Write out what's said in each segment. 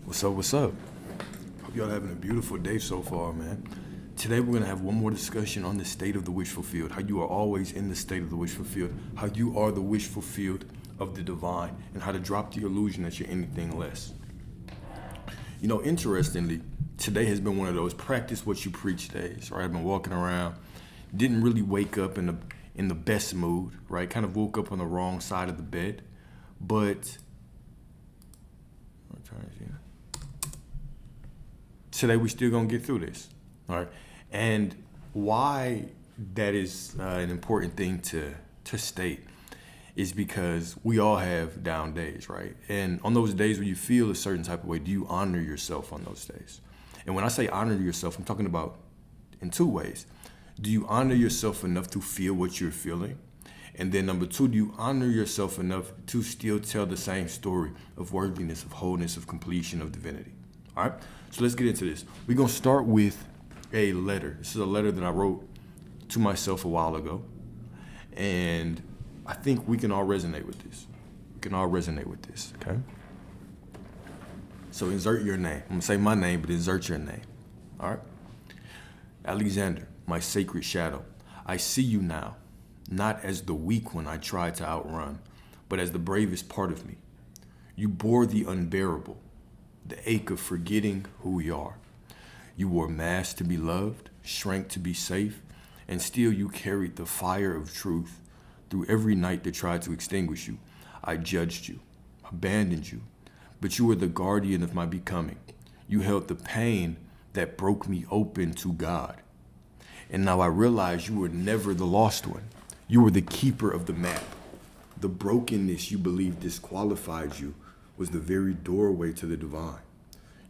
What's up? What's up? Hope y'all having a beautiful day so far, man. Today we're gonna have one more discussion on the state of the wish fulfilled. How you are always in the state of the wish fulfilled. How you are the wish fulfilled of the divine, and how to drop the illusion that you're anything less. Interestingly, today has been one of those practice what you preach days. Right? I've been walking around, didn't really wake up in the best mood. Right? Kind of woke up on the wrong side of the bed, but. I'm trying to see. Today we still gonna get through this, all right? And why that is an important thing to state is because we all have down days, right? And on those days when you feel a certain type of way, do you honor yourself on those days? And when I say honor yourself, I'm talking about in two ways. Do you honor yourself enough to feel what you're feeling? And then number two, do you honor yourself enough to still tell the same story of worthiness, of wholeness, of completion, of divinity? All right, so let's get into this. We're gonna start with a letter. This is a letter that I wrote to myself a while ago. And I think we can all resonate with this. We can all resonate with this, okay? So insert your name. I'm gonna say my name, but insert your name, all right? Alexander, my sacred shadow, I see you now, not as the weak one I tried to outrun, but as the bravest part of me. You bore the unbearable, the ache of forgetting who we are. You wore masks to be loved, shrank to be safe, and still you carried the fire of truth through every night that tried to extinguish you. I judged you, abandoned you, but you were the guardian of my becoming. You held the pain that broke me open to God. And now I realize you were never the lost one. You were the keeper of the map. The brokenness you believed disqualified you was the very doorway to the divine.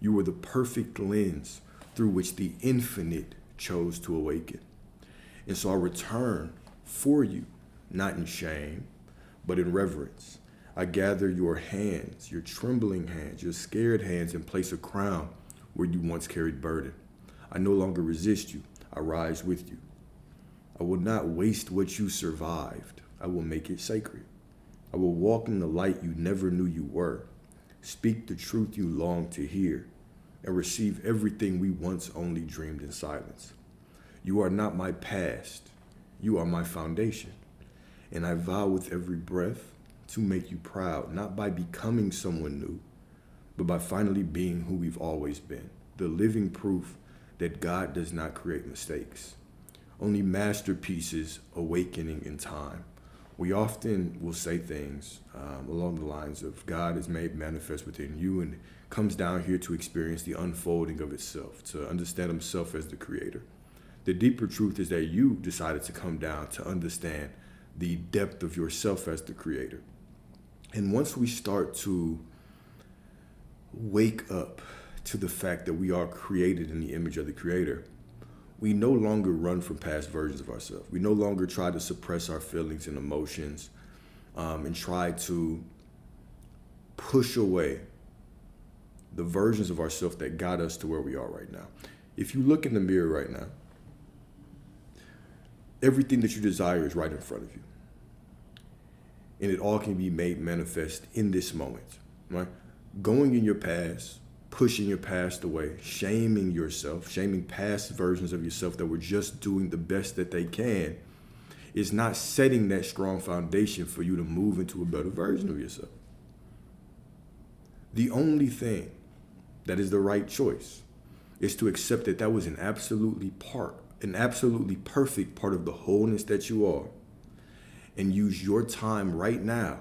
You were the perfect lens through which the infinite chose to awaken. And so I return for you, not in shame, but in reverence. I gather your hands, your trembling hands, your scared hands, and place a crown where you once carried burden. I no longer resist you. I rise with you. I will not waste what you survived. I will make it sacred. I will walk in the light you never knew you were. Speak the truth you long to hear, and receive everything we once only dreamed in silence. You are not my past. You are my foundation. And I vow with every breath to make you proud, not by becoming someone new, but by finally being who we've always been, the living proof that God does not create mistakes, only masterpieces awakening in time. We often will say things along the lines of God is made manifest within you and comes down here to experience the unfolding of itself, to understand himself as the creator. The deeper truth is that you decided to come down to understand the depth of yourself as the creator. And once we start to wake up to the fact that we are created in the image of the creator, we no longer run from past versions of ourselves. We no longer try to suppress our feelings and emotions and try to push away the versions of ourselves that got us to where we are right now. If you look in the mirror right now, everything that you desire is right in front of you. And it all can be made manifest in this moment, right? Going in your past, pushing your past away, shaming yourself, shaming past versions of yourself that were just doing the best that they can, is not setting that strong foundation for you to move into a better version of yourself. The only thing that is the right choice is to accept that that was an absolutely perfect part of the wholeness that you are, and use your time right now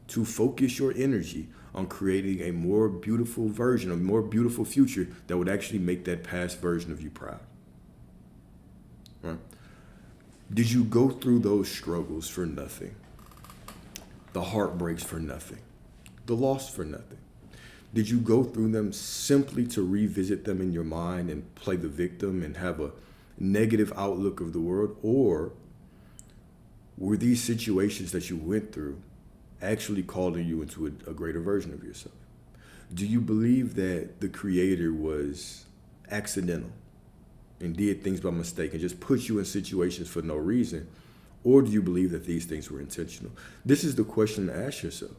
to focus your energy on creating a more beautiful version, a more beautiful future that would actually make that past version of you proud. Right? Did you go through those struggles for nothing? The heartbreaks for nothing? The loss for nothing? Did you go through them simply to revisit them in your mind and play the victim and have a negative outlook of the world? Or were these situations that you went through actually calling you into a greater version of yourself? Do you believe that the creator was accidental and did things by mistake and just put you in situations for no reason? Or do you believe that these things were intentional? This is the question to ask yourself,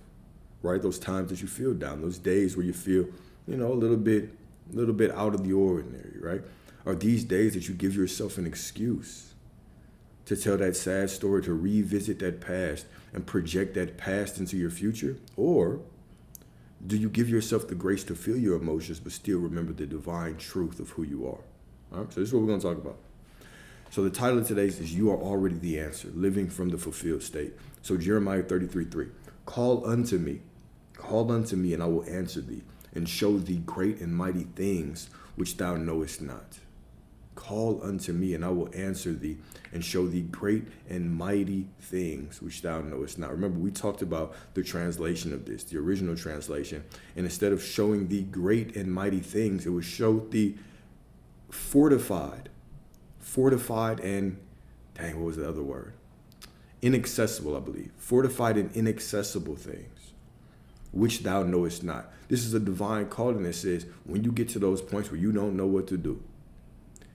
right? Those times that you feel down, those days where you feel a little bit out of the ordinary, right? Are these days that you give yourself an excuse to tell that sad story, to revisit that past and project that past into your future? Or do you give yourself the grace to feel your emotions but still remember the divine truth of who you are? All right, so this is what we're going to talk about. So the title of today's is You Are Already the Answer, Living from the Fulfilled State. So Jeremiah 33:3, call unto me, and I will answer thee, and show thee great and mighty things which thou knowest not. Call unto me, and I will answer thee, and show thee great and mighty things which thou knowest not. Remember, we talked about the translation of this, the original translation. And instead of showing thee great and mighty things, it was show thee fortified and, what was the other word? Inaccessible, I believe. Fortified and inaccessible things, which thou knowest not. This is a divine calling that says, when you get to those points where you don't know what to do,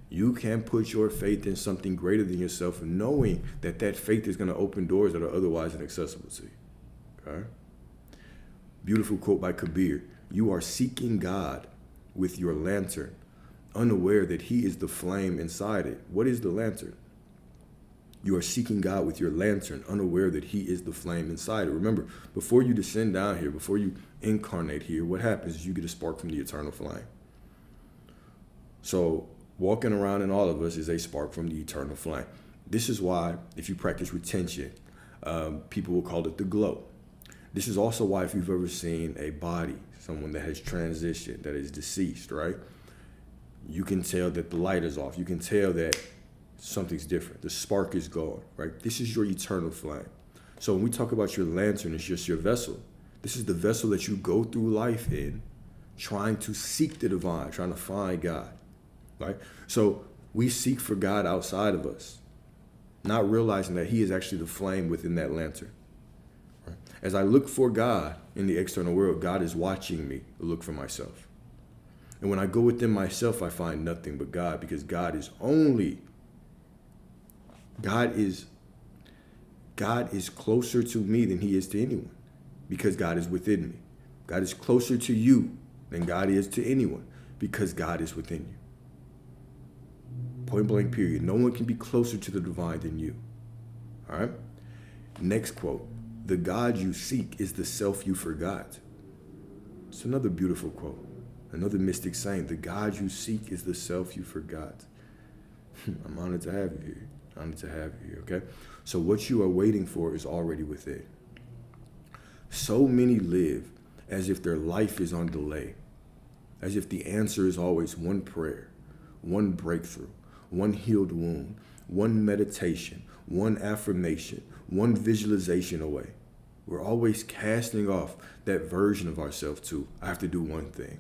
you can put your faith in something greater than yourself, knowing that that faith is going to open doors that are otherwise inaccessible to you. Okay? Beautiful quote by Kabir. You are seeking God with your lantern, unaware that he is the flame inside it. What is the lantern? You are seeking God with your lantern, unaware that he is the flame inside it. Remember, before you descend down here, before you incarnate here, what happens is you get a spark from the eternal flame. So walking around in all of us is a spark from the eternal flame. This is why, if you practice retention, people will call it the glow. This is also why, if you've ever seen a body, someone that has transitioned, that is deceased, right? You can tell that the light is off. You can tell that something's different. The spark is gone, right? This is your eternal flame. So when we talk about your lantern, it's just your vessel. This is the vessel that you go through life in, trying to seek the divine, trying to find God, right? So we seek for God outside of us, not realizing that he is actually the flame within that lantern. Right? As I look for God in the external world, God is watching me look for myself. And when I go within myself, I find nothing but God, because God is closer to me than he is to anyone, because God is within me. God is closer to you than God is to anyone, because God is within you. Point blank period. No one can be closer to the divine than you. All right? Next quote. The God you seek is the self you forgot. It's another beautiful quote. Another mystic saying, the God you seek is the self you forgot. I'm honored to have you here. Honored to have you here, okay? So what you are waiting for is already within. So many live as if their life is on delay, as if the answer is always one prayer, one breakthrough, one healed wound, one meditation, one affirmation, one visualization away. We're always casting off that version of ourselves to, I have to do one thing.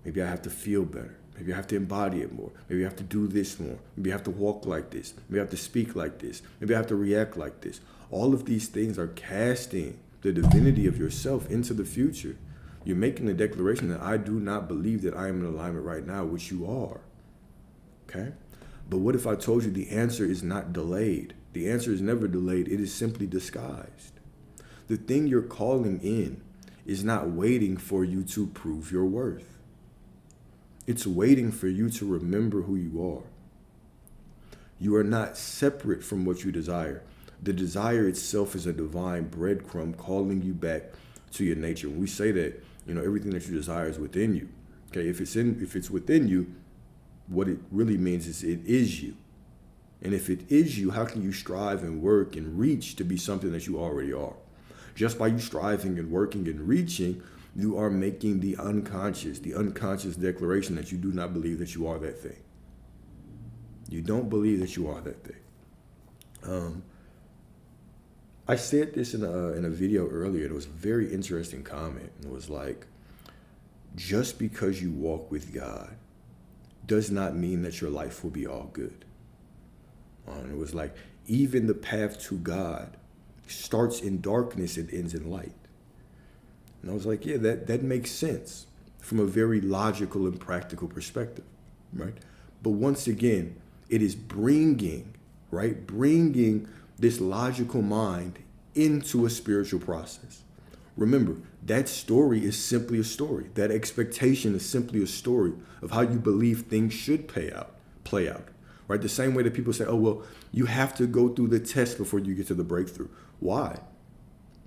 Maybe I have to feel better. Maybe I have to embody it more. Maybe I have to do this more. Maybe I have to walk like this. Maybe I have to speak like this. Maybe I have to react like this. All of these things are casting the divinity of yourself into the future. You're making a declaration that I do not believe that I am in alignment right now, which you are. Okay? But what if I told you the answer is not delayed? The answer is never delayed. It is simply disguised. The thing you're calling in is not waiting for you to prove your worth. It's waiting for you to remember who you are. You are not separate from what you desire. The desire itself is a divine breadcrumb calling you back to your nature. When we say that, everything that you desire is within you. Okay, if it's within you, what it really means is it is you. And if it is you, how can you strive and work and reach to be something that you already are? Just by you striving and working and reaching, you are making the unconscious declaration that you do not believe that you are that thing. You don't believe that you are that thing. I said this in a video earlier. It was a very interesting comment. It was like, just because you walk with God does not mean that your life will be all good. And it was like, even the path to God starts in darkness and ends in light. And I was like, yeah, that makes sense from a very logical and practical perspective, right? But once again, it is bringing this logical mind into a spiritual process, Remember, that story is simply a story. That expectation is simply a story of how you believe things should play out. Right? The same way that people say, oh, well, you have to go through the test before you get to the breakthrough. Why?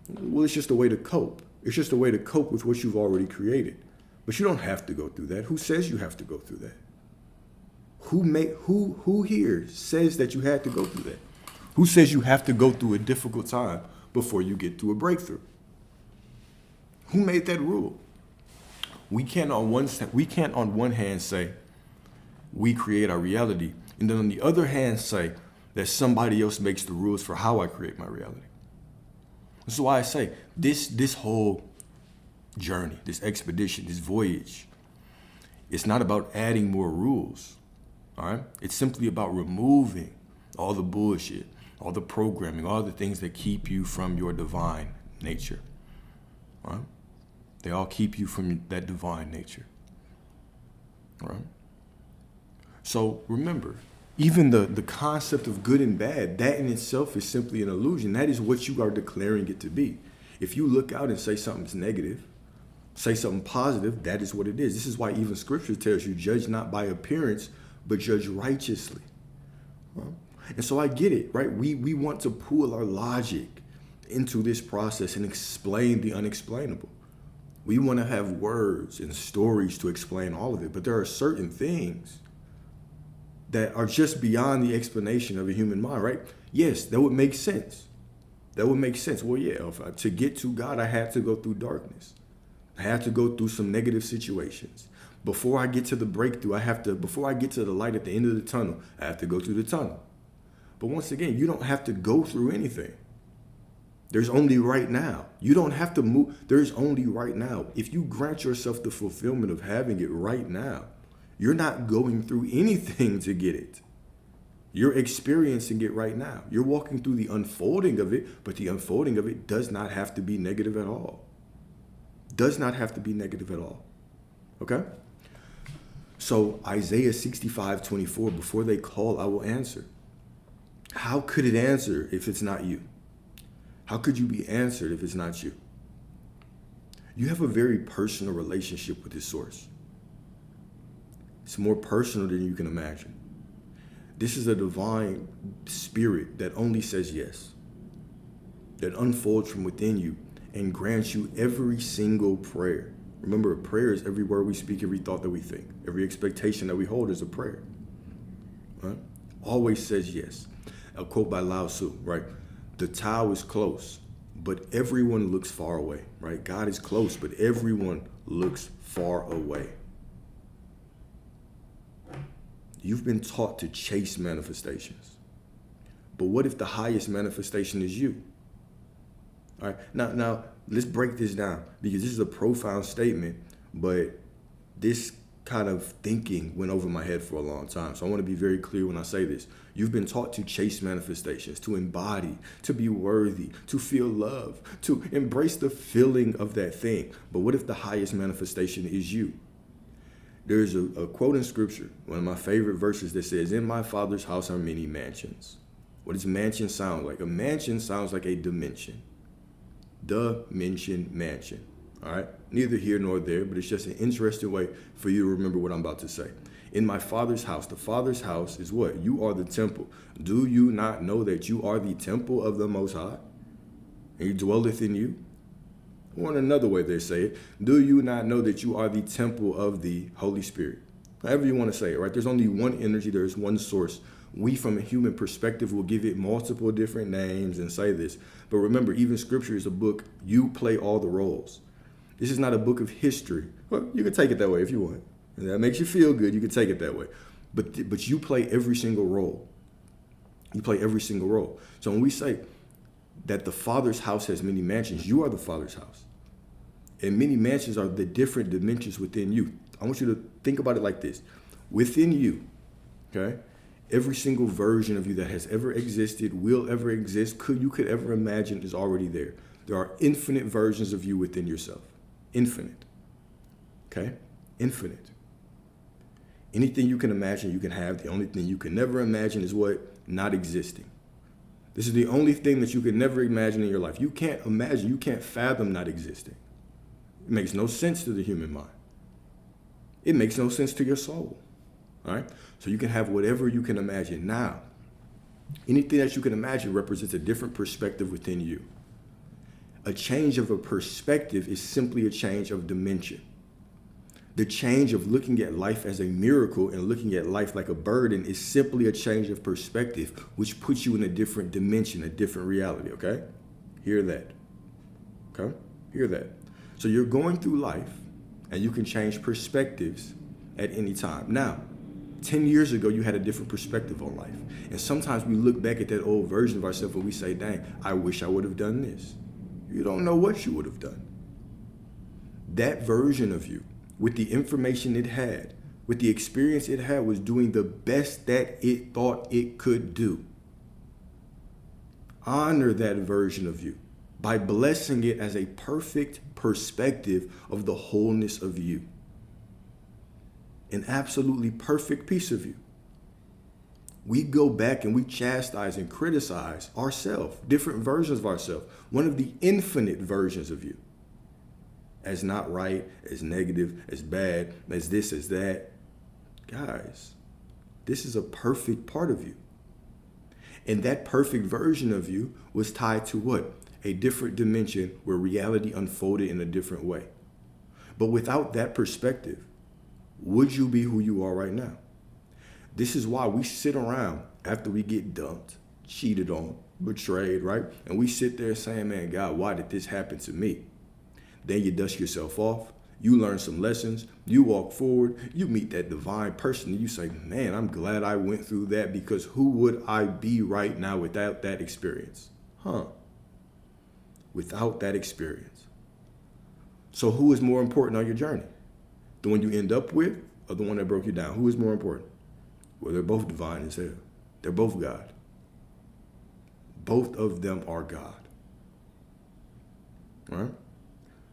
Well, it's just a way to cope. It's just a way to cope with what you've already created. But you don't have to go through that. Who says you have to go through that? Who here says that you had to go through that? Who says you have to go through a difficult time before you get to a breakthrough? Who made that rule? We can't on one hand say we create our reality, and then on the other hand say that somebody else makes the rules for how I create my reality. This is why I say this whole journey, this expedition, this voyage, it's not about adding more rules. All right? It's simply about removing all the bullshit, all the programming, all the things that keep you from your divine nature. All right? They all keep you from that divine nature. All right? So remember, even the concept of good and bad, that in itself is simply an illusion. That is what you are declaring it to be. If you look out and say something's negative, say something positive, that is what it is. This is why even scripture tells you, judge not by appearance, but judge righteously. And so I get it, right? We want to pull our logic into this process and explain the unexplainable. We want to have words and stories to explain all of it, but there are certain things that are just beyond the explanation of a human mind, right? Yes, that would make sense. That would make sense. Well, yeah, to get to God, I had to go through darkness. I had to go through some negative situations. Before I get to the breakthrough, before I get to the light at the end of the tunnel, I have to go through the tunnel. But once again, you don't have to go through anything. There's only right now. You don't have to move. There's only right now. If you grant yourself the fulfillment of having it right now, you're not going through anything to get it. You're experiencing it right now. You're walking through the unfolding of it, but the unfolding of it does not have to be negative at all. Does not have to be negative at all. Okay? So Isaiah 65:24, before they call, I will answer. How could it answer if it's not you? How could you be answered if it's not you? You have a very personal relationship with this source. It's more personal than you can imagine. This is a divine spirit that only says yes, that unfolds from within you and grants you every single prayer. Remember, a prayer is every word we speak, every thought that we think, every expectation that we hold is a prayer. Right? Always says yes. A quote by Lao Tzu, right? The Tao is close, but everyone looks far away, right? God is close, but everyone looks far away. You've been taught to chase manifestations. But what if the highest manifestation is you? All right, now let's break this down, because this is a profound statement, but this kind of thinking went over my head for a long time. So I want to be very clear when I say this. You've been taught to chase manifestations, to embody, to be worthy, to feel love, to embrace the feeling of that thing. But what if the highest manifestation is you? There's a quote in scripture, one of my favorite verses, that says, in my Father's house are many mansions. What does mansion sound like? A mansion sounds like a dimension. Dimension, mansion. All right? Neither here nor there, but it's just an interesting way for you to remember what I'm about to say. In my Father's house, the Father's house is what? You are the temple. Do you not know that you are the temple of the Most High? And He dwelleth in you? Or in another way they say it, do you not know that you are the temple of the Holy Spirit? However you want to say it, right? There's only one energy, there's one source. We, from a human perspective, will give it multiple different names and say this. But remember, even scripture is a book. You play all the roles. This is not a book of history. Well, you can take it that way if you want. And that makes you feel good. You can take it that way. But you play every single role. You play every single role. So when we say that the Father's house has many mansions, you are the Father's house. And many mansions are the different dimensions within you. I want you to think about it like this. Within you, okay, every single version of you that has ever existed, will ever exist, you could ever imagine is already there. There are infinite versions of you within yourself. Infinite. Okay? Infinite. Anything you can imagine, you can have. The only thing you can never imagine is what? Not existing. This is the only thing that you could never imagine in your life. You can't imagine, you can't fathom not existing. It makes no sense to the human mind. It makes no sense to your soul. All right? So you can have whatever you can imagine. Now, anything that you can imagine represents a different perspective within you. A change of a perspective is simply a change of dimension. The change of looking at life as a miracle and looking at life like a burden is simply a change of perspective, which puts you in a different dimension, a different reality, okay? Hear that, okay? Hear that. So you're going through life and you can change perspectives at any time. Now, 10 years ago, you had a different perspective on life. And sometimes we look back at that old version of ourselves and we say, dang, I wish I would have done this. You don't know what you would have done. That version of you, with the information it had, with the experience it had, was doing the best that it thought it could do. Honor that version of you by blessing it as a perfect perspective of the wholeness of you. An absolutely perfect piece of you. We go back and we chastise and criticize ourselves, different versions of ourselves, one of the infinite versions of you, as not right, as negative, as bad, as this, as that. Guys, this is a perfect part of you. And that perfect version of you was tied to what? A different dimension where reality unfolded in a different way. But without that perspective, would you be who you are right now? This is why we sit around after we get dumped, cheated on, betrayed, right? And we sit there saying, man, God, why did this happen to me? Then you dust yourself off. You learn some lessons. You walk forward. You meet that divine person. And you say, man, I'm glad I went through that, because who would I be right now without that experience? Without that experience. So who is more important on your journey? The one you end up with or the one that broke you down? Who is more important? Well, they're both divine as hell. They're both God. Both of them are God. All right?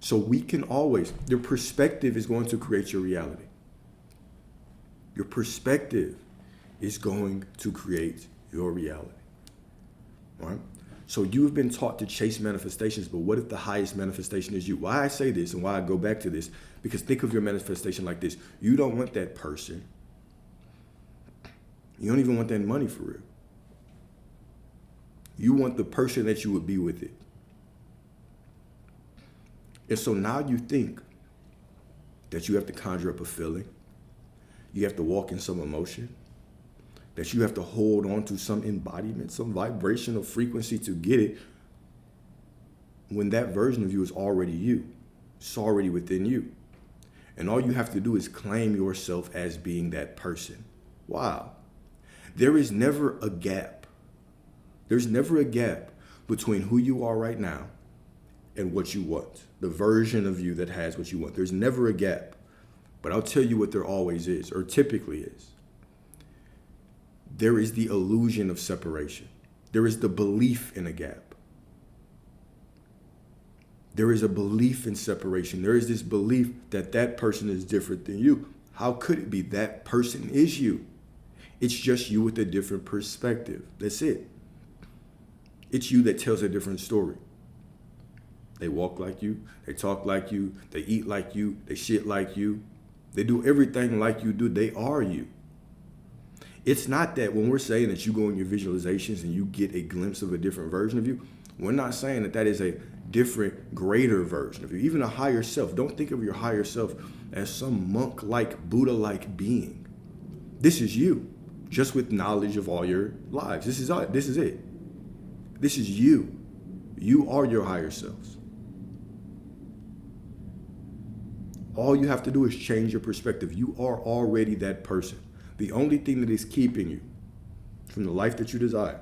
So we can always, your perspective is going to create your reality. Your perspective is going to create your reality. All right? So you have been taught to chase manifestations, but what if the highest manifestation is you? Why I say this and why I go back to this, because think of your manifestation like this. You don't want that person. You don't even want that money for real. You want the person that you would be with it. And so now you think that you have to conjure up a feeling. You have to walk in some emotion. That you have to hold on to some embodiment, some vibrational frequency to get it, when that version of you is already you. It's already within you. And all you have to do is claim yourself as being that person. Wow. There is never a gap. There's never a gap between who you are right now and what you want. The version of you that has what you want. There's never a gap. But I'll tell you what there always is, or typically is. There is the illusion of separation. There is the belief in a gap. There is a belief in separation. There is this belief that that person is different than you. How could it be? That person is you. It's just you with a different perspective. That's it. It's you that tells a different story. They walk like you. They talk like you. They eat like you. They shit like you. They do everything like you do. They are you. It's not that when we're saying that you go in your visualizations and you get a glimpse of a different version of you, we're not saying that that is a different, greater version of you, even a higher self. Don't think of your higher self as some monk-like, Buddha-like being. This is you, just with knowledge of all your lives. This is it. This is you. You are your higher selves. All you have to do is change your perspective. You are already that person. The only thing that is keeping you from the life that you desire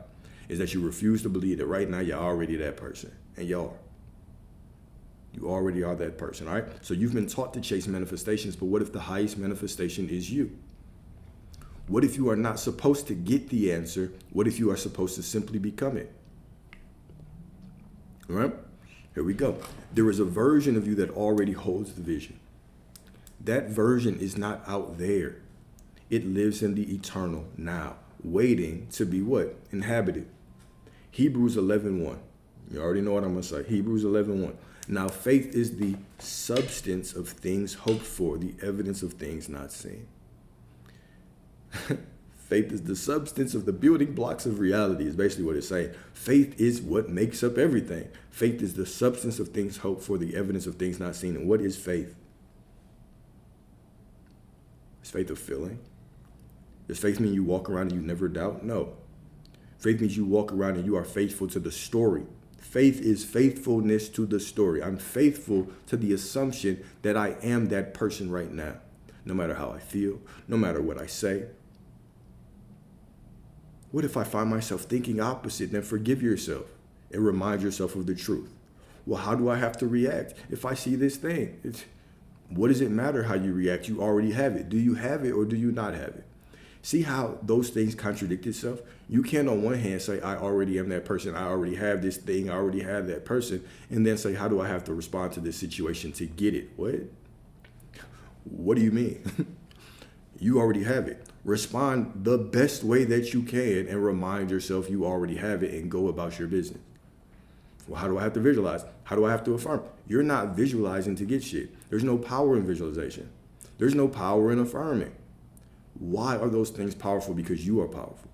is that you refuse to believe that right now you're already that person. And you are. You already are that person, all right? So you've been taught to chase manifestations, but what if the highest manifestation is you? What if you are not supposed to get the answer? What if you are supposed to simply become it? All right? Here we go. There is a version of you that already holds the vision. That version is not out there. It lives in the eternal now, waiting to be what? Inhabited. Hebrews 11:1. You already know what I'm going to say. Hebrews 11:1. Now faith is the substance of things hoped for, the evidence of things not seen. Faith is the substance of the building blocks of reality, is basically what it's saying. Faith is what makes up everything. Faith is the substance of things hoped for, the evidence of things not seen. And what is faith? Is faith a feeling? Does faith mean you walk around and you never doubt? No. Faith means you walk around and you are faithful to the story. Faith is faithfulness to the story. I'm faithful to the assumption that I am that person right now, no matter how I feel, no matter what I say. What if I find myself thinking opposite? Then forgive yourself and remind yourself of the truth. Well, how do I have to react if I see this thing? What does it matter how you react? You already have it. Do you have it or do you not have it? See how those things contradict itself? You can't on one hand say, I already am that person. I already have this thing. I already have that person. And then say, how do I have to respond to this situation to get it? What? What do you mean? You already have it. Respond the best way that you can and remind yourself you already have it and go about your business. Well, how do I have to visualize? How do I have to affirm? You're not visualizing to get shit. There's no power in visualization. There's no power in affirming. Why are those things powerful? Because you are powerful.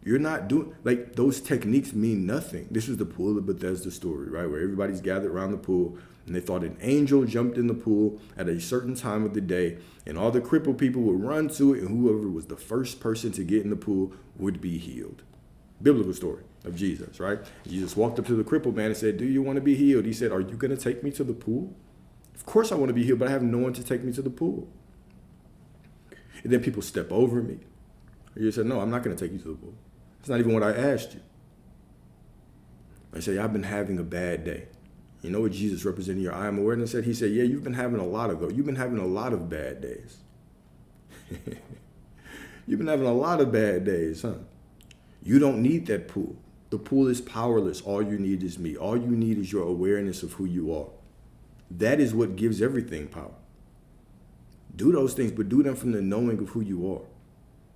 You're not doing, like, those techniques mean nothing. This is the pool of Bethesda story, right? Where everybody's gathered around the pool and they thought an angel jumped in the pool at a certain time of the day and all the crippled people would run to it and whoever was the first person to get in the pool would be healed. Biblical story of Jesus, right? Jesus walked up to the crippled man and said, do you want to be healed? He said, are you going to take me to the pool? Of course I want to be healed, but I have no one to take me to the pool. And then people step over me. You said, no, I'm not going to take you to the pool. It's not even what I asked you. I say, I've been having a bad day. You know what Jesus representing your I am awareness said? He said, yeah, you've been having a lot of those. You've been having a lot of bad days. You've been having a lot of bad days, huh? You don't need that pool. The pool is powerless. All you need is me. All you need is your awareness of who you are. That is what gives everything power. Do those things, but do them from the knowing of who you are.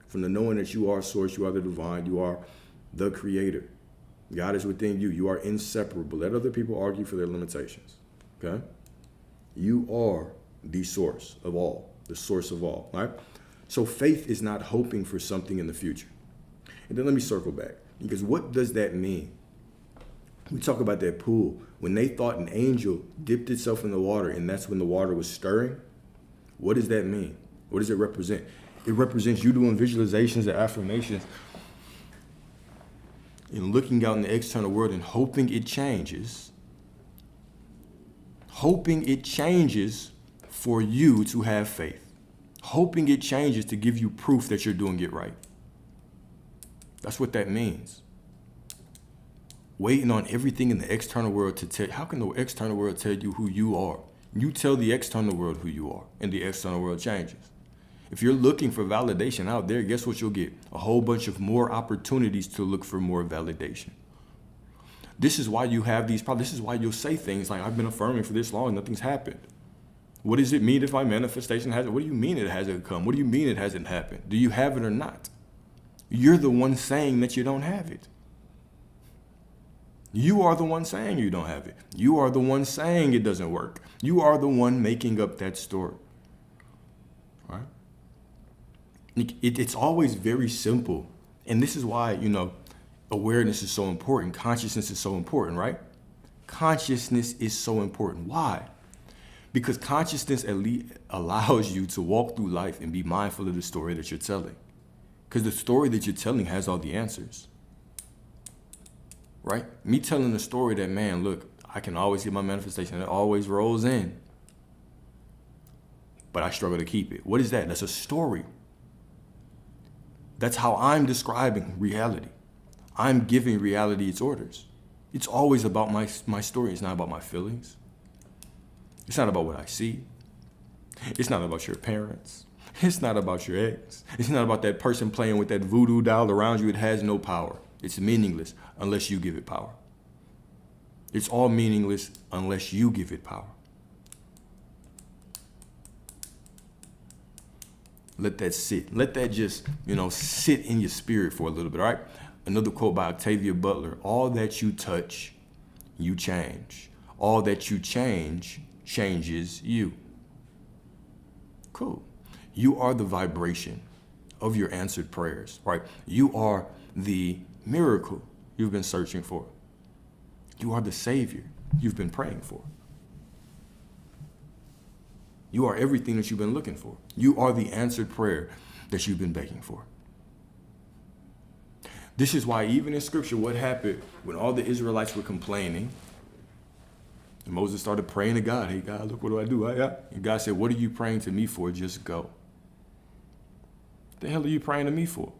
From the knowing that you are source, you are the divine, you are the creator. God is within you. You are inseparable. Let other people argue for their limitations. Okay? You are the source of all, the source of all. Right? So faith is not hoping for something in the future. And then let me circle back. Because what does that mean? We talk about that pool. When they thought an angel dipped itself in the water and that's when the water was stirring, what does that mean? What does it represent? It represents you doing visualizations and affirmations and looking out in the external world and hoping it changes. Hoping it changes for you to have faith. Hoping it changes to give you proof that you're doing it right. That's what that means. Waiting on everything in the external world to tell. How can the external world tell you who you are? You tell the external world who you are, and the external world changes. If you're looking for validation out there, guess what you'll get? A whole bunch of more opportunities to look for more validation. This is why you have these problems. This is why you'll say things like, I've been affirming for this long, nothing's happened. What does it mean if my manifestation hasn't? What do you mean it hasn't come? What do you mean it hasn't happened? Do you have it or not? You're the one saying that you don't have it. You are the one saying you don't have it. You are the one saying it doesn't work. You are the one making up that story. Right? It's always very simple. And this is why, awareness is so important. Consciousness is so important, right? Consciousness is so important. Why? Because consciousness allows you to walk through life and be mindful of the story that you're telling. Because the story that you're telling has all the answers. Right? Me telling the story that, man, look, I can always get my manifestation. It always rolls in. But I struggle to keep it. What is that? That's a story. That's how I'm describing reality. I'm giving reality its orders. It's always about my story. It's not about my feelings. It's not about what I see. It's not about your parents. It's not about your ex. It's not about that person playing with that voodoo doll around you. It has no power. It's meaningless unless you give it power. It's all meaningless unless you give it power. Let that sit. Let that just, sit in your spirit for a little bit, all right? Another quote by Octavia Butler: all that you touch, you change. All that you change changes you. Cool. You are the vibration of your answered prayers, right? You are the miracle you've been searching for. You are the Savior you've been praying for. You are everything that you've been looking for. You are the answered prayer that you've been begging for. This is why even in scripture, what happened when all the Israelites were complaining, and Moses started praying to God, hey God, look, what do I do? And God said, what are you praying to me for? Just go. What the hell are you praying to me for?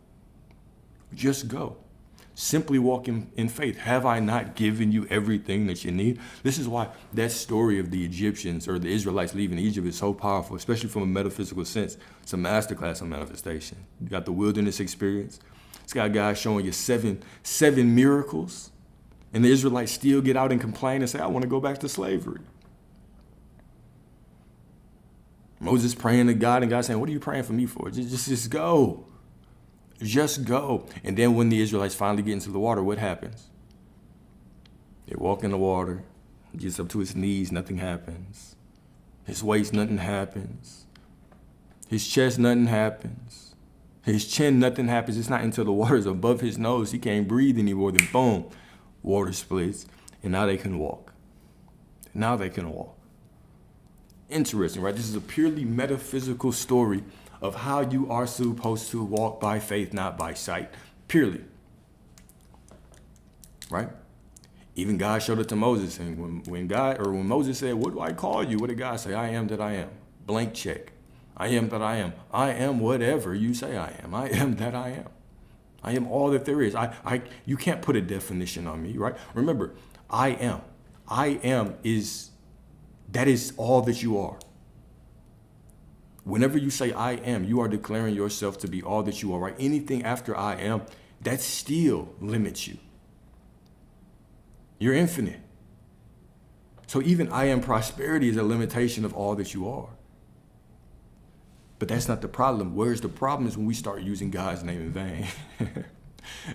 Just go. Simply walk in faith. Have I not given you everything that you need? This is why that story of the Egyptians or the Israelites leaving Egypt is so powerful, especially from a metaphysical sense. It's a masterclass on manifestation. You got the wilderness experience. It's got guys showing you seven miracles, and the Israelites still get out and complain and say, I want to go back to slavery. Moses praying to God, and God saying, what are you praying for me for? Just go. Just go. And then when the Israelites finally get into the water, what happens? They walk in the water, gets up to his knees, nothing happens. His waist, nothing happens. His chest, nothing happens. His chin, nothing happens. It's not until the water's above his nose, he can't breathe anymore, then boom, water splits, and now they can walk. Now they can walk. Interesting, right? This is a purely metaphysical story of how you are supposed to walk by faith, not by sight. Purely. Right? Even God showed it to Moses. And when Moses said, what do I call you? What did God say? I am that I am. Blank check. I am that I am. I am whatever you say I am. I am that I am. I am all that there is. You can't put a definition on me, right? Remember, I am. That is all that you are. Whenever you say I am, you are declaring yourself to be all that you are, right? Anything after I am, that still limits you. You're infinite. So even I am prosperity is a limitation of all that you are. But that's not the problem. Where's the problem is when we start using God's name in vain.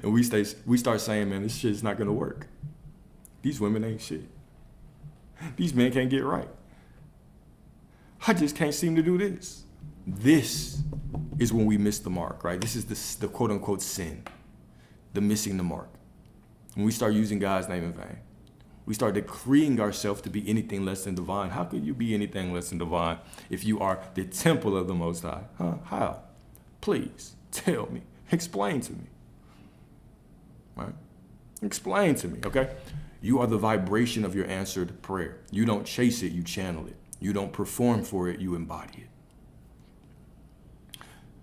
And we start saying, man, this shit's not going to work. These women ain't shit. These men can't get right. I just can't seem to do this. This is when we miss the mark, right? This is the quote unquote sin, the missing the mark. When we start using God's name in vain, we start decreeing ourselves to be anything less than divine. How could you be anything less than divine if you are the temple of the Most High? How? Please tell me. Explain to me. Right? Explain to me, okay? You are the vibration of your answered prayer. You don't chase it, you channel it. You don't perform for it, you embody it.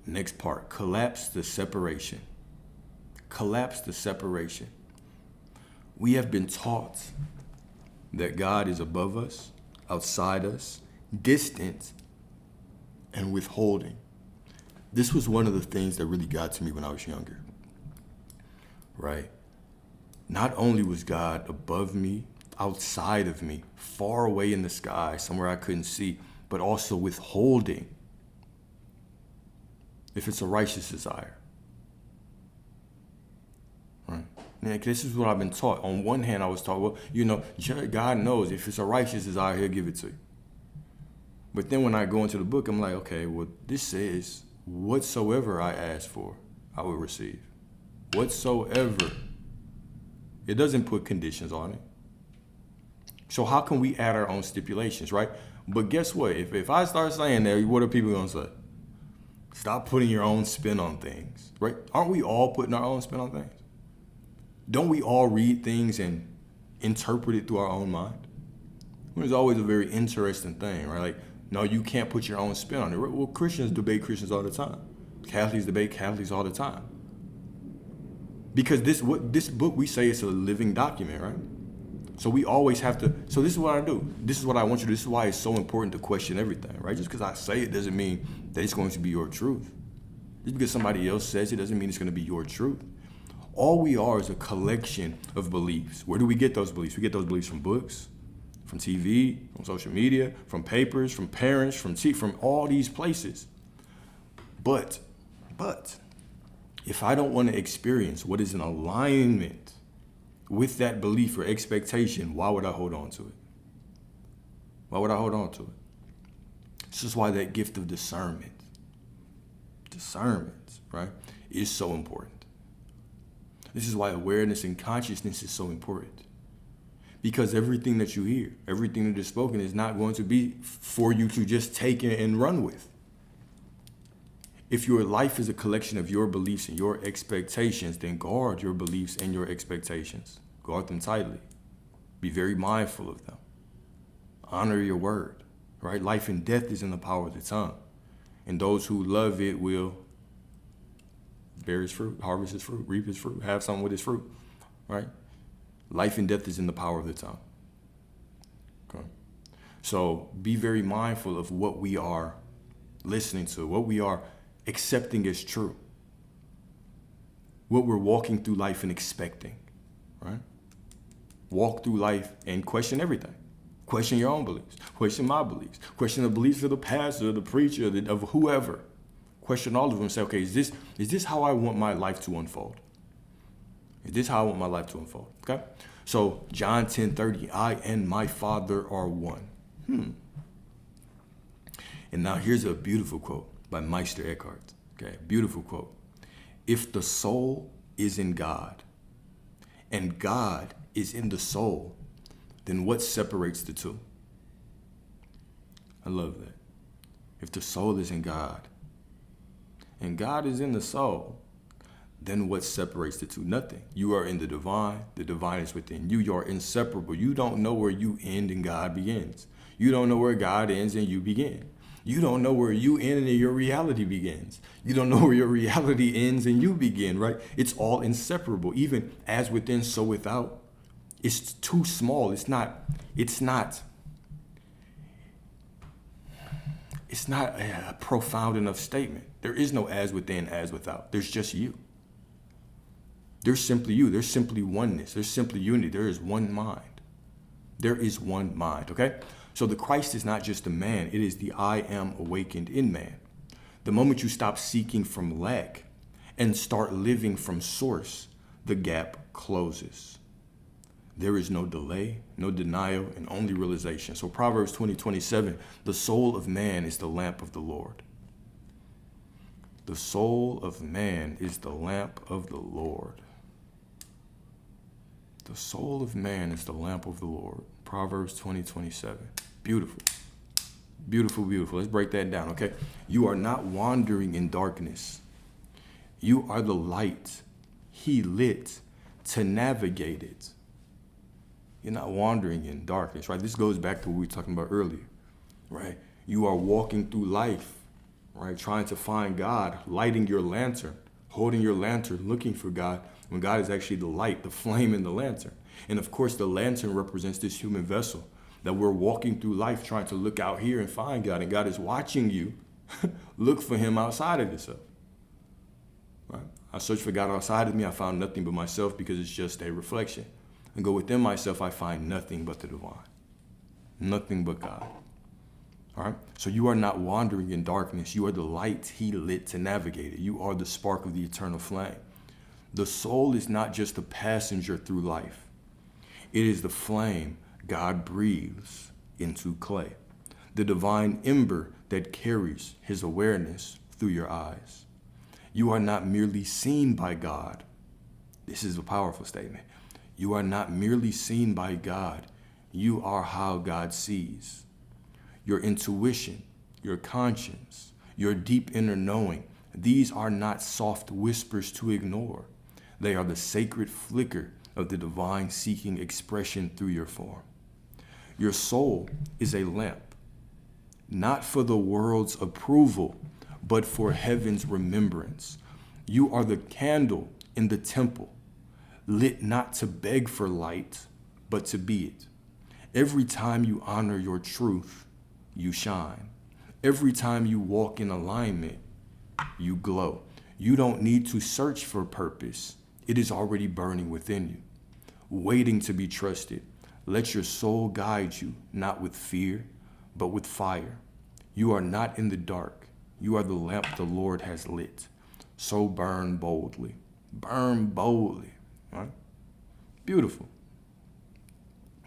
Next part, collapse the separation. Collapse the separation. We have been taught that God is above us, outside us, distant, and withholding. This was one of the things that really got to me when I was younger, right? Not only was God above me, outside of me, far away in the sky, somewhere I couldn't see, but also withholding if it's a righteous desire. Right? Man, this is what I've been taught. On one hand, I was taught, well, God knows if it's a righteous desire, he'll give it to you. But then when I go into the book, I'm like, okay, well, this says, whatsoever I ask for, I will receive. Whatsoever. It doesn't put conditions on it. So how can we add our own stipulations, right? But guess what? If I start saying that, what are people going to say? Stop putting your own spin on things, right? Aren't we all putting our own spin on things? Don't we all read things and interpret it through our own mind? It's always a very interesting thing, right? Like, no, you can't put your own spin on it. Well, Christians debate Christians all the time. Catholics debate Catholics all the time. Because this book, we say it's a living document, right? So we always have to, so this is what I do. This is what I want you to do. This is why it's so important to question everything, right? Just because I say it doesn't mean that it's going to be your truth. Just because somebody else says it doesn't mean it's going to be your truth. All we are is a collection of beliefs. Where do we get those beliefs? We get those beliefs from books, from TV, from social media, from papers, from parents, from all these places. But If I don't want to experience what is in alignment with that belief or expectation, why would I hold on to it? Why would I hold on to it? This is why that gift of discernment, right, is so important. This is why awareness and consciousness is so important. Because everything that you hear, everything that is spoken is not going to be for you to just take and run with. If your life is a collection of your beliefs and your expectations, then guard your beliefs and your expectations. Guard them tightly. Be very mindful of them. Honor your word, right? Life and death is in the power of the tongue. And those who love it will bear its fruit, harvest its fruit, reap its fruit, have something with its fruit, right? Life and death is in the power of the tongue. Okay. So be very mindful of what we are listening to, what we are accepting as true, what we're walking through life and expecting, right? Walk through life and question everything. Question your own beliefs. Question my beliefs. Question the beliefs of the pastor, the preacher, of whoever. Question all of them. Say, okay, is this how I want my life to unfold? Is this how I want my life to unfold? Okay? So John 10:30, I and my Father are one. And now here's a beautiful quote by Meister Eckhart. Okay, beautiful quote. If the soul is in God and God is in the soul, then what separates the two? I love that. If the soul is in God and God is in the soul, then what separates the two? Nothing. You are in the divine is within you. You are inseparable. You don't know where you end and God begins. You don't know where God ends and you begin. You don't know where you end and your reality begins. You don't know where your reality ends and you begin, right? It's all inseparable. Even as within, so without. It's too small. It's not a profound enough statement. There is no as within, as without. There's just you. There's simply you. There's simply oneness. There's simply unity. There is one mind. There is one mind, okay? So the Christ is not just a man. It is the I am awakened in man. The moment you stop seeking from lack and start living from source, the gap closes. There is no delay, no denial, and only realization. So Proverbs 20:27, the soul of man is the lamp of the Lord. The soul of man is the lamp of the Lord. The soul of man is the lamp of the Lord. Proverbs 20:27. Beautiful. Beautiful, beautiful. Let's break that down, okay? You are not wandering in darkness. You are the light he lit to navigate it. You're not wandering in darkness, right? This goes back to what we were talking about earlier, right? You are walking through life, right? Trying to find God, lighting your lantern, holding your lantern, looking for God, when God is actually the light, the flame in the lantern. And of course, the lantern represents this human vessel that we're walking through life trying to look out here and find God. And God is watching you look for him outside of yourself. Right? I searched for God outside of me. I found nothing but myself because it's just a reflection. And go within myself, I find nothing but the divine. Nothing but God. All right? So you are not wandering in darkness. You are the light he lit to navigate it. You are the spark of the eternal flame. The soul is not just a passenger through life. It is the flame God breathes into clay. The divine ember that carries his awareness through your eyes. You are not merely seen by God. This is a powerful statement. You are not merely seen by God. You are how God sees. Your intuition, your conscience, your deep inner knowing, these are not soft whispers to ignore. They are the sacred flicker of the divine seeking expression through your form. Your soul is a lamp, not for the world's approval, but for heaven's remembrance. You are the candle in the temple, lit not to beg for light, but to be it. Every time you honor your truth, you shine. Every time you walk in alignment, you glow. You don't need to search for purpose. It is already burning within you, waiting to be trusted. Let your soul guide you, not with fear, but with fire. You are not in the dark. You are the lamp the Lord has lit. So burn boldly. Burn boldly. Right? Beautiful.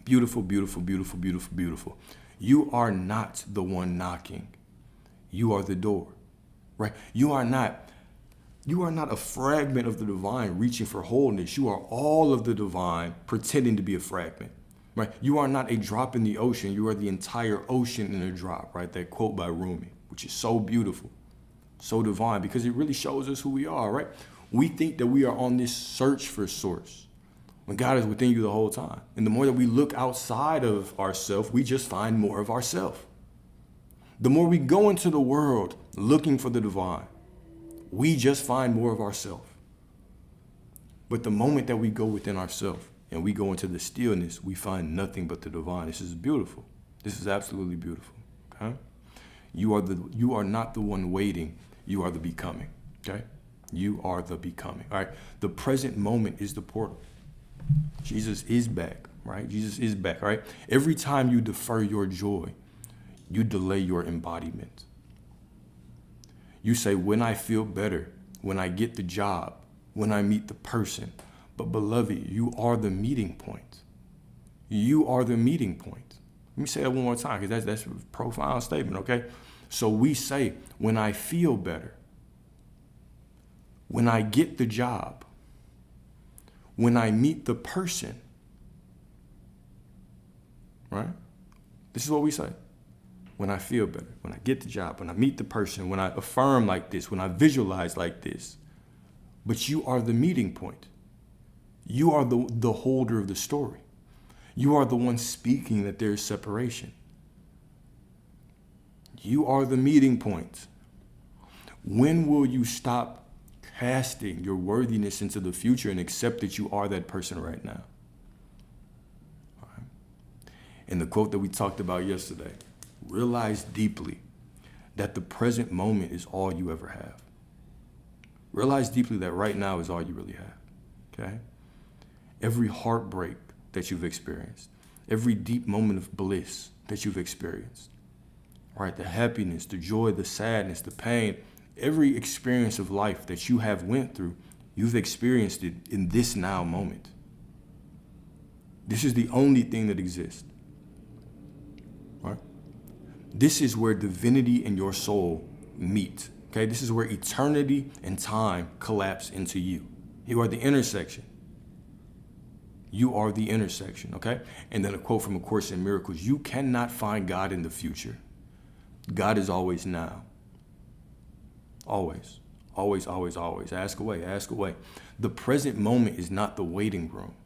Beautiful, beautiful, beautiful, beautiful, beautiful. You are not the one knocking. You are the door. Right? You are not a fragment of the divine reaching for wholeness. You are all of the divine pretending to be a fragment. Right? You are not a drop in the ocean. You are the entire ocean in a drop, right? That quote by Rumi, which is so beautiful, so divine, because it really shows us who we are, right? We think that we are on this search for source when God is within you the whole time. And the more that we look outside of ourselves, we just find more of ourselves. The more we go into the world looking for the divine, we just find more of ourselves. But the moment that we go within ourselves and we go into the stillness, we find nothing but the divine. This is beautiful. This is absolutely beautiful. Okay? You are not the one waiting. You are the becoming. Okay? You are the becoming. All right. The present moment is the portal. Jesus is back. Right? Jesus is back. All right. Every time you defer your joy, you delay your embodiment. You say, when I feel better, when I get the job, when I meet the person. But beloved, you are the meeting point. You are the meeting point. Let me say that one more time, because that's a profound statement, okay? So we say, when I feel better, when I get the job, when I meet the person, right? This is what we say. When I feel better, when I get the job, when I meet the person, when I affirm like this, when I visualize like this. But you are the meeting point. You are the holder of the story. You are the one speaking that there is separation. You are the meeting point. When will you stop casting your worthiness into the future and accept that you are that person right now? All right. And the quote that we talked about yesterday, realize deeply that the present moment is all you ever have. Realize deeply that right now is all you really have, okay? Every heartbreak that you've experienced, every deep moment of bliss that you've experienced, right? The happiness, the joy, the sadness, the pain, every experience of life that you have went through, you've experienced it in this now moment. This is the only thing that exists, right? This is where divinity and your soul meet. Okay, this is where eternity and time collapse into you. You are the intersection. You are the intersection, okay? And then a quote from A Course in Miracles, you cannot find God in the future. God is always now. Always, always, always, always. Ask away, ask away. The present moment is not the waiting room.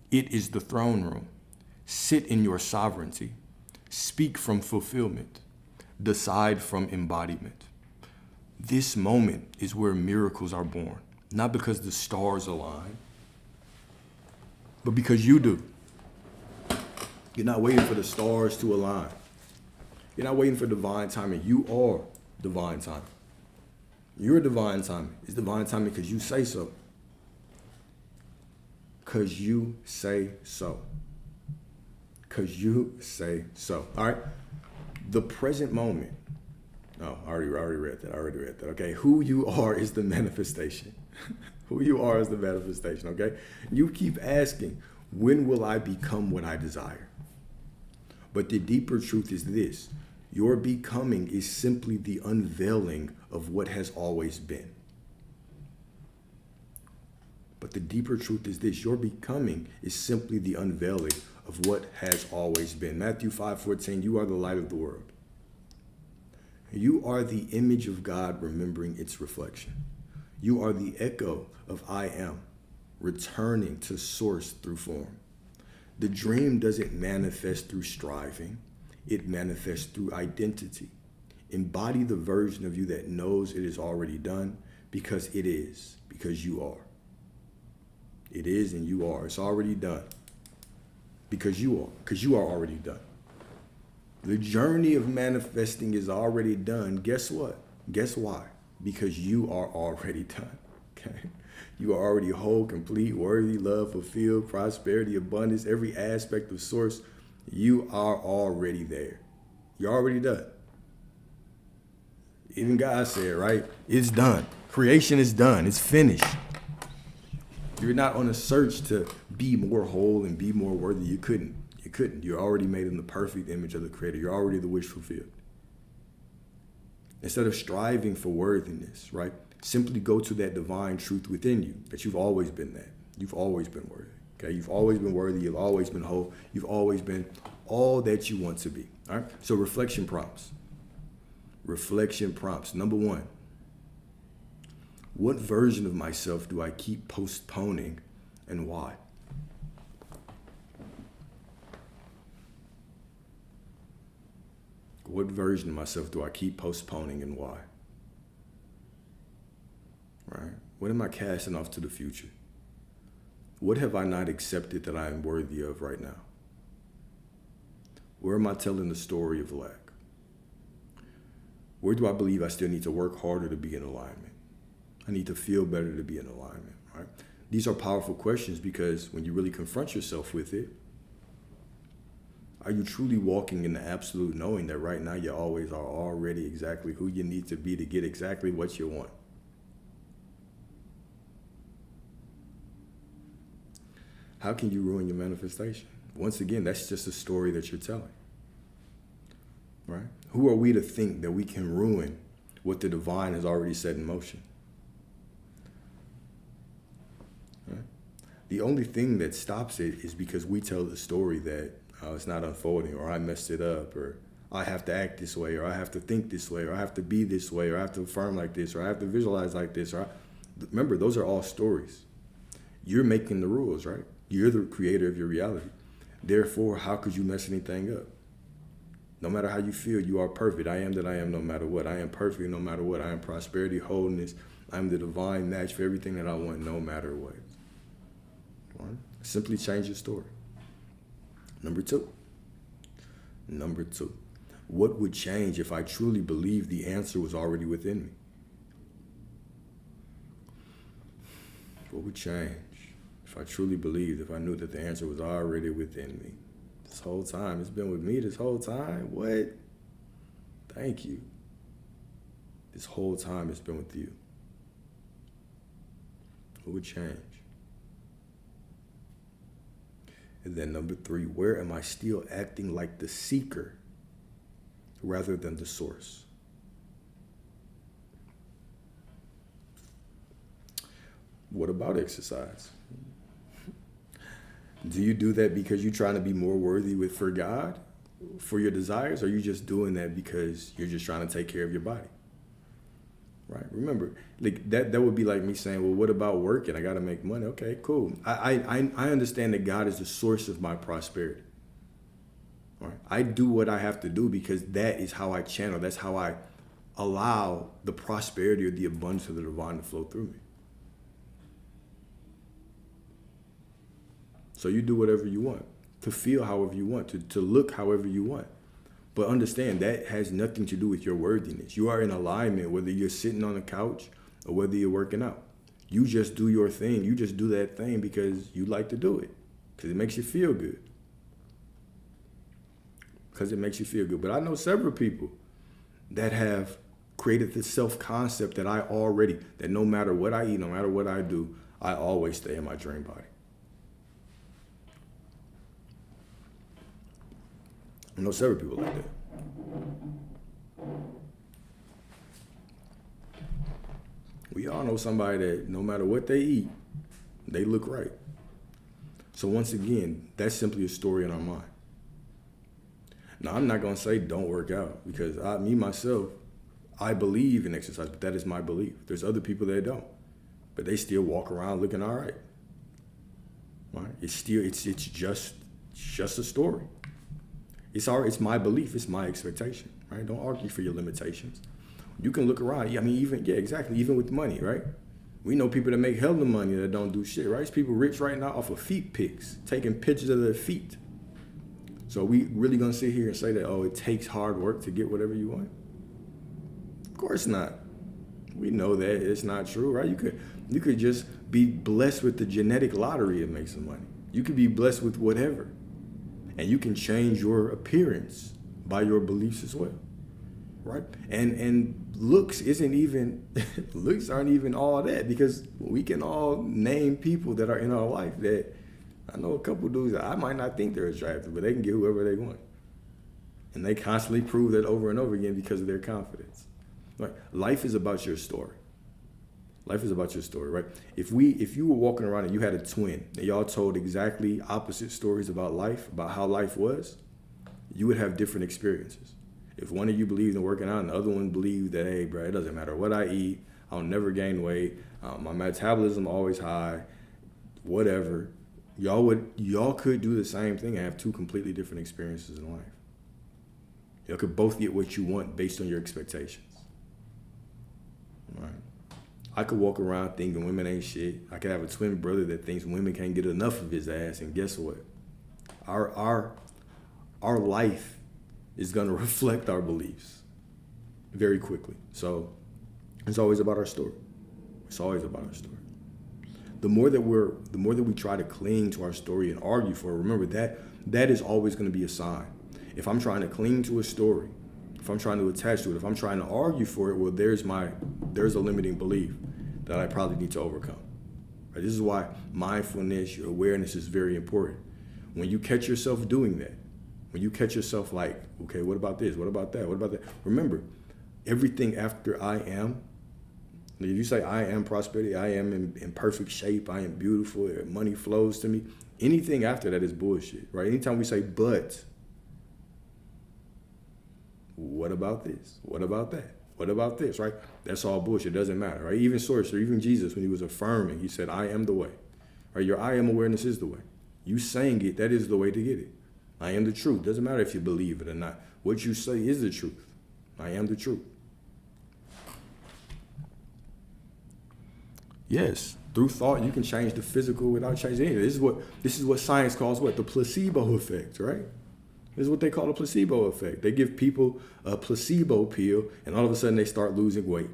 It is the throne room. Sit in your sovereignty. Speak from fulfillment. Decide from embodiment. This moment is where miracles are born, not because the stars align, but because you do. You're not waiting for the stars to align. You're not waiting for divine timing. You are divine timing. You're divine timing. It's divine timing because you say so. Because you say so. Because you say so. All right? The present moment. Oh, I already read that. Okay, who you are is the manifestation. Who you are is the manifestation, okay? You keep asking, when will I become what I desire? But the deeper truth is this. Your becoming is simply the unveiling of what has always been. But the deeper truth is this. Your becoming is simply the unveiling of what has always been. Matthew 5:14, you are the light of the world. You are the image of God remembering its reflection. You are the echo of I am, returning to source through form. The dream doesn't manifest through striving. It manifests through identity. Embody the version of you that knows it is already done because it is, because you are. It is and you are. It's already done because you are already done. The journey of manifesting is already done. Guess what? Guess why? Because you are already done. Okay? You are already whole, complete, worthy, love, fulfilled, prosperity, abundance, every aspect of source. You are already there. You're already done. Even God said, right? It's done. Creation is done. It's finished. You're not on a search to be more whole and be more worthy. You couldn't. You couldn't. You're already made in the perfect image of the Creator. You're already the wish fulfilled. Instead of striving for worthiness, right? Simply go to that divine truth within you, that you've always been that. You've always been worthy. Okay? You've always been worthy. You've always been whole. You've always been all that you want to be. All right? So reflection prompts. Reflection prompts. Number one, what version of myself do I keep postponing and why? What version of myself do I keep postponing and why? Right? What am I casting off to the future? What have I not accepted that I am worthy of right now? Where am I telling the story of lack? Where do I believe I still need to work harder to be in alignment? I need to feel better to be in alignment, right? These are powerful questions because when you really confront yourself with it, are you truly walking in the absolute knowing that right now you always are already exactly who you need to be to get exactly what you want? How can you ruin your manifestation? Once again, that's just a story that you're telling, right? Who are we to think that we can ruin what the divine has already set in motion? Right? The only thing that stops it is because we tell the story that it's not unfolding, or I messed it up, or I have to act this way, or I have to think this way, or I have to be this way, or I have to affirm like this, or I have to visualize like this. Remember, those are all stories. You're making the rules, right? You're the creator of your reality. Therefore, how could you mess anything up? No matter how you feel, you are perfect. I am that I am no matter what. I am perfect no matter what. I am prosperity, wholeness. I am the divine match for everything that I want no matter what. Right? Simply change your story. Number two, what would change if I truly believed the answer was already within me? What would change if I truly believed, if I knew that the answer was already within me? This whole time, it's been with me this whole time? What? Thank you. This whole time it's been with you. What would change? And then number three, where am I still acting like the seeker rather than the source? What about exercise? Do you do that because you're trying to be more worthy for God, for your desires, or are you just doing that because you're just trying to take care of your body? Right? Remember, like that would be like me saying, well, what about working? I got to make money. Okay, cool. I understand that God is the source of my prosperity. Right? I do what I have to do because that is how I channel. That's how I allow the prosperity or the abundance of the divine to flow through me. So you do whatever you want, to feel however you want, to look however you want. But understand that has nothing to do with your worthiness. You are in alignment whether you're sitting on the couch or whether you're working out. You just do your thing. You just do that thing because you like to do it, because it makes you feel good. Because it makes you feel good. But I know several people that have created this self-concept that no matter what I eat, no matter what I do, I always stay in my dream body. I know several people like that. We all know somebody that no matter what they eat, they look right. So once again, that's simply a story in our mind. Now, I'm not going to say don't work out because myself, I believe in exercise, but that is my belief. There's other people that don't, but they still walk around looking all right. Right? It's just a story. It's my belief. It's my expectation, right? Don't argue for your limitations. You can look around. Even with money, right? We know people that make hell of money that don't do shit, right? There's people rich right now off of feet pics, taking pictures of their feet. So we really gonna sit here and say that, oh, it takes hard work to get whatever you want? Of course not. We know that it's not true, right? You could just be blessed with the genetic lottery and make some money. You could be blessed with whatever. And you can change your appearance by your beliefs as well. right? And looks isn't even looks aren't even all that, because we can all name people that are in our life that I know a couple dudes that I might not think they're attractive, but they can get whoever they want. And they constantly prove that over and over again because of their confidence. Right? Life is about your story. Life is about your story, right? If you were walking around and you had a twin and y'all told exactly opposite stories about life, about how life was, you would have different experiences. If one of you believed in working out and the other one believed that, hey, bro, it doesn't matter what I eat, I'll never gain weight, my metabolism always high, whatever, y'all could do the same thing and have two completely different experiences in life. Y'all could both get what you want based on your expectations. All right. I could walk around thinking women ain't shit. I could have a twin brother that thinks women can't get enough of his ass, and guess what? Our life is gonna reflect our beliefs very quickly. So it's always about our story. It's always about our story. The more that we try to cling to our story and argue for it, remember that is always gonna be a sign. If I'm trying to cling to a story, if I'm trying to attach to it, if I'm trying to argue for it, well, there's a limiting belief that I probably need to overcome. Right? This is why mindfulness, your awareness is very important. When you catch yourself doing that, when you catch yourself like, okay, what about this? What about that? What about that? Remember, everything after I am, if you say I am prosperity, I am in perfect shape, I am beautiful, money flows to me, anything after that is bullshit, right? Anytime we say but, what about this? What about that? What about this, right? That's all bullshit. It doesn't matter, right? Even Source, or even Jesus, when he was affirming, he said, I am the way, right? Your I am awareness is the way. You saying it, that is the way to get it. I am the truth. Doesn't matter if you believe it or not. What you say is the truth. I am the truth. Yes, through thought, you can change the physical without changing anything. This is what science calls what? The placebo effect, right? This is what they call a placebo effect. They give people a placebo pill, and all of a sudden they start losing weight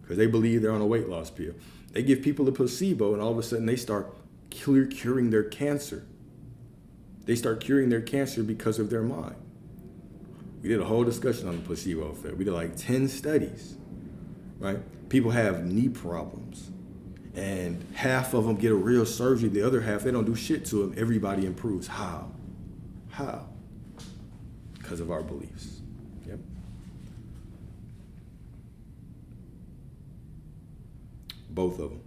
because they believe they're on a weight loss pill. They give people a placebo, and all of a sudden they start curing their cancer. They start curing their cancer because of their mind. We did a whole discussion on the placebo effect. We did like 10 studies, right? People have knee problems, and half of them get a real surgery. The other half, they don't do shit to them. Everybody improves. How? Because of our beliefs. Yep. Both of them.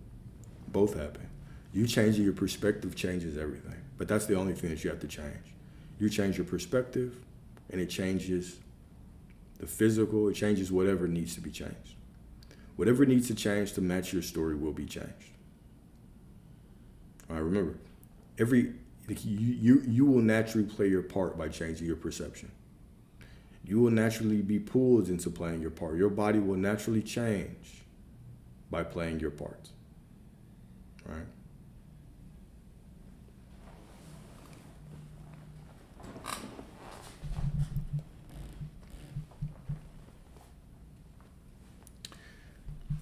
Both happen. You changing your perspective changes everything. But that's the only thing that you have to change. You change your perspective, and it changes the physical. It changes whatever needs to be changed. Whatever needs to change to match your story will be changed. All right, remember, you will naturally play your part by changing your perception. You will naturally be pulled into playing your part. Your body will naturally change by playing your part. All right?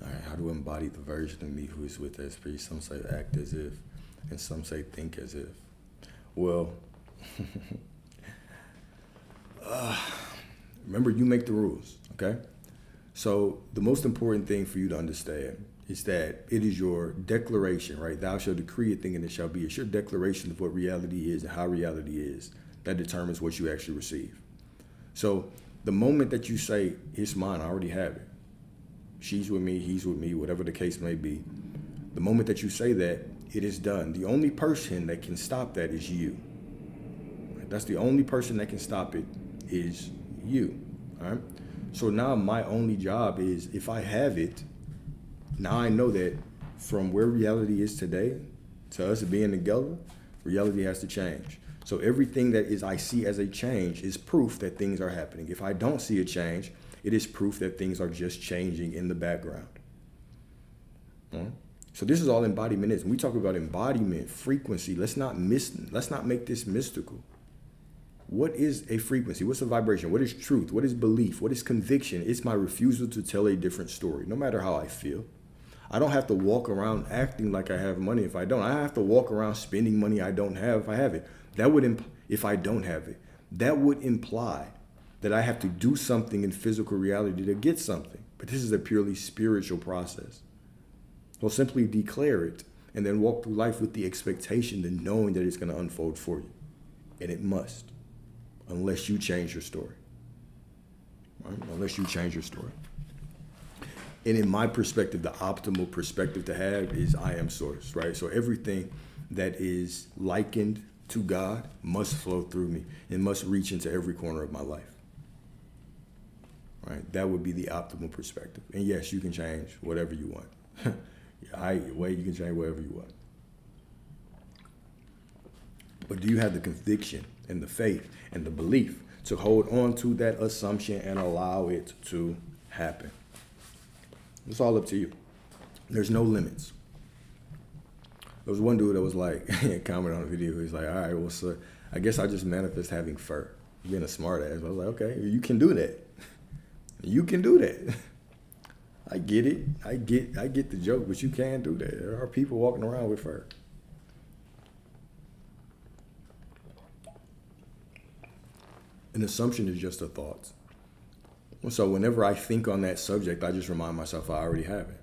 All right, how to embody the version of me who is with SP. Some say act as if, and some say think as if. Well, remember, you make the rules, okay? So the most important thing for you to understand is that it is your declaration, right? Thou shalt decree a thing and it shall be. It's your declaration of what reality is and how reality is that determines what you actually receive. So the moment that you say, it's mine, I already have it. She's with me, he's with me, whatever the case may be. The moment that you say that, it is done. The only person that can stop that is you. Right? That's the only person that can stop it is you. All right? So now my only job is, if I have it, now I know that from where reality is today to us being together, reality has to change. So everything that is I see as a change is proof that things are happening. If I don't see a change, it is proof that things are just changing in the background. So this is all embodiment is. When we talk about embodiment, frequency, let's not make this mystical. What is a frequency? What's a vibration? What is truth? What is belief? What is conviction? It's my refusal to tell a different story, no matter how I feel. I don't have to walk around acting like I have money if I don't. I have to walk around spending money I don't have if I have it. If I don't have it, that would imply that I have to do something in physical reality to get something. But this is a purely spiritual process. Well, simply declare it and then walk through life with the expectation and knowing that it's going to unfold for you. And it must, unless you change your story. Right? Unless you change your story. And in my perspective, the optimal perspective to have is I am source, right? So everything that is likened to God must flow through me and must reach into every corner of my life. Right? That would be the optimal perspective. And yes, you can change whatever you want. You can change whatever you want. But do you have the conviction and the faith and the belief to hold on to that assumption and allow it to happen? It's all up to you. There's no limits. There was one dude that was like, comment on a video. He's like, all right, well, sir, I guess I just manifest having fur. Being a smart ass. I was like, okay, you can do that. You can do that. I get it. I get the joke, but you can do that. There are people walking around with fur. An assumption is just a thought. So whenever I think on that subject, I just remind myself I already have it.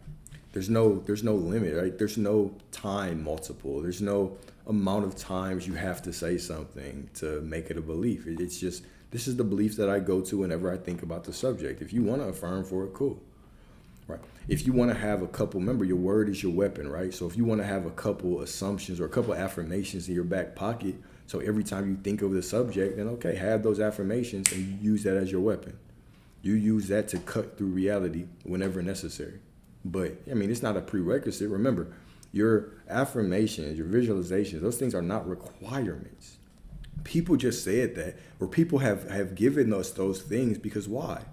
There's no limit, right? There's no time multiple. There's no amount of times you have to say something to make it a belief. It's just, this is the belief that I go to whenever I think about the subject. If you want to affirm for it, cool. Right. If you want to have a couple, remember your word is your weapon, right? So if you want to have a couple assumptions or a couple affirmations in your back pocket, so every time you think of the subject, then okay, have those affirmations and you use that as your weapon. You use that to cut through reality whenever necessary. But I mean, it's not a prerequisite. Remember, your affirmations, your visualizations, those things are not requirements. People just said that, or people have given us those things because why?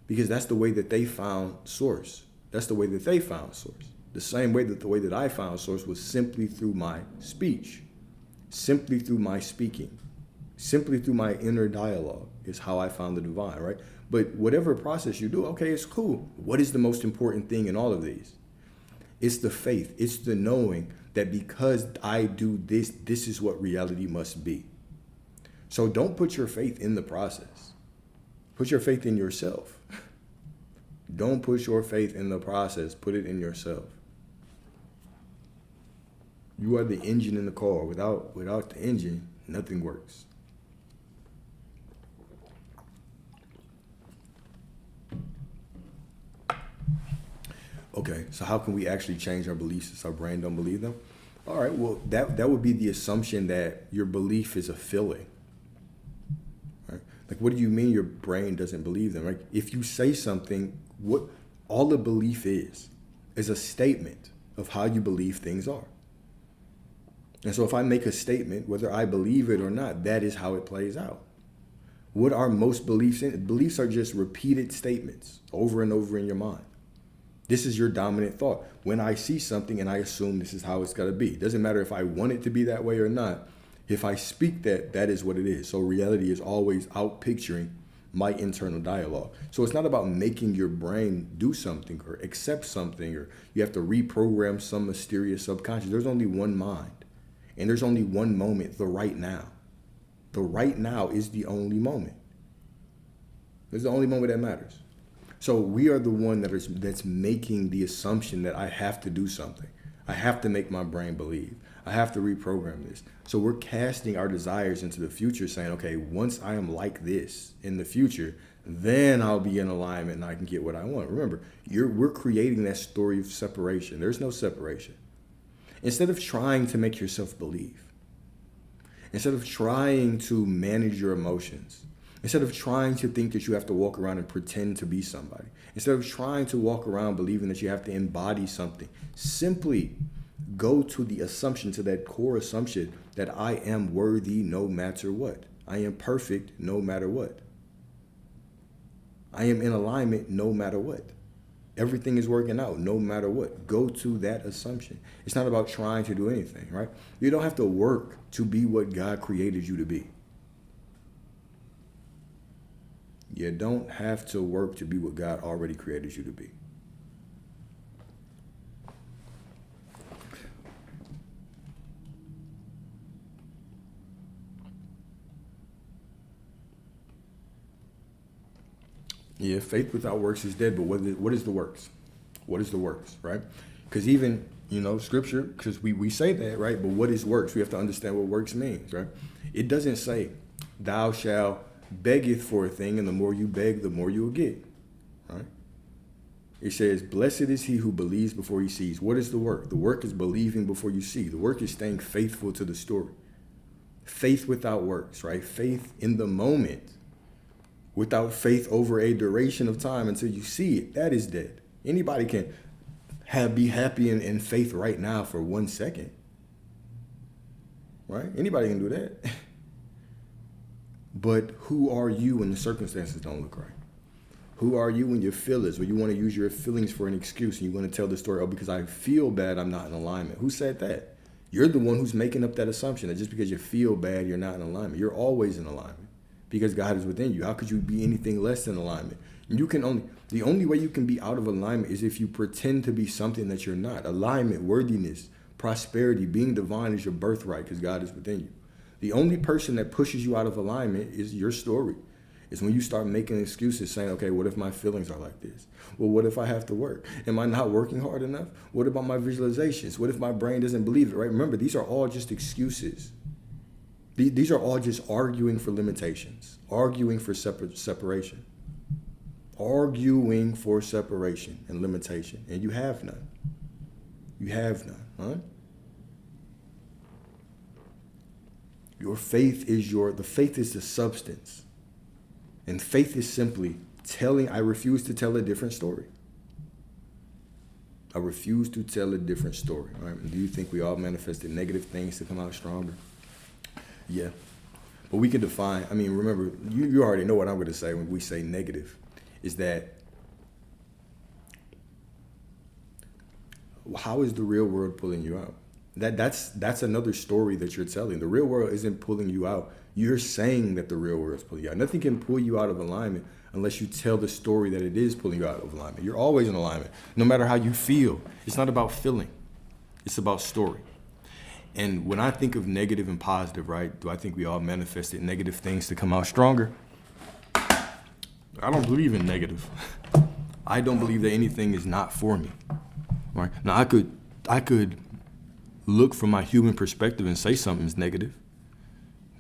Because that's the way that they found source. That's the way that they found source. The same way that the way that I found source was simply through my speech, simply through my speaking, simply through my inner dialogue is how I found the divine, right? But whatever process you do, okay, it's cool. What is the most important thing in all of these? It's the faith. It's the knowing that because I do this, this is what reality must be. So don't put your faith in the process. Put your faith in yourself. Don't put your faith in the process. Put it in yourself. You are the engine in the car. Without the engine, nothing works. Okay, so how can we actually change our beliefs since our brain don't believe them? All right, well, that would be the assumption that your belief is a feeling. Right? Like, what do you mean your brain doesn't believe them? Like, if you say something, what all the belief is a statement of how you believe things are. And so if I make a statement, whether I believe it or not, that is how it plays out. What are most beliefs in? Beliefs are just repeated statements over and over in your mind. This is your dominant thought. When I see something and I assume this is how it's got to be. It doesn't matter if I want it to be that way or not. If I speak that, that is what it is. So reality is always out picturing my internal dialogue. So it's not about making your brain do something or accept something or you have to reprogram some mysterious subconscious. There's only one mind and there's only one moment, the right now. The right now is the only moment. It's the only moment that matters. So we are the one that's making the assumption that I have to do something. I have to make my brain believe. I have to reprogram this. So we're casting our desires into the future saying, okay, once I am like this in the future, then I'll be in alignment and I can get what I want. Remember, we're creating that story of separation. There's no separation. Instead of trying to make yourself believe, instead of trying to manage your emotions, instead of trying to think that you have to walk around and pretend to be somebody, instead of trying to walk around believing that you have to embody something, simply go to the assumption, to that core assumption that I am worthy no matter what. I am perfect no matter what. I am in alignment no matter what. Everything is working out no matter what. Go to that assumption. It's not about trying to do anything, right? You don't have to work to be what God created you to be. You don't have to work to be what God already created you to be. Yeah, faith without works is dead. But what is the works? What is the works, right? Because even, scripture, because we say that, right? But what is works? We have to understand what works means, right? It doesn't say, thou shalt beggeth for a thing, and the more you beg, the more you will get, right? It says, blessed is he who believes before he sees. What is the work? The work is believing before you see. The work is staying faithful to the story. Faith without works, right? Faith in the moment, without faith over a duration of time until you see it, that is dead. Anybody can be happy in faith right now for 1 second, right? Anybody can do that. But who are you when the circumstances don't look right? Who are you when your feelings, when you want to use your feelings for an excuse and you want to tell the story, oh, because I feel bad, I'm not in alignment? Who said that? You're the one who's making up that assumption that just because you feel bad, you're not in alignment. You're always in alignment because God is within you. How could you be anything less than alignment? The only way you can be out of alignment is if you pretend to be something that you're not. Alignment, worthiness, prosperity, being divine is your birthright because God is within you. The only person that pushes you out of alignment is your story. It's when you start making excuses saying, okay, what if my feelings are like this? Well, what if I have to work? Am I not working hard enough? What about my visualizations? What if my brain doesn't believe it, right? Remember, these are all just excuses. These are all just arguing for limitations, arguing for separation, arguing for separation and limitation. And you have none. You have none, huh? Your faith is the faith is the substance. And faith is simply I refuse to tell a different story. I refuse to tell a different story. Right? Do you think we all manifested negative things to come out stronger? Yeah. But we can define, remember, you already know what I'm going to say when we say negative, is that how is the real world pulling you out? That's another story that you're telling. The real world isn't pulling you out. You're saying that the real world is pulling you out. Nothing can pull you out of alignment unless you tell the story that it is pulling you out of alignment. You're always in alignment, no matter how you feel. It's not about feeling. It's about story. And when I think of negative and positive, right, do I think we all manifested negative things to come out stronger? I don't believe in negative. I don't believe that anything is not for me. Right? Now, I could look from my human perspective and say something's negative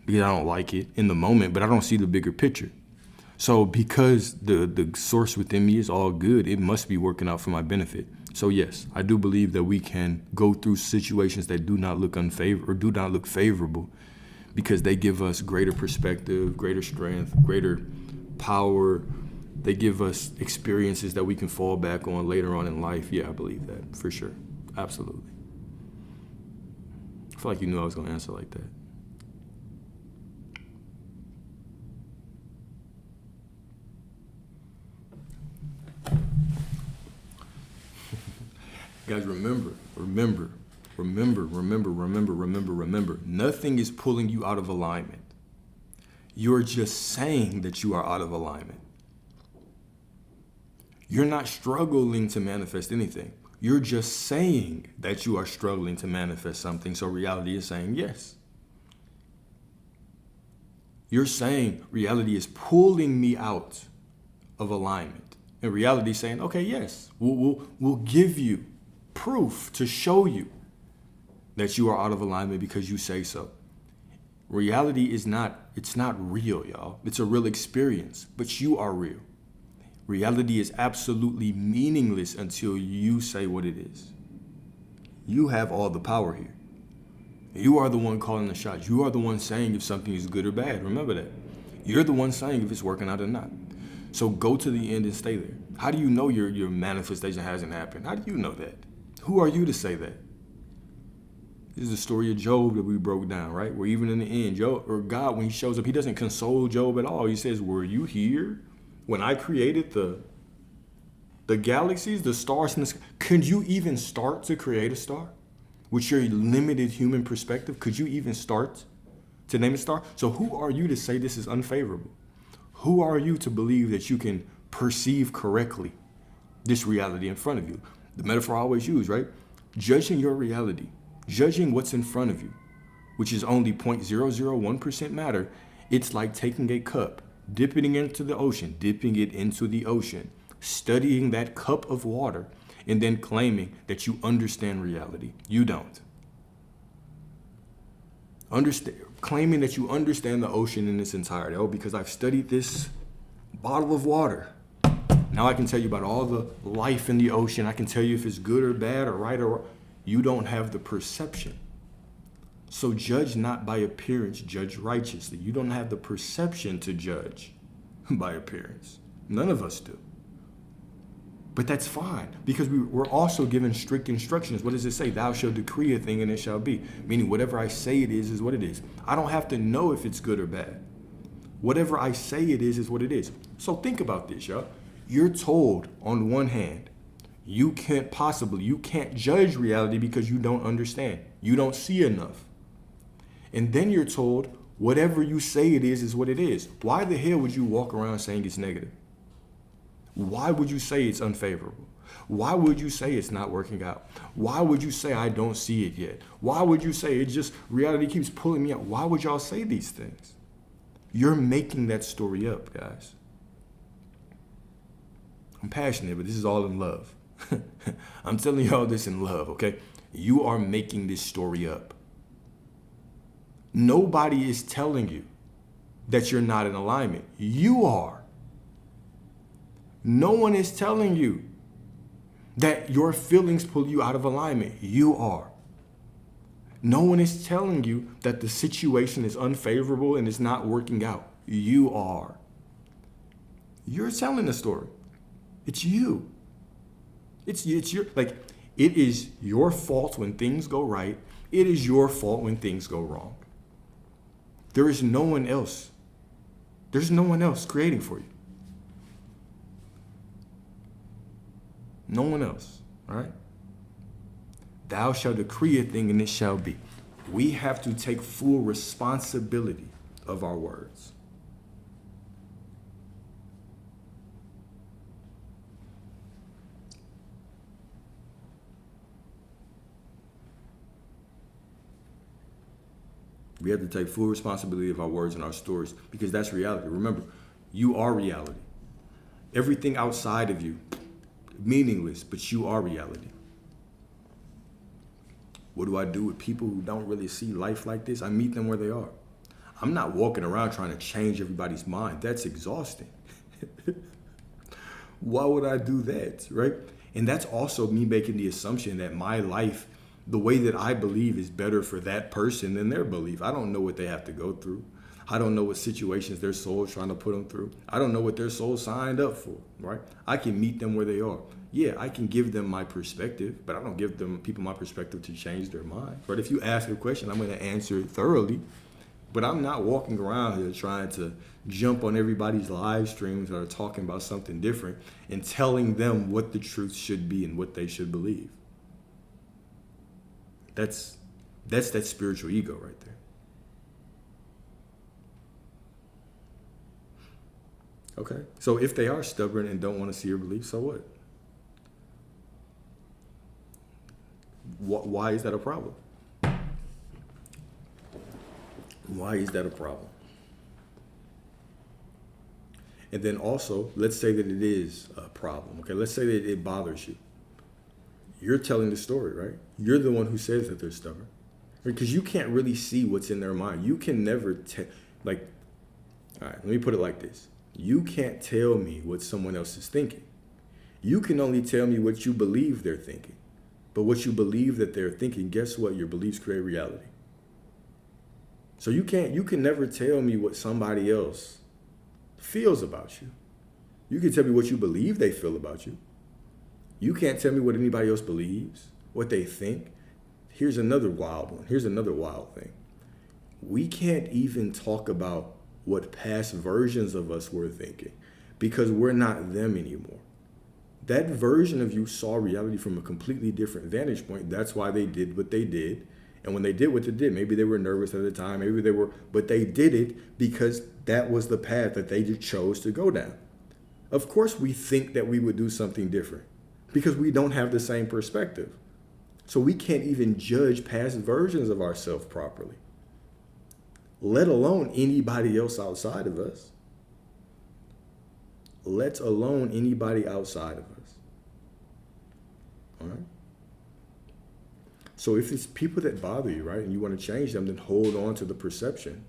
because I don't like it in the moment, but I don't see the bigger picture. So because the source within me is all good, it must be working out for my benefit. So yes, I do believe that we can go through situations that do not look favorable because they give us greater perspective, greater strength, greater power. They give us experiences that we can fall back on later on in life. Yeah, I believe that for sure. Absolutely. I feel like you knew I was going to answer like that. Guys, remember. Nothing is pulling you out of alignment. You're just saying that you are out of alignment. You're not struggling to manifest anything. You're just saying that you are struggling to manifest something, so reality is saying yes. You're saying reality is pulling me out of alignment. And reality is saying, okay, yes, we'll give you proof to show you that you are out of alignment because you say so. Reality it's not real, y'all. It's a real experience, but you are real. Reality is absolutely meaningless until you say what it is. You have all the power here. You are the one calling the shots. You are the one saying if something is good or bad. Remember that. You're the one saying if it's working out or not. So go to the end and stay there. How do you know your manifestation hasn't happened? How do you know that? Who are you to say that? This is the story of Job that we broke down, right? Where even in the end, God, when he shows up, he doesn't console Job at all. He says, were you here when I created the galaxies, the stars in the sky? Could you even start to create a star? With your limited human perspective, could you even start to name a star? So who are you to say this is unfavorable? Who are you to believe that you can perceive correctly this reality in front of you? The metaphor I always use, right? Judging your reality, judging what's in front of you, which is only 0.001% matter, it's like taking a cup dipping into the ocean, dipping it into the ocean, studying that cup of water, and then claiming that you understand reality. You don't. Claiming that you understand the ocean in its entirety. Oh, because I've studied this bottle of water. Now I can tell you about all the life in the ocean. I can tell you if it's good or bad or right or wrong. You don't have the perception. So judge not by appearance, judge righteously. You don't have the perception to judge by appearance. None of us do. But that's fine, because we're also given strict instructions. What does it say? Thou shalt decree a thing and it shall be. Meaning whatever I say it is what it is. I don't have to know if it's good or bad. Whatever I say it is what it is. So think about this, y'all. You're told on one hand, you can't judge reality because you don't understand. You don't see enough. And then you're told whatever you say it is what it is. Why the hell would you walk around saying it's negative? Why would you say it's unfavorable? Why would you say it's not working out? Why would you say I don't see it yet? Why would you say reality keeps pulling me out? Why would y'all say these things? You're making that story up, guys. I'm passionate, but this is all in love. I'm telling y'all this in love, okay? You are making this story up. Nobody is telling you that you're not in alignment. You are. No one is telling you that your feelings pull you out of alignment. You are. No one is telling you that the situation is unfavorable and it's not working out. You are. You're telling the story. It's you. It's your, it is your fault when things go right. It is your fault when things go wrong. There is no one else. There's no one else creating for you. No one else, all right? Thou shalt decree a thing and it shall be. We have to take full responsibility of our words. We have to take full responsibility of our words and our stories because that's reality. Remember, you are reality. Everything outside of you, meaningless, but you are reality. What do I do with people who don't really see life like this? I meet them where they are. I'm not walking around trying to change everybody's mind. That's exhausting. Why would I do that, right? And that's also me making the assumption that my life, the way that I believe, is better for that person than their belief. I don't know what they have to go through. I don't know what situations their soul is trying to put them through. I don't know what their soul signed up for, right? I can meet them where they are. Yeah, I can give them my perspective, but I don't give them people my perspective to change their mind. But if you ask a question, I'm going to answer it thoroughly. But I'm not walking around here trying to jump on everybody's live streams that are talking about something different and telling them what the truth should be and what they should believe. That's that spiritual ego right there. Okay, so if they are stubborn and don't want to see your belief, so what? Why is that a problem? Why is that a problem? And then also, let's say that it is a problem. Okay, let's say that it bothers you. You're telling the story, right? You're the one who says that they're stubborn. Because you can't really see what's in their mind. You can never all right, let me put it like this. You can't tell me what someone else is thinking. You can only tell me what you believe they're thinking. But what you believe that they're thinking, guess what? Your beliefs create reality. So you can never tell me what somebody else feels about you. You can tell me what you believe they feel about you. You can't tell me what anybody else believes, what they think. Here's another wild one. Here's another wild thing. We can't even talk about what past versions of us were thinking because we're not them anymore. That version of you saw reality from a completely different vantage point. That's why they did what they did. And when they did what they did, maybe they were nervous at the time, but they did it because that was the path that they just chose to go down. Of course, we think that we would do something different because we don't have the same perspective. So we can't even judge past versions of ourselves properly, let alone anybody else outside of us. let alone anybody outside of us. All right? So if it's people that bother you, right, and you want to change them, then hold on to the perception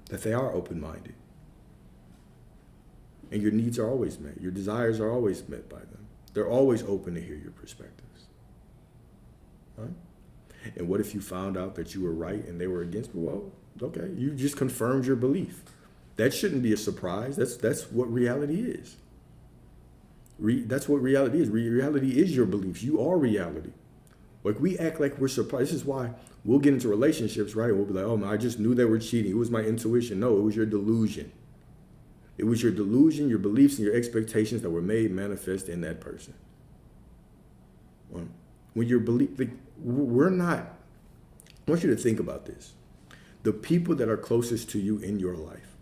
that they are open-minded. And your needs are always met. Your desires are always met by them. They're always open to hear your perspectives. Right? And what if you found out that you were right and they were against? Well, okay, you just confirmed your belief. That shouldn't be a surprise. That's what reality is. That's what reality is. Reality is your beliefs. You are reality. Like, we act like we're surprised. This is why we'll get into relationships, right? We'll be like, oh, man, I just knew they were cheating. It was my intuition. No, it was your delusion. It was your delusion, your beliefs, and your expectations that were made manifest in that person. When you're we're not, I want you to think about this. The people that are closest to you in your life,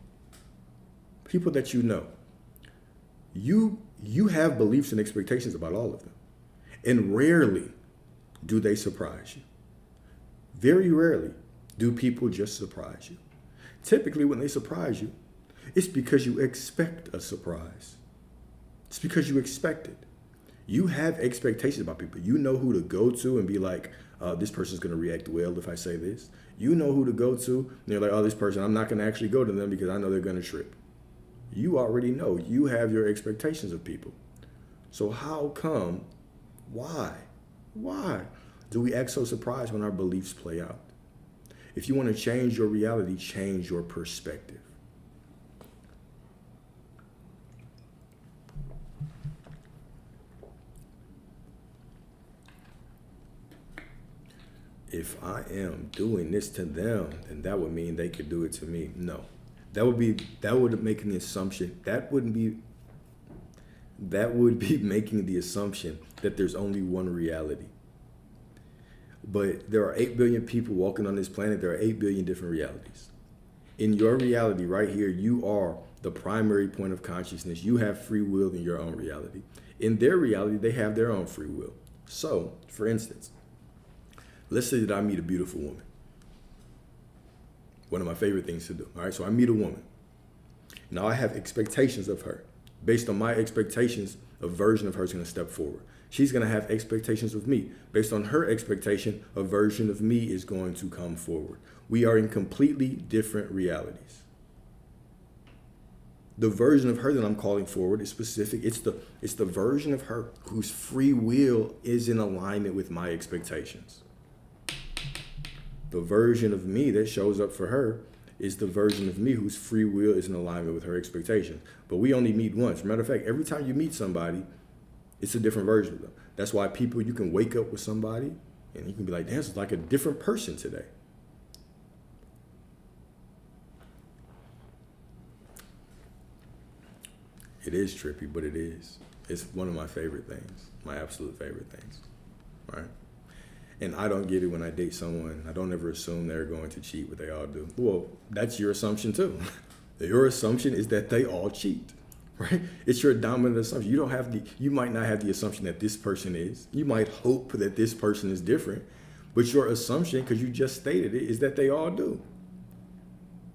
people that you know, you have beliefs and expectations about all of them. And rarely do they surprise you. Very rarely do people just surprise you. Typically, when they surprise you, it's because you expect a surprise. It's because you expect it. You have expectations about people. You know who to go to and be like, this person's going to react well if I say this. You know who to go to. And you're like, oh, this person, I'm not going to actually go to them because I know they're going to trip. You already know. You have your expectations of people. So how come, why do we act so surprised when our beliefs play out? If you want to change your reality, change your perspective. If I am doing this to them, then that would mean they could do it to me. No. That would make the assumption, that would be making the assumption that there's only one reality. But there are 8 billion people walking on this planet. There are 8 billion different realities. In your reality right here, you are the primary point of consciousness. You have free will in your own reality. In their reality, they have their own free will. So, for instance, let's say that I meet a beautiful woman. One of my favorite things to do. All right, so I meet a woman. Now I have expectations of her. Based on my expectations, a version of her is going to step forward. She's going to have expectations of me. Based on her expectation, a version of me is going to come forward. We are in completely different realities. The version of her that I'm calling forward is specific. It's the version of her whose free will is in alignment with my expectations. The version of me that shows up for her is the version of me whose free will is in alignment with her expectations. But we only meet once. Matter of fact, every time you meet somebody, it's a different version of them. That's why you can wake up with somebody and you can be like, damn, it's like a different person today. It is trippy, but it is. It's one of my favorite things, my absolute favorite things, right? And I don't get it when I date someone. I don't ever assume they're going to cheat, but they all do. Well, that's your assumption too. Your assumption is that they all cheat, right? It's your dominant assumption. You might not have the assumption that this person is. You might hope that this person is different, but your assumption, because you just stated it, is that they all do.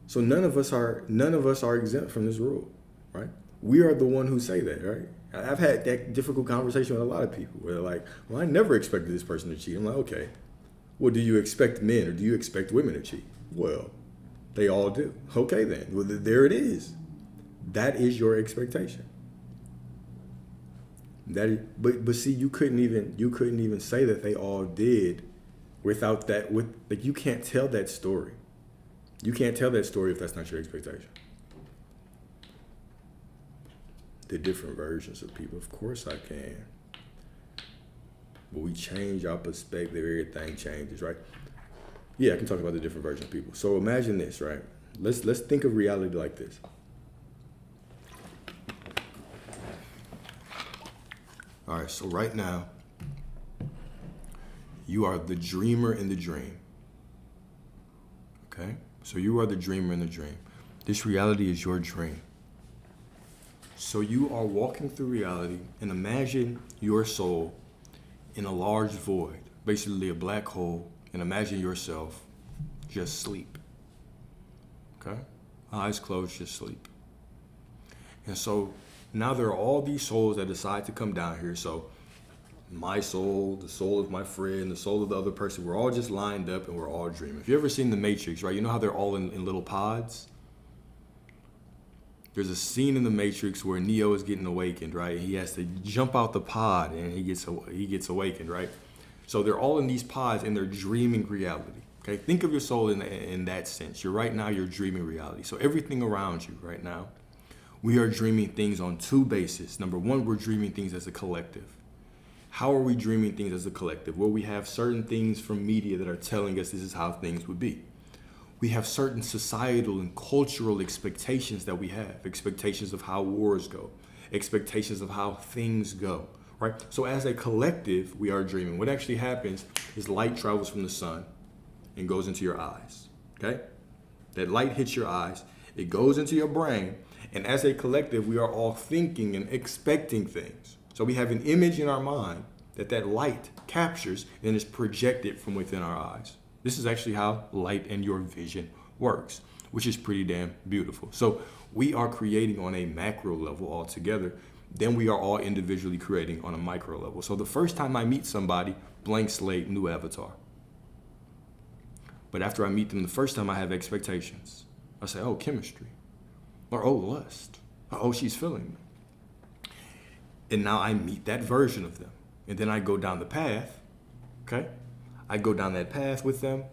So none of us are exempt from this rule, right? We are the one who say that, right? I've had that difficult conversation with a lot of people where they're like, well, I never expected this person to cheat. I'm like, okay, well, do you expect men or do you expect women to cheat? Well, they all do. Okay, then. Well, there it is. That is your expectation. But see, you couldn't even say that they all did without that. You can't tell that story. You can't tell that story if that's not your expectation. The different versions of people. Of course I can. But we change our perspective, everything changes, right? Yeah, I can talk about the different versions of people. So imagine this, right? Let's think of reality like this. All right, so right now, you are the dreamer in the dream. Okay? So you are the dreamer in the dream. This reality is your dream. So you are walking through reality and imagine your soul in a large void, basically a black hole, and imagine yourself just sleep. Okay? Eyes closed, just sleep. And so now there are all these souls that decide to come down here. So my soul, the soul of my friend, the soul of the other person, we're all just lined up and we're all dreaming. If you ever seen The Matrix, right? You know how they're all in little pods? There's a scene in The Matrix where Neo is getting awakened, right? He has to jump out the pod and he gets awakened, right? So they're all in these pods and they're dreaming reality. Okay, think of your soul in that sense. You're dreaming reality. So everything around you right now, we are dreaming things on two bases. Number one, we're dreaming things as a collective. How are we dreaming things as a collective? Well, we have certain things from media that are telling us this is how things would be. We have certain societal and cultural expectations that we have, expectations of how wars go, expectations of how things go, right? So as a collective, we are dreaming. What actually happens is light travels from the sun and goes into your eyes, okay? That light hits your eyes, it goes into your brain, and as a collective, we are all thinking and expecting things. So we have an image in our mind that light captures and is projected from within our eyes. This is actually how light and your vision works, which is pretty damn beautiful. So we are creating on a macro level altogether. Then we are all individually creating on a micro level. So the first time I meet somebody, blank slate, new avatar. But after I meet them the first time, I have expectations. I say, oh, chemistry. Or, oh, lust. Or, oh, she's feeling me. And now I meet that version of them. And then I go down the path, okay? I go down that path with them.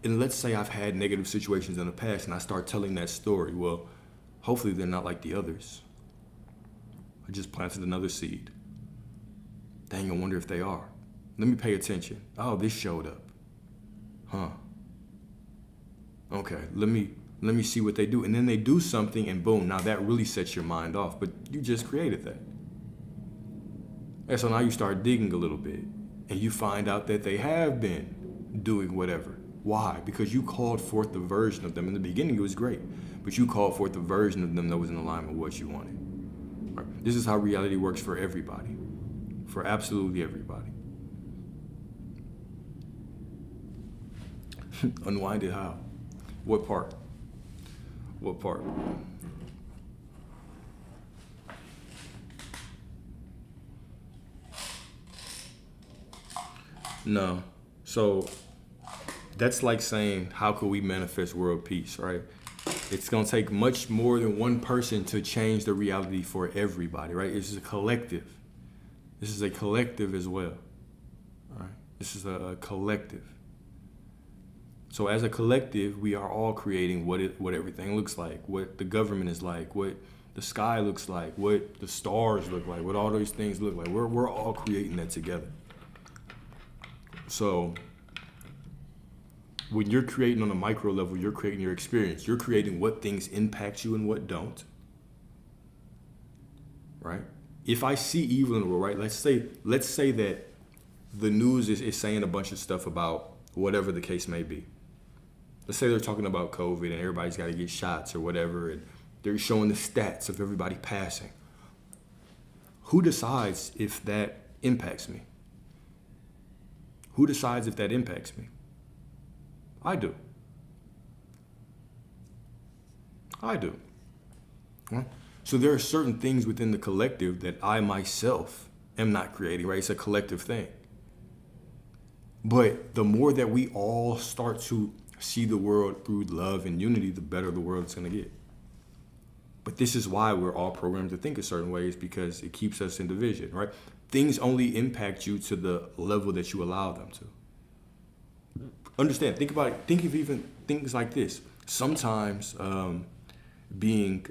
And let's say I've had negative situations in the past and I start telling that story. Well, hopefully they're not like the others. I just planted another seed. Dang, I wonder if they are. Let me pay attention. Oh, this showed up. Huh. Okay, let me see what they do. And then they do something and boom, now that really sets your mind off. But you just created that. And so now you start digging a little bit and you find out that they have been doing whatever. Why? Because you called forth the version of them. In the beginning, it was great, but you called forth the version of them that was in alignment with what you wanted. Right? This is how reality works for everybody, for absolutely everybody. Unwind it how? What part? What part? No. So that's like saying, how could we manifest world peace, right? It's going to take much more than one person to change the reality for everybody, right? This is a collective. This is a collective as well, all right? This is a collective. So as a collective, we are all creating what everything looks like, what the government is like, what the sky looks like, what the stars look like, what all those things look like. We're all creating that together. So when you're creating on a micro level, you're creating your experience. You're creating what things impact you and what don't, right? If I see evil in the world, right, let's say that the news is saying a bunch of stuff about whatever the case may be. Let's say they're talking about COVID and everybody's got to get shots or whatever, and they're showing the stats of everybody passing. Who decides if that impacts me? Who decides if that impacts me? I do. I do. Right? So there are certain things within the collective that I myself am not creating, right? It's a collective thing. But the more that we all start to see the world through love and unity, the better the world is going to get. But this is why we're all programmed to think a certain way, is because it keeps us in division, right? Things only impact you to the level that you allow them to. Understand, think about it. Think of even things like this. Sometimes being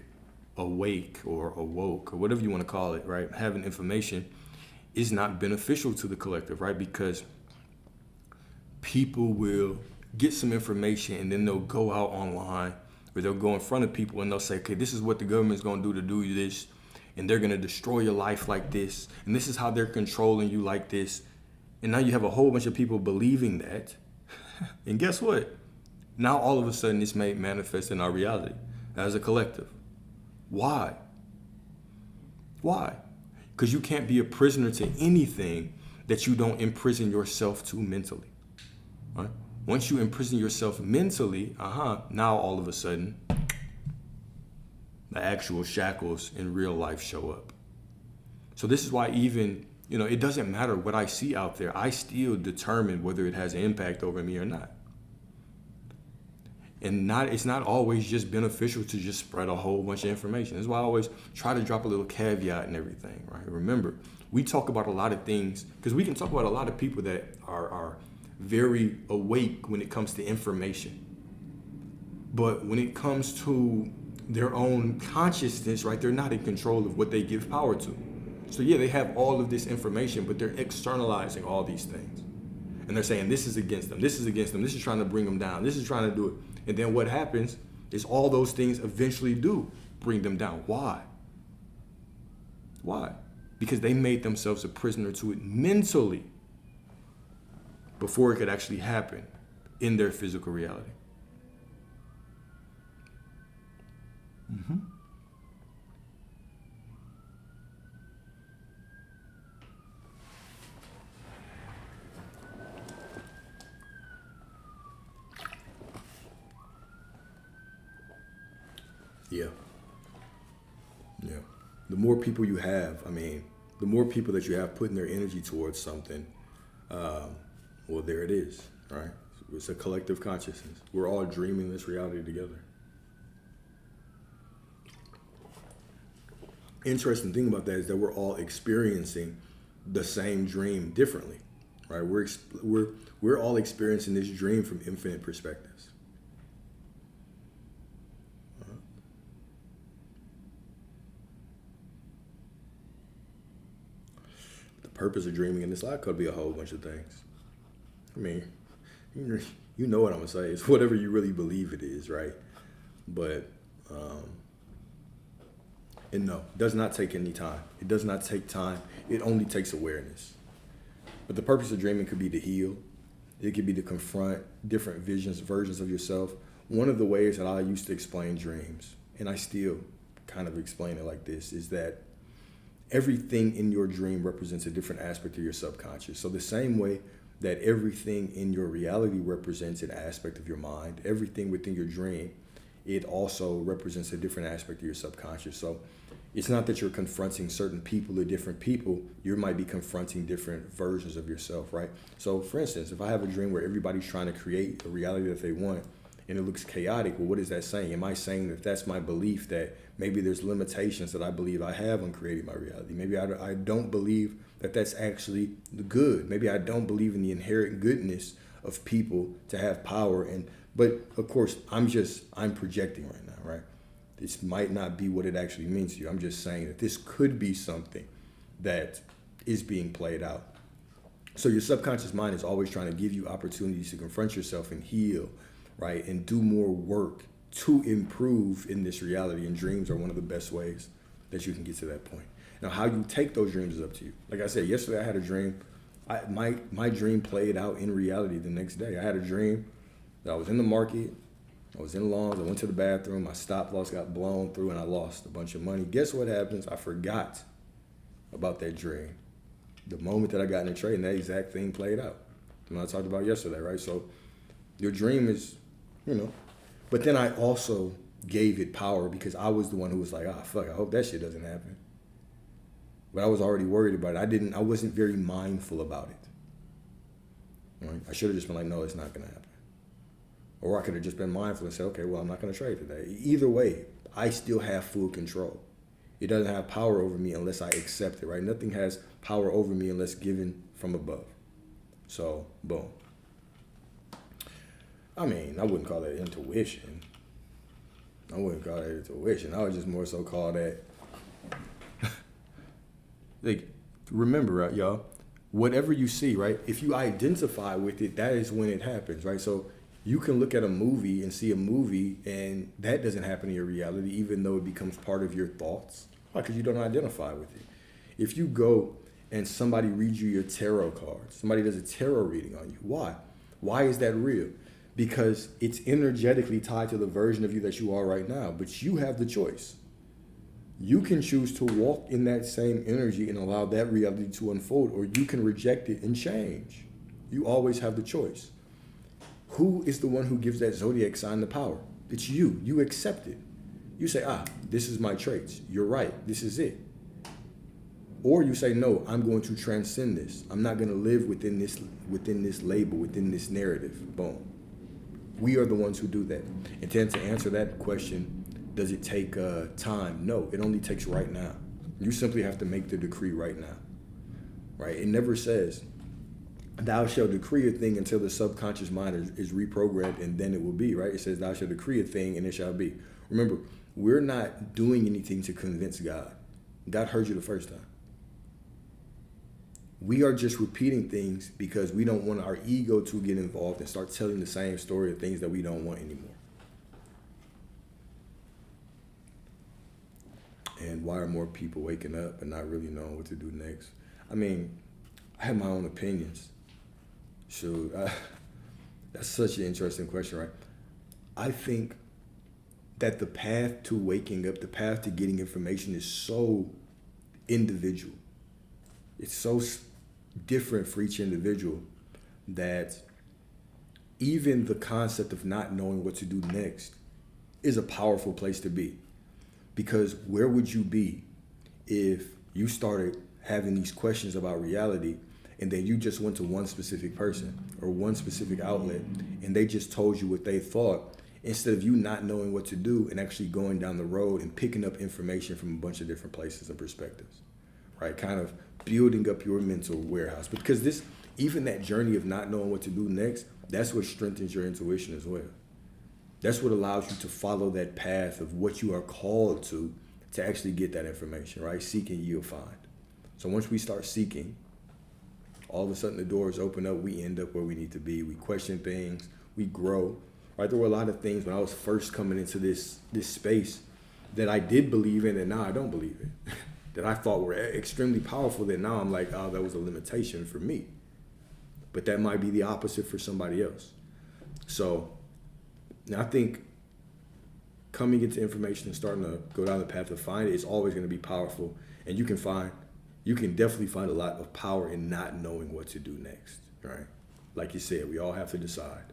awake or awoke or whatever you want to call it, right? Having information is not beneficial to the collective, right? Because people will get some information and then they'll go out online or they'll go in front of people and they'll say, okay, this is what the government's going to do this, and they're going to destroy your life like this, and this is how they're controlling you like this. And now you have a whole bunch of people believing that. And guess what? Now all of a sudden it's made manifest in our reality as a collective. Why? Why? Because you can't be a prisoner to anything that you don't imprison yourself to mentally. Right? Once you imprison yourself mentally, now all of a sudden, the actual shackles in real life show up. So this is why even, it doesn't matter what I see out there. I still determine whether it has an impact over me or not. And it's not always just beneficial to just spread a whole bunch of information. That's why I always try to drop a little caveat and everything, right? Remember, we talk about a lot of things, because we can talk about a lot of people that are very awake when it comes to information. But when it comes to their own consciousness, right, they're not in control of what they give power to. So yeah, they have all of this information, but they're externalizing all these things. And they're saying, this is against them, this is against them, this is trying to bring them down, this is trying to do it. And then what happens is all those things eventually do bring them down. Why? Why? Because they made themselves a prisoner to it mentally before it could actually happen in their physical reality. Mm-hmm. Yeah. Yeah. The more people you have, the more people that you have putting their energy towards something, well, there it is, right? It's a collective consciousness. We're all dreaming this reality together. Interesting thing about that is that we're all experiencing the same dream differently, right? We're all experiencing this dream from infinite perspectives. The purpose of dreaming in this life could be a whole bunch of things. You know what I'm gonna say. It's whatever you really believe it is, right? But and no, it does not take any time. It does not take time. It only takes awareness. But the purpose of dreaming could be to heal. It could be to confront different versions of yourself. One of the ways that I used to explain dreams, and I still kind of explain it like this, is that everything in your dream represents a different aspect of your subconscious. So the same way that everything in your reality represents an aspect of your mind, everything within your dream, it also represents a different aspect of your subconscious. So it's not that you're confronting certain people or different people, you might be confronting different versions of yourself, right? So for instance, if I have a dream where everybody's trying to create a reality that they want and it looks chaotic, well, what is that saying? Am I saying that that's my belief, that maybe there's limitations that I believe I have on creating my reality? Maybe I don't believe that that's actually the good. Maybe I don't believe in the inherent goodness of people to have power. But of course, I'm projecting right now, right? This might not be what it actually means to you. I'm just saying that this could be something that is being played out. So your subconscious mind is always trying to give you opportunities to confront yourself and heal, right? And do more work to improve in this reality. And dreams are one of the best ways that you can get to that point. Now, how you take those dreams is up to you. Like I said, yesterday I had a dream. My dream played out in reality the next day. I had a dream that I was in the market. I was in lawns. I went to the bathroom. My stop loss got blown through and I lost a bunch of money. Guess what happens? I forgot about that dream. The moment that I got in the trade, and that exact thing played out. When I talked about yesterday, right? So your dream is, but then I also gave it power because I was the one who was like, fuck, I hope that shit doesn't happen. But I was already worried about it. I wasn't very mindful about it. Right? I should have just been like, no, it's not going to happen. Or I could have just been mindful and said, okay, well, I'm not going to trade today. Either way, I still have full control. It doesn't have power over me unless I accept it, right? Nothing has power over me unless given from above. So, boom. I wouldn't call that intuition. I would just more so call that, like, remember, right, y'all, whatever you see, right, if you identify with it, that is when it happens, right? So you can look at a movie and see a movie and that doesn't happen in your reality, even though it becomes part of your thoughts. Why? Because you don't identify with it. If you go and somebody reads you your tarot cards, somebody does a tarot reading on you, why? Why is that real? Because it's energetically tied to the version of you that you are right now, but you have the choice. You can choose to walk in that same energy and allow that reality to unfold, or you can reject it and change. You always have the choice. Who is the one who gives that zodiac sign the power? It's you. You accept it. You say, this is my traits. You're right. This is it. Or you say, no, I'm going to transcend this. I'm not going to live within this label, within this narrative. Boom. We are the ones who do that. And to answer that question, does it take time? No, it only takes right now. You simply have to make the decree right now. Right? It never says, thou shalt decree a thing until the subconscious mind is reprogrammed, and then it will be, right? It says, thou shalt decree a thing and it shall be. Remember, we're not doing anything to convince God. God heard you the first time. We are just repeating things because we don't want our ego to get involved and start telling the same story of things that we don't want anymore. And why are more people waking up and not really knowing what to do next? I mean, I have my own opinions. So that's such an interesting question, right? I think that the path to waking up, the path to getting information is so individual. It's so different for each individual that even the concept of not knowing what to do next is a powerful place to be. Because where would you be if you started having these questions about reality and then you just went to one specific person or one specific outlet and they just told you what they thought, instead of you not knowing what to do and actually going down the road and picking up information from a bunch of different places and perspectives, right? Kind of building up your mental warehouse. Because even that journey of not knowing what to do next, that's what strengthens your intuition as well. That's what allows you to follow that path of what you are called to actually get that information, right? Seeking, you'll find. So once we start seeking, all of a sudden the doors open up, we end up where we need to be. We question things, we grow, right? There were a lot of things when I was first coming into this space that I did believe in and now I don't believe in, that I thought were extremely powerful that now I'm like, oh, that was a limitation for me. But that might be the opposite for somebody else. So I think coming into information and starting to go down the path of find it is always going to be powerful. And you can definitely find a lot of power in not knowing what to do next, right? Like you said, we all have to decide.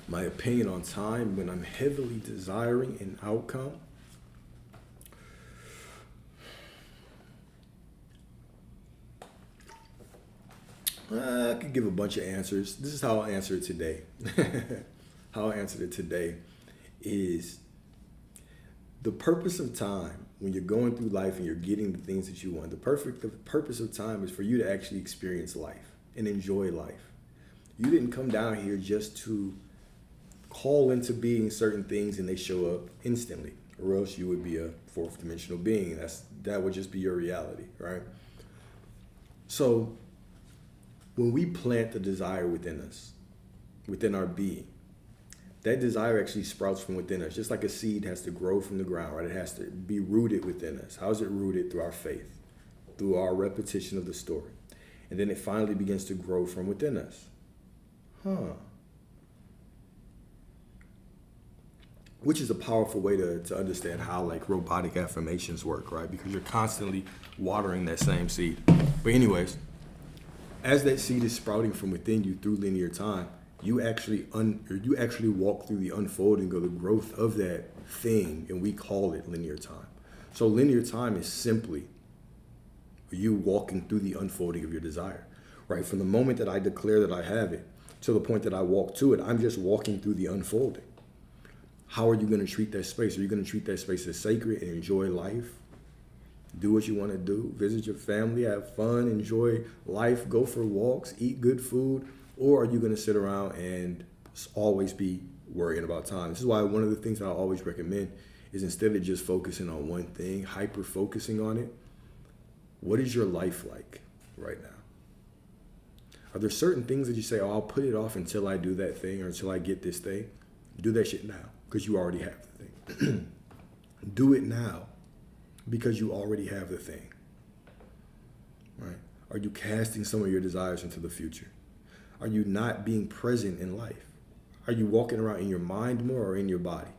My opinion on time when I'm heavily desiring an outcome. I could give a bunch of answers. This is how I'll answer it today. How I answered it today is the purpose of time when you're going through life and you're getting the things that you want. The purpose of time is for you to actually experience life and enjoy life. You didn't come down here just to call into being certain things and they show up instantly, or else you would be a fourth dimensional being. That would just be your reality, right? So when we plant the desire within us, within our being, that desire actually sprouts from within us, just like a seed has to grow from the ground, right? It has to be rooted within us. How is it rooted? Through our faith, through our repetition of the story. And then it finally begins to grow from within us. Which is a powerful way to understand how like robotic affirmations work, right? Because you're constantly watering that same seed. But anyways, as that seed is sprouting from within you through linear time, you actually walk through the unfolding or the growth of that thing, and we call it linear time. So linear time is simply you walking through the unfolding of your desire, right? From the moment that I declare that I have it to the point that I walk to it, I'm just walking through the unfolding. How are you going to treat that space? Are you going to treat that space as sacred and enjoy life? Do what you want to do, visit your family, have fun, enjoy life, go for walks, eat good food? Or are you going to sit around and always be worrying about time? This is why one of the things I always recommend is instead of just focusing on one thing, hyper focusing on it, what is your life like right now? Are there certain things that you say, oh, I'll put it off until I do that thing or until I get this thing? Do that shit now because you already have the thing. Do it now because you already have the thing, right? Are you casting some of your desires into the future? Are you not being present in life? Are you walking around in your mind more or in your body?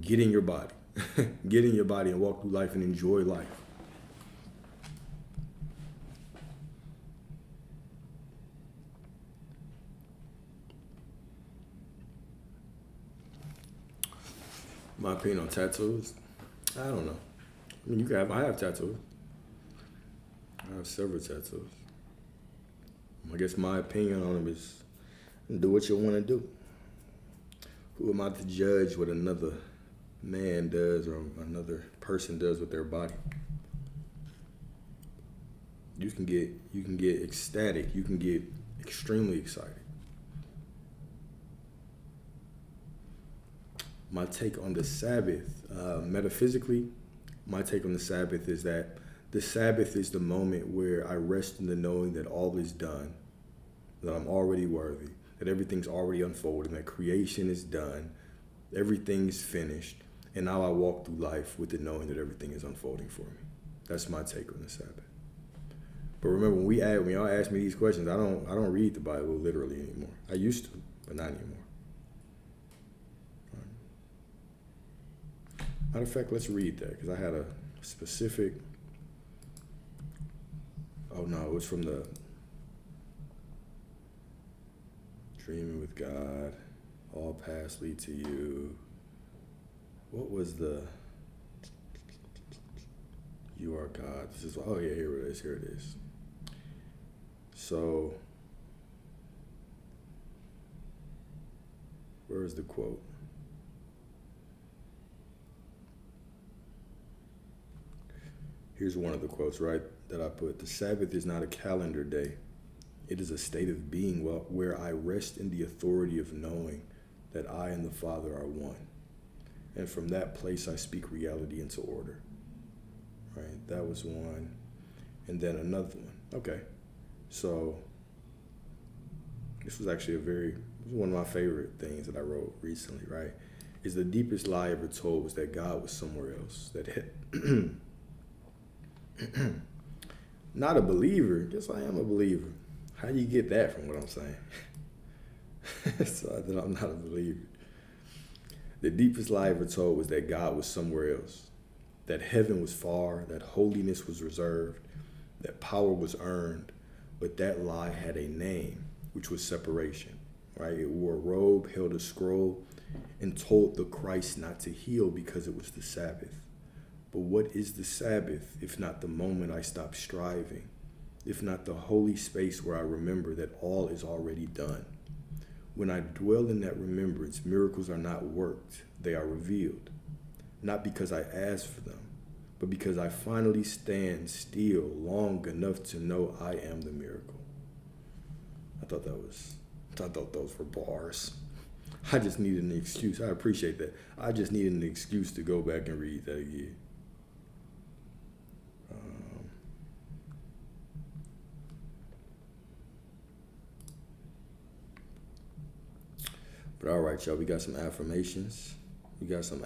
Get in your body. Get in your body and walk through life and enjoy life. My opinion on tattoos? I don't know. I mean, I have tattoos. I have several tattoos. I guess my opinion on them is do what you want to do. Who am I to judge what another man does or another person does with their body? You can get ecstatic. You can get extremely excited. My take on the Sabbath, metaphysically, my take on the Sabbath is that the Sabbath is the moment where I rest in the knowing that all is done, that I'm already worthy, that everything's already unfolded, that creation is done, everything's finished, and now I walk through life with the knowing that everything is unfolding for me. That's my take on the Sabbath. But remember, when y'all ask me these questions, I don't read the Bible literally anymore. I used to, but not anymore. Matter of fact, let's read that, because I had a specific, oh no, it was from the Dreaming with God, all paths lead to you. What was the, you are God. This is, oh yeah, here it is. So, where is the quote? Here's one of the quotes, right, that I put. The Sabbath is not a calendar day. It is a state of being where I rest in the authority of knowing that I and the Father are one. And from that place, I speak reality into order. Right, that was one. And then another one. Okay, so this was actually one of my favorite things that I wrote recently, right? Is the deepest lie ever told was that God was somewhere else. Not a believer, just I am a believer. How do you get that from what I'm saying? So that I'm not a believer. The deepest lie ever told was that God was somewhere else, that heaven was far, that holiness was reserved, that power was earned, but that lie had a name, which was separation, right? It wore a robe, held a scroll, and told the Christ not to heal because it was the Sabbath. But what is the Sabbath if not the moment I stop striving, if not the holy space where I remember that all is already done? When I dwell in that remembrance, miracles are not worked, they are revealed. Not because I ask for them, but because I finally stand still long enough to know I am the miracle. I thought those were bars. I just needed an excuse. I appreciate that. I just needed an excuse to go back and read that again. But all right, y'all, we got some affirmations. Yes, those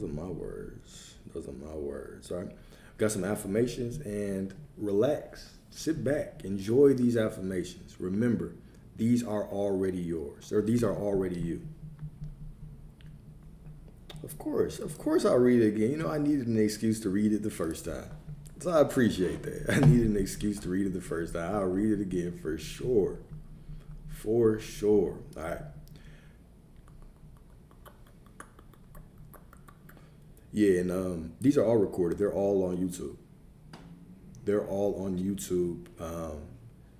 are my words. All right. Got some affirmations, and relax. Sit back. Enjoy these affirmations. Remember, these are already yours, or these are already you. Of course I'll read it again. You know, I needed an excuse to read it the first time. So I appreciate that. I needed an excuse to read it the first time. I'll read it again for sure. For sure. All right. Yeah, and these are all recorded. They're all on YouTube.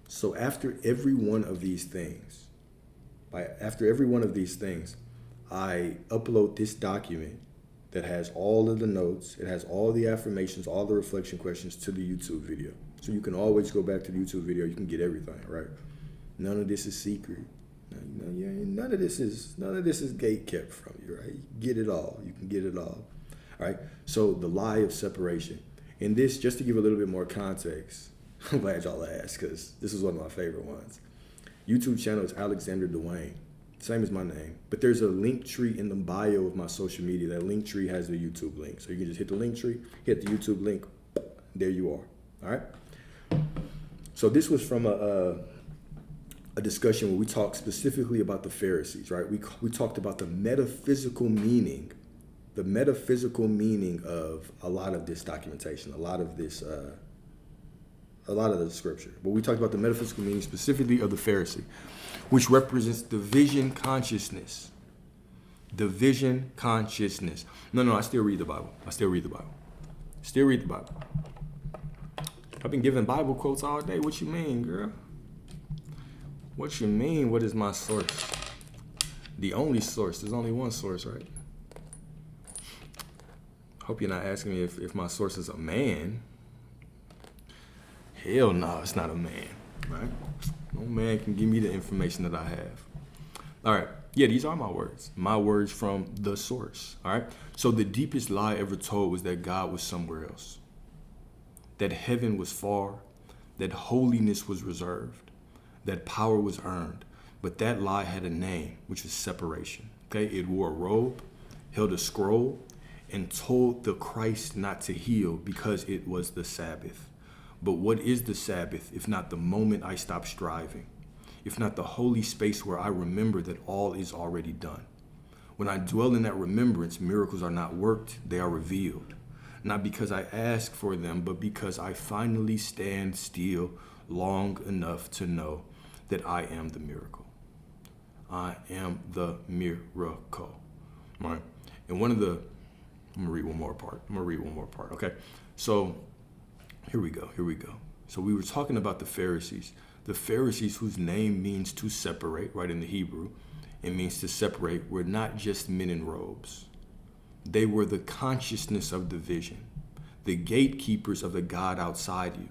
So after every one of these things, I upload this document that has all of the notes. It has all the affirmations, all the reflection questions to the YouTube video. So you can always go back to the YouTube video. You can get everything, right? None of this is secret. None of this is gate kept from you, right? You get it all. You can get it all. All right. So the lie of separation. And this, just to give a little bit more context, I'm glad y'all asked, because this is one of my favorite ones. YouTube channel is Alexander Dwayne. Same as my name. But there's a link tree in the bio of my social media. That link tree has the YouTube link. So you can just hit the link tree, hit the YouTube link. There you are. All right. So this was from a a discussion where we talked specifically about the Pharisees, right? We talked about the metaphysical meaning of a lot of this documentation, a lot of the scripture. But we talked about the metaphysical meaning specifically of the Pharisee, which represents division consciousness. Division consciousness. No, I still read the Bible. Still read the Bible. I've been giving Bible quotes all day. What you mean, girl? What you mean? What is my source? The only source. There's only one source, right? Hope you're not asking me if my source is a man. Hell no, it's not a man, right? No man can give me the information that I have. All right. Yeah, these are my words from the source. All right. So the deepest lie ever told was that God was somewhere else, that heaven was far, that holiness was reserved, that power was earned. But that lie had a name, which was separation. Okay. It wore a robe, held a scroll, and told the Christ not to heal because it was the Sabbath. But what is the Sabbath if not the moment I stop striving? If not the holy space where I remember that all is already done? When I dwell in that remembrance, miracles are not worked, they are revealed. Not because I ask for them, but because I finally stand still long enough to know that I am the miracle. I am the miracle. All right. And I'm going to read one more part. Okay. So here we go. So we were talking about the Pharisees whose name means to separate, right? In the Hebrew, it means to separate, were not just men in robes. They were the consciousness of division, the gatekeepers of the God outside you,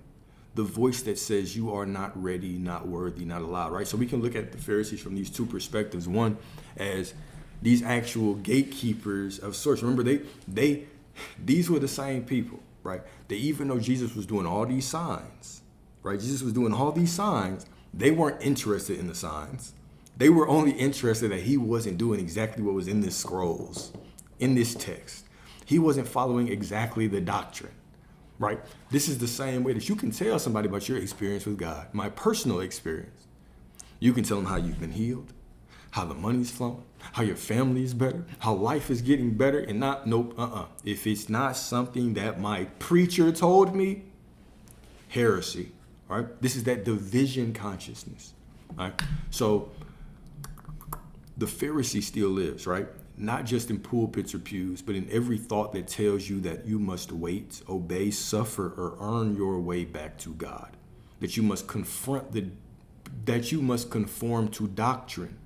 the voice that says you are not ready, not worthy, not allowed, right? So we can look at the Pharisees from these two perspectives. One, as these actual gatekeepers of sorts. Remember, these were the same people, right? They, even though Jesus was doing all these signs, right? Jesus was doing all these signs. They weren't interested in the signs. They were only interested that he wasn't doing exactly what was in the scrolls, in this text. He wasn't following exactly the doctrine, right? This is the same way that you can tell somebody about your experience with God, my personal experience. You can tell them how you've been healed, how the money's flowing, how your family is better, how life is getting better, and if it's not something that my preacher told me, heresy. All right, this is that division consciousness. All right, so the Pharisee still lives, right? Not just in pulpits or pews, but in every thought that tells you that you must wait, obey, suffer, or earn your way back to God. That you must conform to doctrine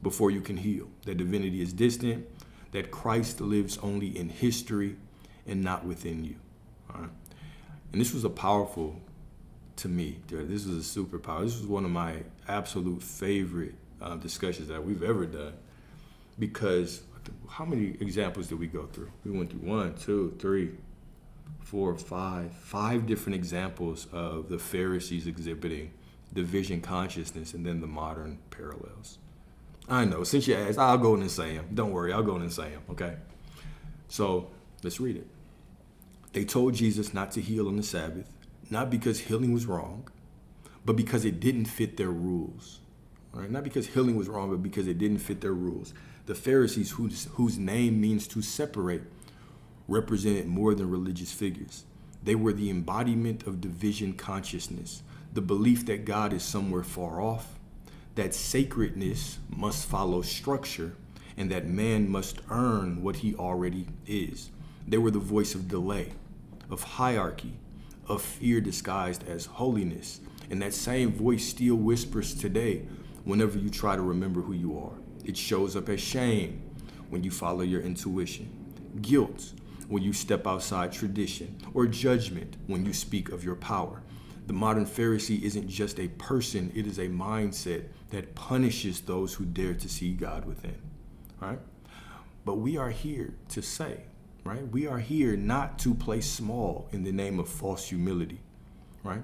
before you can heal. That divinity is distant, that Christ lives only in history and not within you. All right, and this was a powerful. To me, this was a superpower. This was one of my absolute favorite discussions that we've ever done, because how many examples did we go through? We went through 1, 2, 3, 4, 5 different examples of the Pharisees exhibiting division consciousness, and then the modern parallels. I know, since you asked, I'll go in and say them. Don't worry, I'll go in and say them, okay? So let's read it. They told Jesus not to heal on the Sabbath, not because healing was wrong, but because it didn't fit their rules. All right? Not because healing was wrong, but because it didn't fit their rules. The Pharisees, whose name means to separate, represented more than religious figures. They were the embodiment of division consciousness, the belief that God is somewhere far off, that sacredness must follow structure, and that man must earn what he already is. They were the voice of delay, of hierarchy, of fear disguised as holiness. And that same voice still whispers today whenever you try to remember who you are. It shows up as shame when you follow your intuition, guilt when you step outside tradition, or judgment when you speak of your power. The modern Pharisee isn't just a person, it is a mindset that punishes those who dare to see God within. All right? But we are here to say, right? We are here not to play small in the name of false humility, right?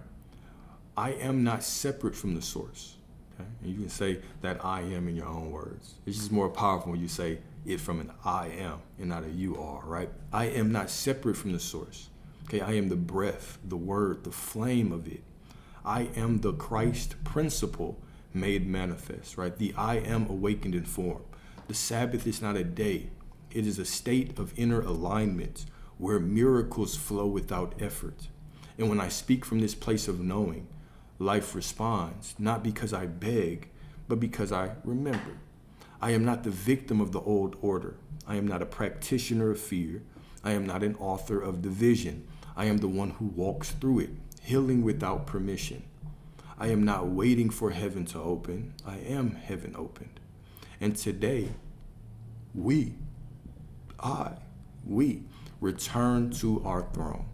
I am not separate from the source. Okay? And you can say that I am in your own words. It's just more powerful when you say it from an I am and not a you are, right? I am not separate from the source. Okay, I am the breath, the word, the flame of it. I am the Christ principle made manifest, right? The I am awakened in form. The Sabbath is not a day. It is a state of inner alignment where miracles flow without effort. And when I speak from this place of knowing, life responds, not because I beg, but because I remember. I am not the victim of the old order. I am not a practitioner of fear. I am not an author of division. I am the one who walks through it, healing without permission. I am not waiting for heaven to open. I am heaven opened. And today, we return to our throne,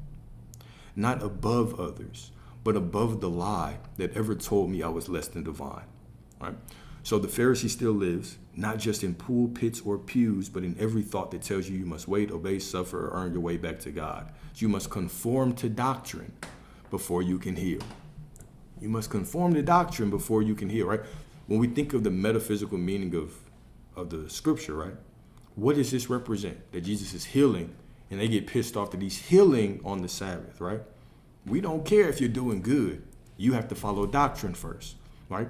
not above others, but above the lie that ever told me I was less than divine. Right? So the Pharisee still lives, not just in pulpits or pews, but in every thought that tells you must wait, obey, suffer, or earn your way back to God. You must conform to doctrine before you can heal. You must conform to doctrine before you can heal, right? When we think of the metaphysical meaning of the scripture, right? What does this represent? That Jesus is healing, and they get pissed off that he's healing on the Sabbath, right? We don't care if you're doing good. You have to follow doctrine first, right?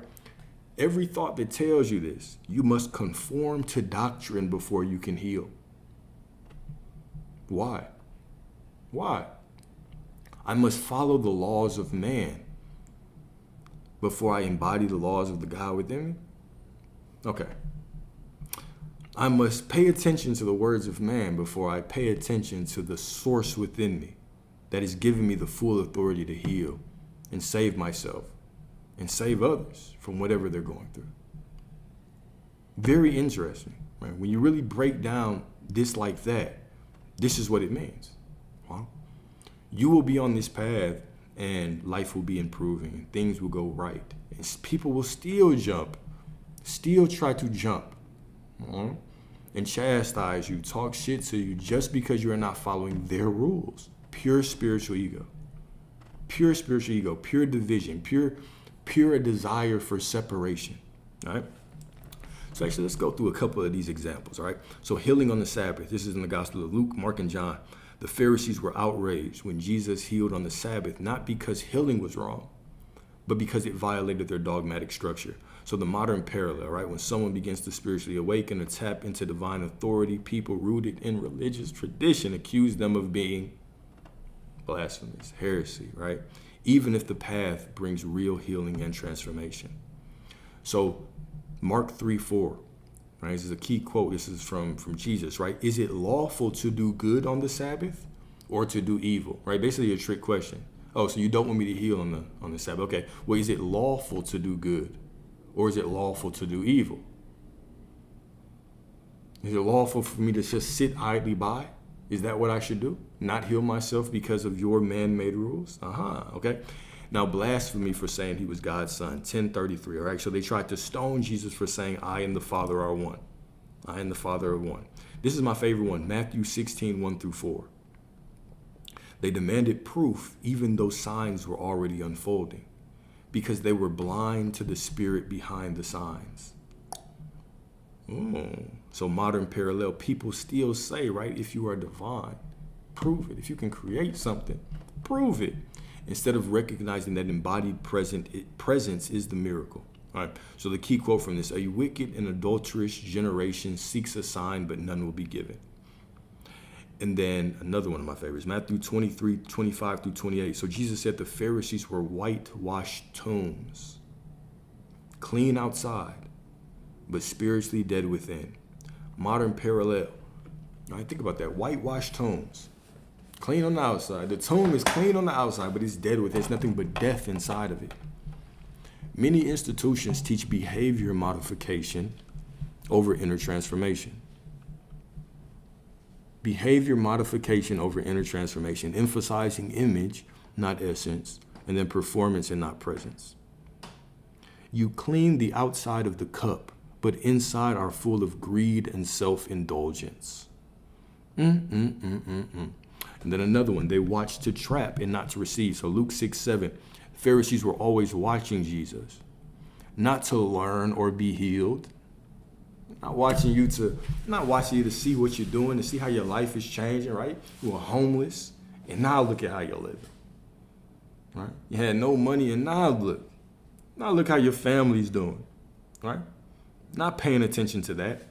Every thought that tells you this, you must conform to doctrine before you can heal. Why? Why? I must follow the laws of man before I embody the laws of the God within me? Okay. I must pay attention to the words of man before I pay attention to the source within me that is giving me the full authority to heal and save myself and save others from whatever they're going through. Very interesting, right? When you really break down this like that, this is what it means. Well, you will be on this path and life will be improving and things will go right. And people will still try to jump, and chastise you, talk shit to you just because you are not following their rules. Pure spiritual ego. Pure spiritual ego, pure division, pure desire for separation, all right? So actually, let's go through a couple of these examples, all right? So healing on the Sabbath. This is in the Gospel of Luke, Mark, and John. The Pharisees were outraged when Jesus healed on the Sabbath, not because healing was wrong, but because it violated their dogmatic structure. So the modern parallel, right? When someone begins to spiritually awaken or tap into divine authority, people rooted in religious tradition accuse them of being blasphemous, heresy, right? Even if the path brings real healing and transformation. So Mark 3:4, right? This is a key quote. This is from Jesus, right? Is it lawful to do good on the Sabbath or to do evil, right? Basically a trick question. Oh, so you don't want me to heal on the Sabbath. Okay, well, is it lawful to do good or is it lawful to do evil? Is it lawful for me to just sit idly by? Is that what I should do? Not heal myself because of your man-made rules? Okay. Now, blasphemy for saying he was God's son, 10:33. All right, so they tried to stone Jesus for saying, I and the Father are one. I and the Father are one. This is my favorite one, Matthew 16:1-4. They demanded proof even though signs were already unfolding because they were blind to the spirit behind the signs. So modern parallel, people still say, right, if you are divine, prove it. If you can create something, prove it. Instead of recognizing that embodied presence is the miracle. All right. So the key quote from this, a wicked and adulterous generation seeks a sign, but none will be given. And then another one of my favorites, Matthew 23:25-28. So Jesus said the Pharisees were whitewashed tombs, clean outside, but spiritually dead within. Modern parallel. All right, think about that. Whitewashed tombs, clean on the outside. The tomb is clean on the outside, but it's dead within. There's nothing but death inside of it. Many institutions teach behavior modification over inner transformation. Behavior modification over inner transformation, emphasizing image, not essence, and then performance and not presence. You clean the outside of the cup, but inside are full of greed and self-indulgence. And then another one, they watch to trap and not to receive. So Luke 6:7, Pharisees were always watching Jesus, not to learn or be healed. Not watching you to see what you're doing, to see how your life is changing, right? You were homeless, and now look at how you're living, right? You had no money, and now look. Now look how your family's doing, right? Not paying attention to that,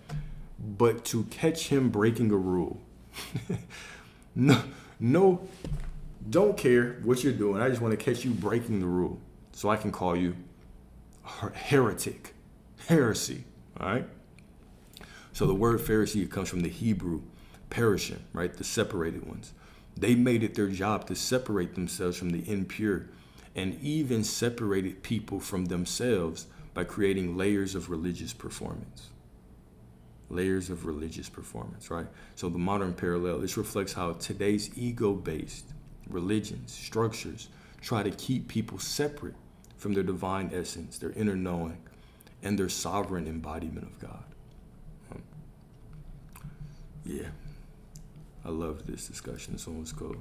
but to catch him breaking a rule. No, no, don't care what you're doing. I just want to catch you breaking the rule so I can call you heretic, heresy, all right? So the word Pharisee comes from the Hebrew perishing, right? The separated ones. They made it their job to separate themselves from the impure and even separated people from themselves by creating layers of religious performance. Layers of religious performance, right? So the modern parallel, this reflects how today's ego-based religions, structures, try to keep people separate from their divine essence, their inner knowing, and their sovereign embodiment of God. Yeah, I love this discussion. This one was cool.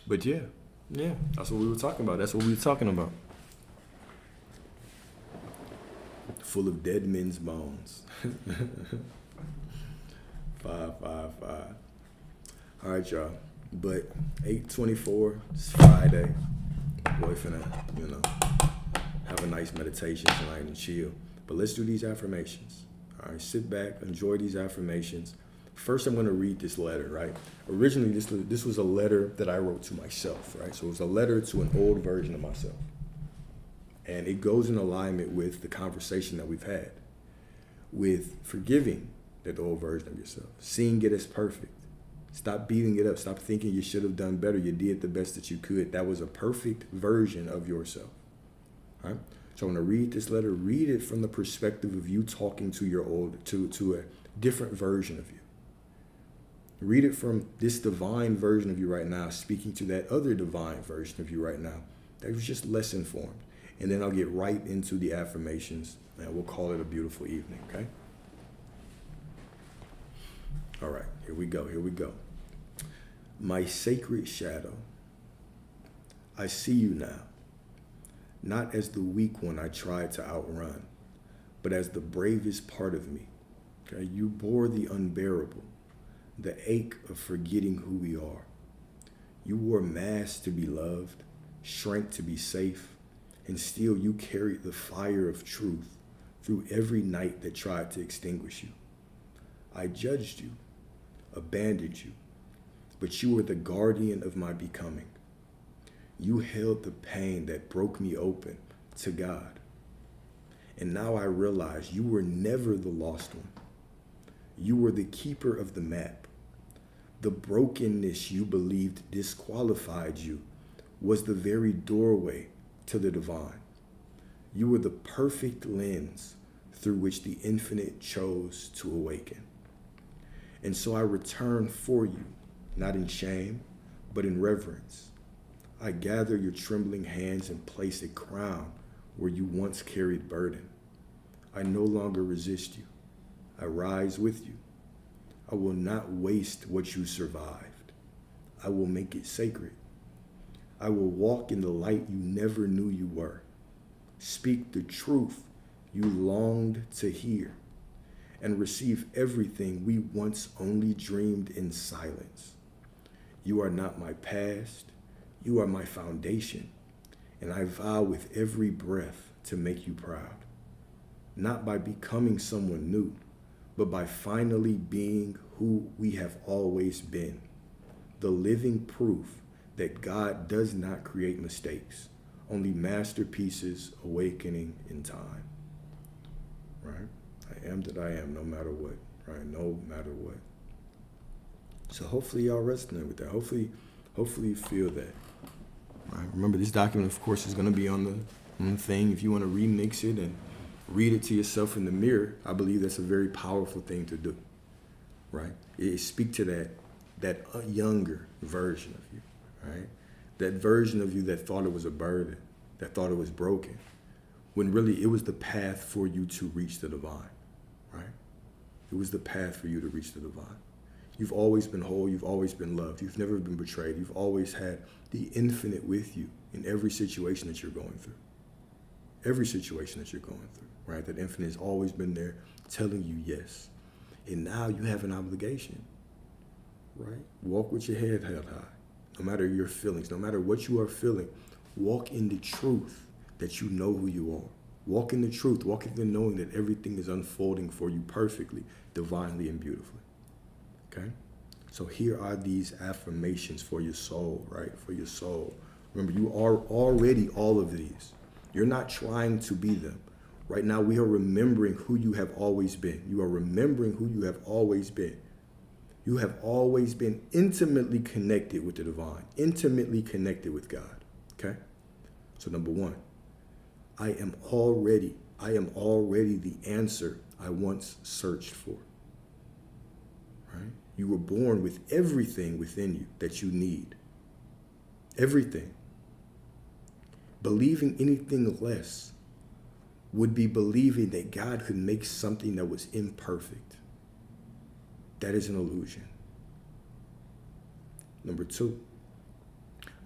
But yeah, that's what we were talking about. That's what we were talking about. Full of dead men's bones. 555. All right, y'all. But 8:24, it's Friday. Boy, finna, have a nice meditation tonight and chill. But let's do these affirmations. All right, sit back, enjoy these affirmations. First, I'm going to read this letter, right? Originally, this was a letter that I wrote to myself, right? So it was a letter to an old version of myself. And it goes in alignment with the conversation that we've had, with forgiving that old version of yourself, seeing it as perfect. Stop beating it up. Stop thinking you should have done better. You did the best that you could. That was a perfect version of yourself. All right? So I'm going to read this letter. Read it from the perspective of you talking to your to a different version of you. Read it from this divine version of you right now, speaking to that other divine version of you right now that was just less informed. And then I'll get right into the affirmations, and we'll call it a beautiful evening, okay? All right, here we go. My sacred shadow, I see you now, not as the weak one I tried to outrun, but as the bravest part of me. Okay? You bore the unbearable, the ache of forgetting who we are. You wore masks to be loved, shrank to be safe, and still you carried the fire of truth through every night that tried to extinguish you. I judged you, abandoned you, but you were the guardian of my becoming. You held the pain that broke me open to God. And now I realize you were never the lost one. You were the keeper of the map. The brokenness you believed disqualified you was the very doorway to the divine. You were the perfect lens through which the infinite chose to awaken. And so I return for you, not in shame, but in reverence. I gather your trembling hands and place a crown where you once carried burden. I no longer resist you. I rise with you. I will not waste what you survived. I will make it sacred. I will walk in the light you never knew you were. Speak the truth you longed to hear, and receive everything we once only dreamed in silence. You are not my past. You are my foundation, and I vow with every breath to make you proud, not by becoming someone new, but by finally being who we have always been, the living proof that God does not create mistakes, only masterpieces awakening in time. Right? I am that I am, no matter what. Right? No matter what. So hopefully y'all resonate with that. Hopefully you feel that. Right? Remember, this document, of course, is going to be on the thing. If you want to remix it and read it to yourself in the mirror, I believe that's a very powerful thing to do. Right? It speak to that younger version of you. Right? That version of you that thought it was a burden, that thought it was broken, when really it was the path for you to reach the divine. Right? It was the path for you to reach the divine. You've always been whole. You've always been loved. You've never been betrayed. You've always had the infinite with you in every situation that you're going through. Every situation that you're going through, right? That infinite has always been there telling you yes. And now you have an obligation, right? Walk with your head held high. no matter your feelings, no matter what you are feeling, walk in the truth that you know who you are. Walk in the truth. Walk in the knowing that everything is unfolding for you perfectly, divinely, and beautifully. Okay? So here are these affirmations for your soul, right? For your soul. Remember, you are already all of these. You're not trying to be them. Right now, we are remembering who you have always been. You are remembering who you have always been. You have always been intimately connected with the divine, intimately connected with God. Okay? So number one, I am already the answer I once searched for. Right? You were born with everything within you that you need. Everything. Believing anything less would be believing that God could make something that was imperfect. That is an illusion. Number two,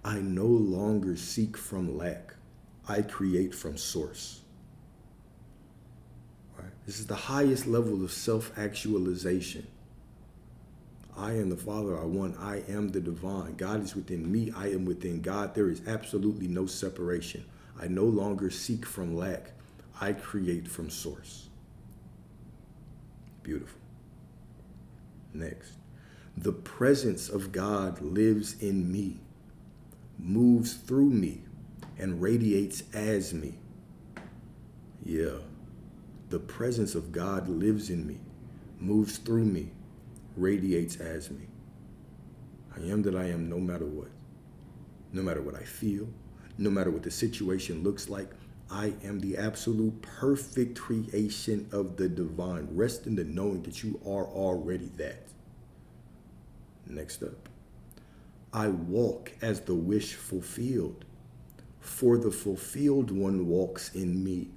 I no longer seek from lack. I create from source. Right? This is the highest level of self-actualization. I am the Father, I one. I am the divine. God is within me. I am within God. There is absolutely no separation. I no longer seek from lack. I create from source. Beautiful. Next. The presence of God lives in me, moves through me, and radiates as me. Yeah. The presence of God lives in me, moves through me, radiates as me. I am that I am no matter what. No matter what I feel, no matter what the situation looks like, I am the absolute perfect creation of the divine. Rest in the knowing that you are already that. Next up, I walk as the wish fulfilled, for the fulfilled one walks in me.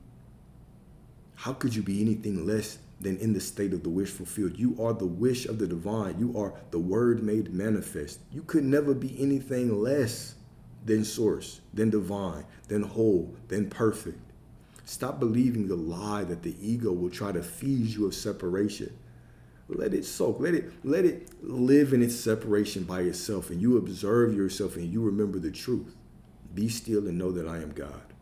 How could you be anything less than in the state of the wish fulfilled? You are the wish of the divine. You are the word made manifest. You could never be anything less than source, than divine, than whole, than perfect. Stop believing the lie that the ego will try to feed you of separation. Let it soak. Let it live in its separation by itself, and you observe yourself and you remember the truth. Be still and know that I am God.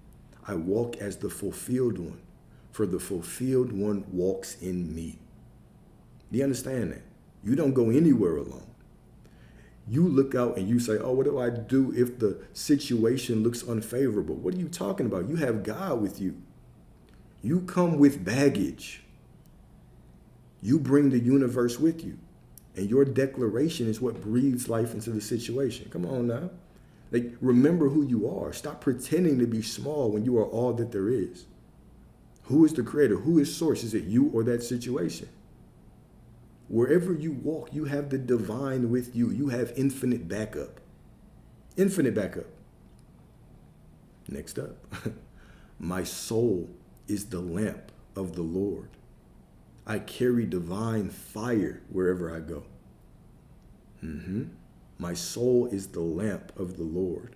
I walk as the fulfilled one, for the fulfilled one walks in me. Do you understand that? You don't go anywhere alone. You look out and you say, oh, what do I do if the situation looks unfavorable? What are you talking about? You have God with you. You come with baggage. You bring the universe with you. And your declaration is what breathes life into the situation. Come on now. Like, remember who you are. Stop pretending to be small when you are all that there is. Who is the creator? Who is source? Is it you or that situation? Wherever you walk, you have the divine with you. You have infinite backup. Infinite backup. Next up, my soul is the lamp of the Lord. I carry divine fire wherever I go. My soul is the lamp of the Lord.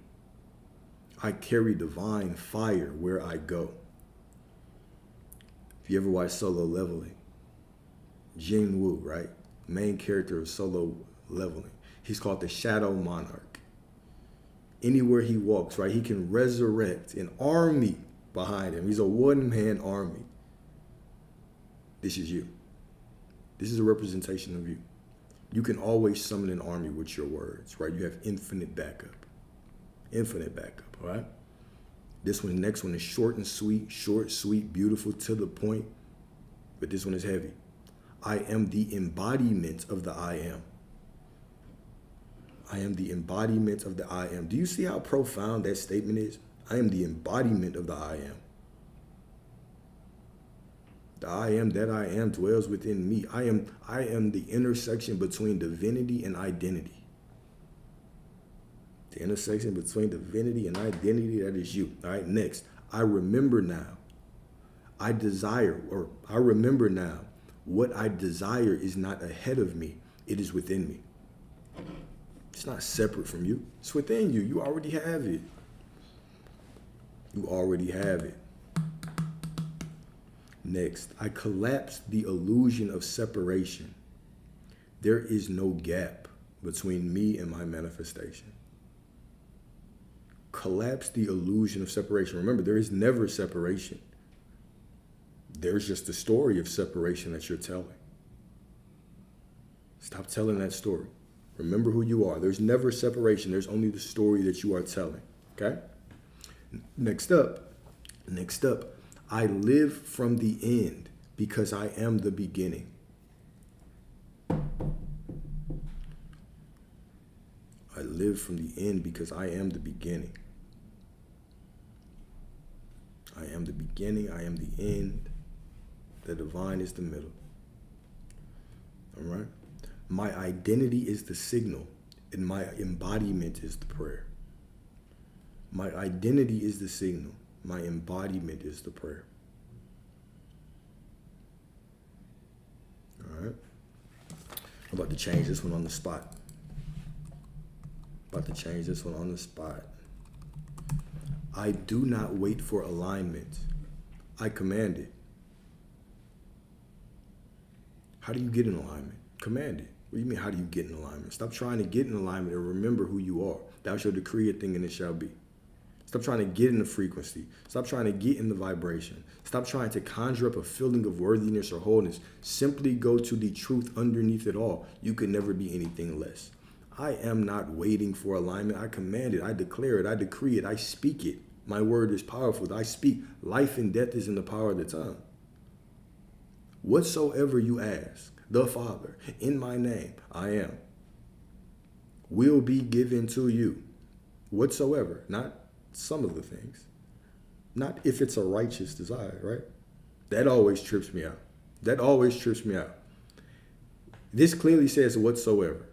I carry divine fire where I go. If you ever watch Solo Leveling, Jing Woo, right? Main character of Solo Leveling. He's called the Shadow Monarch. Anywhere he walks, right, he can resurrect an army behind him. He's a one-man army. This is you. This is a representation of you. You can always summon an army with your words, right? You have infinite backup. Infinite backup, all right? Next one is short and sweet, short, sweet, beautiful, to the point. But this one is heavy. I am the embodiment of the I am. I am the embodiment of the I am. Do you see how profound that statement is? I am the embodiment of the I am. The I am that I am dwells within me. I am the intersection between divinity and identity. The intersection between divinity and identity, that is you. All right, next. I remember now. I remember now. What I desire is not ahead of me. It is within me. It's not separate from you. It's within you. You already have it. You already have it. Next, I collapse the illusion of separation. There is no gap between me and my manifestation. Collapse the illusion of separation. Remember, there is never separation. There's just the story of separation that you're telling. Stop telling that story. Remember who you are. There's never separation. There's only the story that you are telling. Okay? Next up, I live from the end because I am the beginning. I live from the end because I am the beginning. I am the beginning. I am the end. The divine is the middle. All right? My identity is the signal, and my embodiment is the prayer. My identity is the signal. My embodiment is the prayer. All right? I'm about to change this one on the spot. I do not wait for alignment. I command it. How do you get in alignment? Command it. What do you mean, how do you get in alignment? Stop trying to get in alignment and remember who you are. Thou shalt decree a thing and it shall be. Stop trying to get in the frequency. Stop trying to get in the vibration. Stop trying to conjure up a feeling of worthiness or wholeness. Simply go to the truth underneath it all. You can never be anything less. I am not waiting for alignment. I command it. I declare it. I decree it. I speak it. My word is powerful. I speak. Life and death is in the power of the tongue. Whatsoever you ask the Father in my name, I am, will be given to you. Whatsoever, not some of the things. Not if it's a righteous desire, right? That always trips me out. This clearly says whatsoever.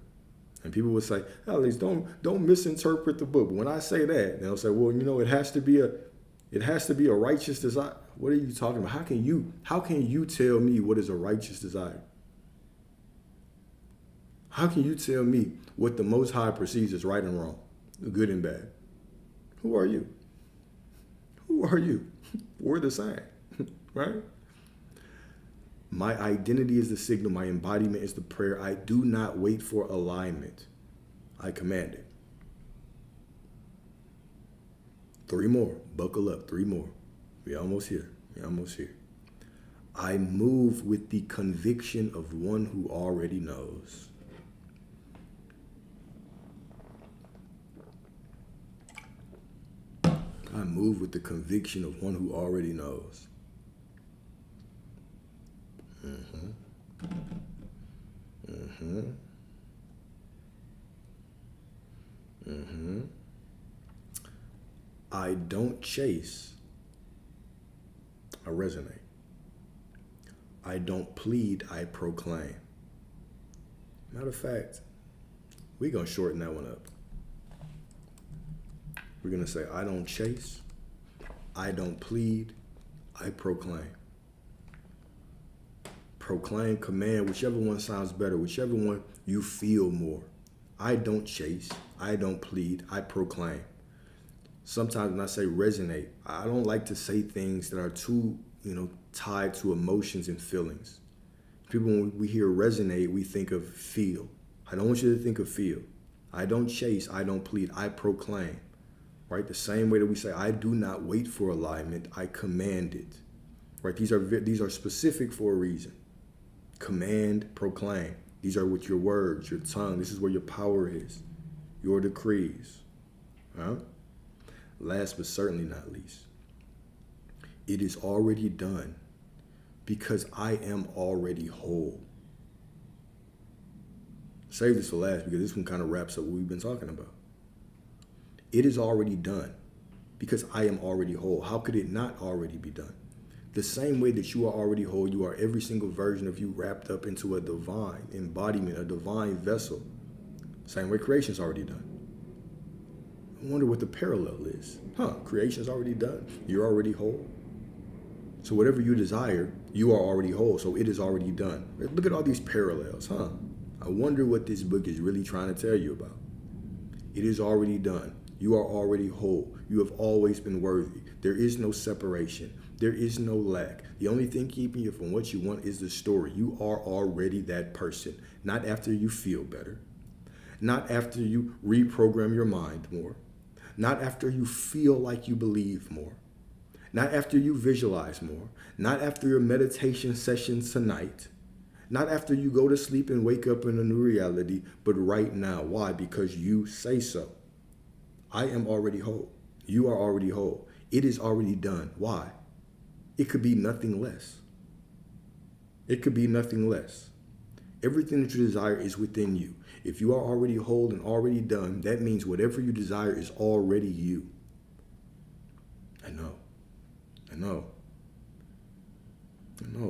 And people would say, Alex, don't misinterpret the book. But when I say that, they'll say, well, it has to be a righteous desire. What are you talking about? How can you tell me what is a righteous desire? How can you tell me what the Most High perceives as right and wrong, good and bad? Who are you? We're the same, right? My identity is the signal. My embodiment is the prayer. I do not wait for alignment. I command it. 3 more. Buckle up. 3 more. We're almost here. I move with the conviction of one who already knows. I move with the conviction of one who already knows. I don't chase. I resonate. I don't plead. I proclaim. Matter of fact, we're going to shorten that one up. We're going to say, I don't chase. I don't plead. I proclaim. Proclaim, command, whichever one sounds better, whichever one you feel more. I don't chase. I don't plead. I proclaim. Sometimes when I say resonate, I don't like to say things that are too, tied to emotions and feelings. People, when we hear resonate, we think of feel. I don't want you to think of feel. I don't chase. I don't plead. I proclaim. Right? The same way that we say, I do not wait for alignment. I command it. Right? These are specific for a reason. Command, proclaim. These are with your words, your tongue. This is where your power is. Your decrees. Huh? Last but certainly not least, it is already done because I am already whole. Save this for last because this one kind of wraps up what we've been talking about. It is already done because I am already whole. How could it not already be done? The same way that you are already whole, you are every single version of you wrapped up into a divine embodiment, a divine vessel. Same way creation is already done. I wonder what the parallel is. Creation is already done. You're already whole. So whatever you desire, you are already whole. So it is already done. Look at all these parallels, I wonder what this book is really trying to tell you about. It is already done. You are already whole. You have always been worthy. There is no separation. There is no lack. The only thing keeping you from what you want is the story. You are already that person. Not after you feel better. Not after you reprogram your mind more. not after you feel like you believe more, not after you visualize more, not after your meditation sessions tonight, not after you go to sleep and wake up in a new reality, but right now. Why? Because you say so. I am already whole. You are already whole. It is already done. Why? It could be nothing less. It could be nothing less. Everything that you desire is within you. If you are already whole and already done, that means whatever you desire is already you. I know.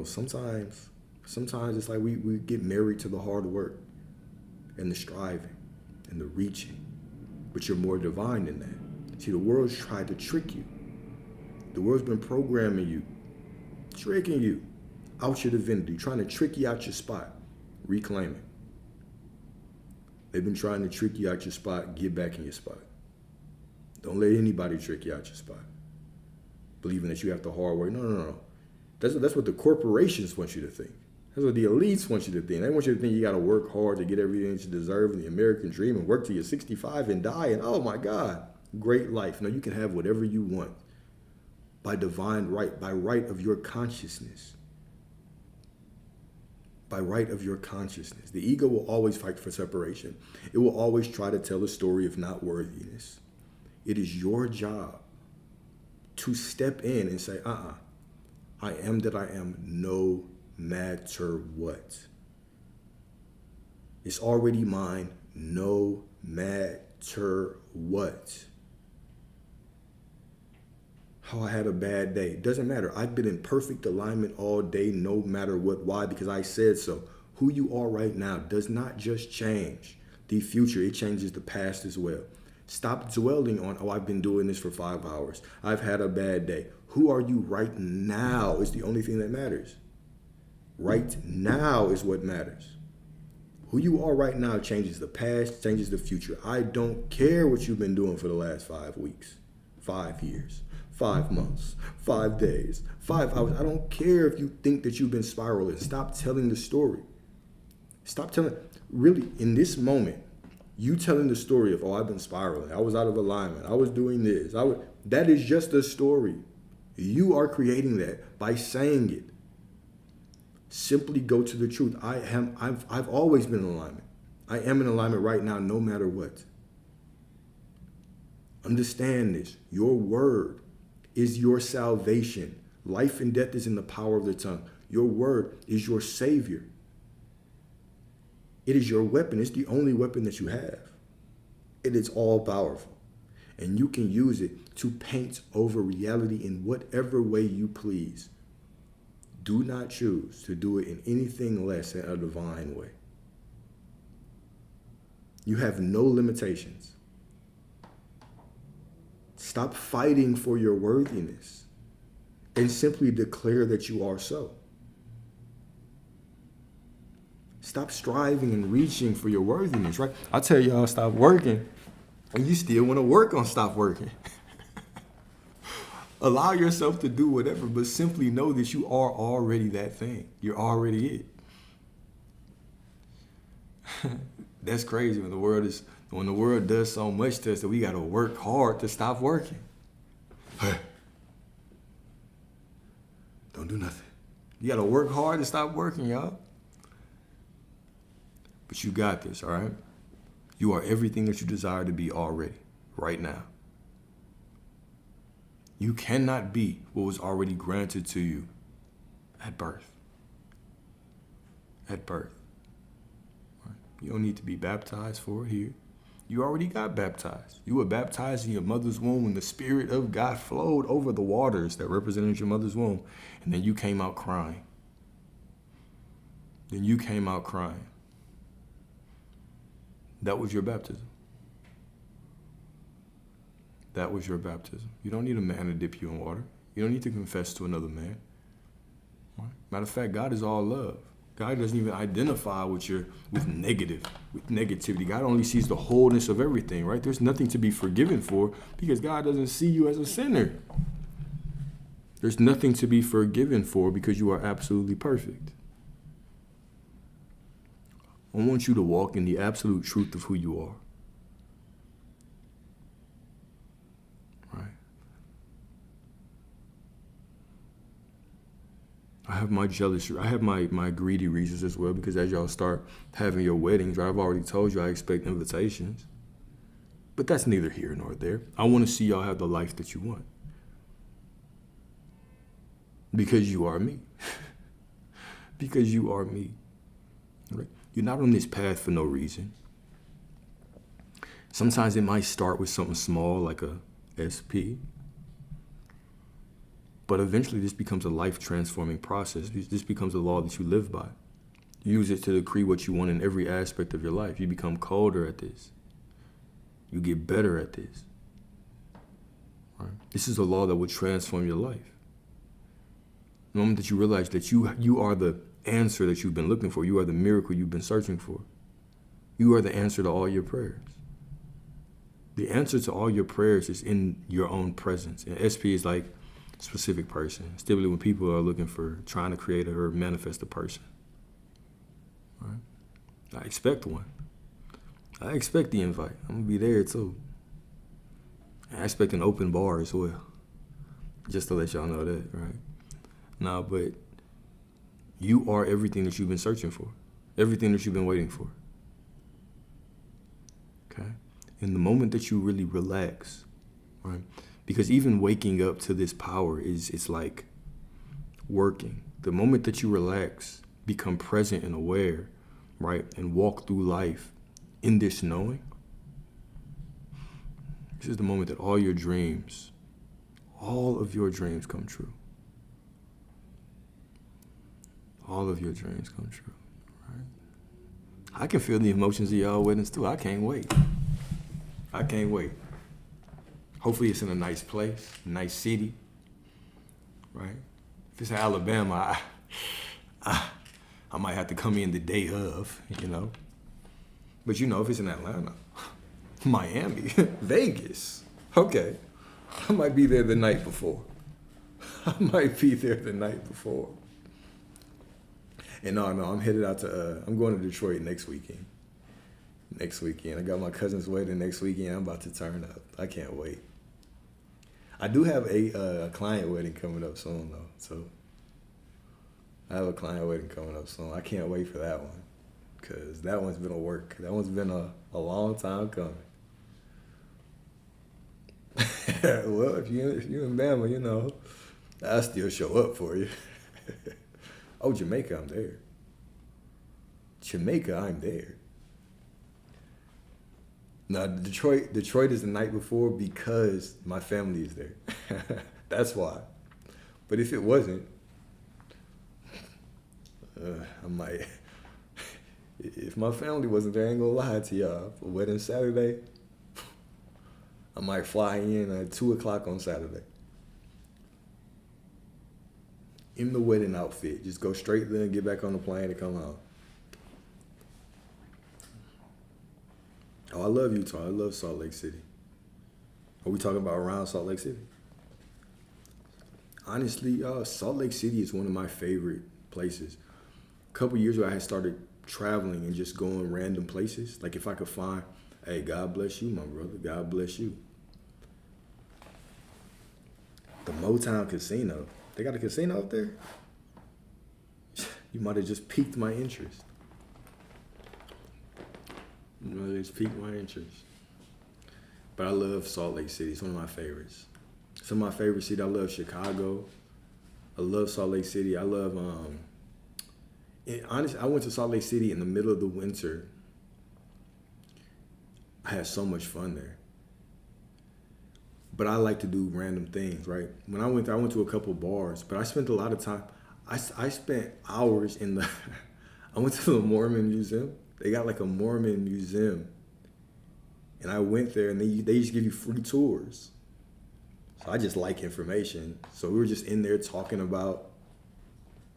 Sometimes it's like we get married to the hard work and the striving and the reaching. But you're more divine than that. See, the world's tried to trick you. The world's been programming you, tricking you out your divinity, trying to trick you out your spot. Reclaim it. They've been trying to trick you out your spot. Get back in your spot. Don't let anybody trick you out your spot. Believing that you have to hard work. No. That's what the corporations want you to think. That's what the elites want you to think. They want you to think you got to work hard to get everything that you deserve in the American dream and work till you're 65 and die. And oh my God, great life. No, you can have whatever you want by divine right, by right of your consciousness. By right of your consciousness. The ego will always fight for separation. It will always try to tell a story of not worthiness. It is your job to step in and say, I am that I am no matter what. It's already mine no matter what. How I had a bad day. It doesn't matter. I've been in perfect alignment all day, no matter what. Why? Because I said so. Who you are right now does not just change the future. It changes the past as well. Stop dwelling on, I've been doing this for 5 hours. I've had a bad day. Who are you right now is the only thing that matters. Right now is what matters. Who you are right now changes the past, changes the future. I don't care what you've been doing for the last 5 weeks, 5 years, 5 months, 5 days, 5 hours. I don't care if you think that you've been spiraling. Stop telling the story. Stop telling, really, in this moment, you telling the story of, I've been spiraling. I was out of alignment. I was doing this. That is just a story. You are creating that by saying it. Simply go to the truth. I've always been in alignment. I am in alignment right now, no matter what. Understand this. Your word is your salvation. Life and death is in the power of the tongue. Your word is your savior. It is your weapon. It's the only weapon that you have. It is all powerful. And you can use it to paint over reality in whatever way you please. Do not choose to do it in anything less than a divine way. You have no limitations. Stop fighting for your worthiness and simply declare that you are so. Stop striving and reaching for your worthiness, right? I tell y'all stop working, and you still want to work on stop working. Allow yourself to do whatever, but simply know that you are already that thing. You're already it. That's crazy when the world does so much to us that we got to work hard to stop working. Hey, don't do nothing. You got to work hard to stop working, y'all. But you got this, all right? You are everything that you desire to be already, right now. You cannot be what was already granted to you at birth. At birth. Right? You don't need to be baptized for it here. You already got baptized. You were baptized in your mother's womb when the Spirit of God flowed over the waters that represented your mother's womb. And then you came out crying. That was your baptism. That was your baptism. You don't need a man to dip you in water. You don't need to confess to another man. Right? Matter of fact, God is all love. God doesn't even identify with negativity. God only sees the wholeness of everything, right? There's nothing to be forgiven for because God doesn't see you as a sinner. There's nothing to be forgiven for because you are absolutely perfect. I want you to walk in the absolute truth of who you are. I have my jealous, I have my greedy reasons as well, because as y'all start having your weddings, right, I've already told you I expect invitations. But that's neither here nor there. I want to see y'all have the life that you want. Because you are me. Because you are me. Right? You're not on this path for no reason. Sometimes it might start with something small like a SP. But eventually this becomes a life-transforming process. This becomes a law that you live by. You use it to decree what you want in every aspect of your life. You become colder at this. You get better at this. Right? This is a law that will transform your life. The moment that you realize that you are the answer that you've been looking for. You are the miracle you've been searching for. You are the answer to all your prayers. The answer to all your prayers is in your own presence. And SP is like a specific person. It's typically when people are looking for, trying to create or manifest a person. Right? I expect one. I expect the invite. I'm gonna be there too. I expect an open bar as well. Just to let y'all know that, right? Nah, but you are everything that you've been searching for. Everything that you've been waiting for. Okay? In the moment that you really relax, right? Because even waking up to this power it's like working. The moment that you relax, become present and aware, right? And walk through life in this knowing, this is the moment that all of your dreams come true. All of your dreams come true, right? I can feel the emotions of y'all weddings too. I can't wait. I can't wait. Hopefully it's in a nice place, nice city, right? If it's in Alabama, I might have to come in the day of, you know. But you know, if it's in Atlanta, Miami, Vegas, okay, I might be there the night before. And no, I'm headed out to, I'm going to Detroit next weekend. I got my cousin's wedding next weekend. I'm about to turn up. I can't wait. I do have a client wedding coming up soon, though. So I have a client wedding coming up soon. I can't wait for that one, because that one's been a work. That one's been a long time coming. Well, if you in Bama, you know, I'll still show up for you. Oh, Jamaica, I'm there. Jamaica, I'm there. Now, Detroit is the night before because my family is there. That's why. But if it wasn't, I might. If my family wasn't there, I ain't gonna lie to y'all. For wedding Saturday, I might fly in at 2 o'clock on Saturday. In the wedding outfit. Just go straight there and get back on the plane and come home. Oh, I love Utah. I love Salt Lake City. Are we talking about around Salt Lake City? Honestly, Salt Lake City is one of my favorite places. A couple years ago, I had started traveling and just going random places. Like if I could find, hey, God bless you, my brother. God bless you. The Motown Casino. They got a casino up there? You might have just piqued my interest. But I love Salt Lake City. It's one of my favorites. Some of my favorite cities. I love Chicago. I love Salt Lake City. I love, honestly, I went to Salt Lake City in the middle of the winter. I had so much fun there. But I like to do random things, right? When I went to a couple bars, but I spent a lot of time. I spent hours in the, I went to the Mormon Museum. They got like a Mormon museum. And I went there and they just give you free tours. So I just like information. So we were just in there talking about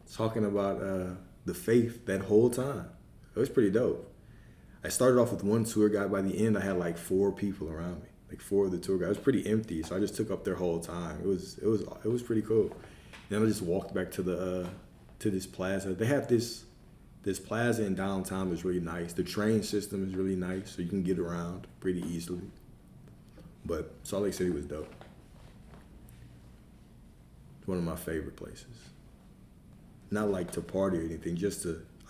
the faith that whole time. It was pretty dope. I started off with one tour guide. By the end, I had like 4 people around me. Like 4 of the tour guides. It was pretty empty, so I just took up their whole time. It was pretty cool. And then I just walked back to this plaza. They have this plaza in downtown that's really nice. The train system is really nice, so you can get around pretty easily. But Salt Lake City was dope. It's one of my favorite places. not like to party or anything.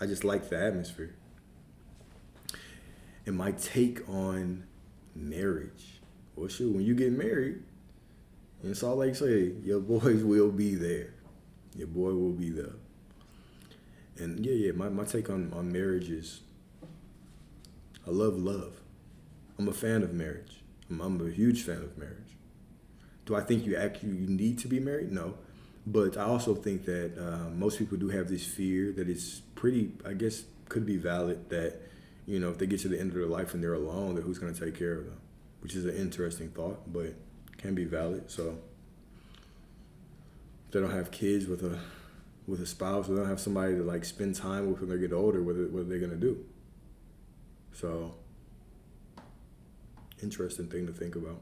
I just like the atmosphere. And my take on marriage, well, shoot, when you get married in Salt Lake City, your boys will be there. Your boy will be there. And yeah, my take on marriage is I love love. I'm a fan of marriage. I'm a huge fan of marriage. Do I think you need to be married? No. But I also think that most people do have this fear that it's pretty, I guess, could be valid that, if they get to the end of their life and they're alone, that who's going to take care of them? Which is an interesting thought, but can be valid. So if they don't have kids with a spouse, or they don't have somebody to like spend time with when they get older, what are they going to do? So, interesting thing to think about.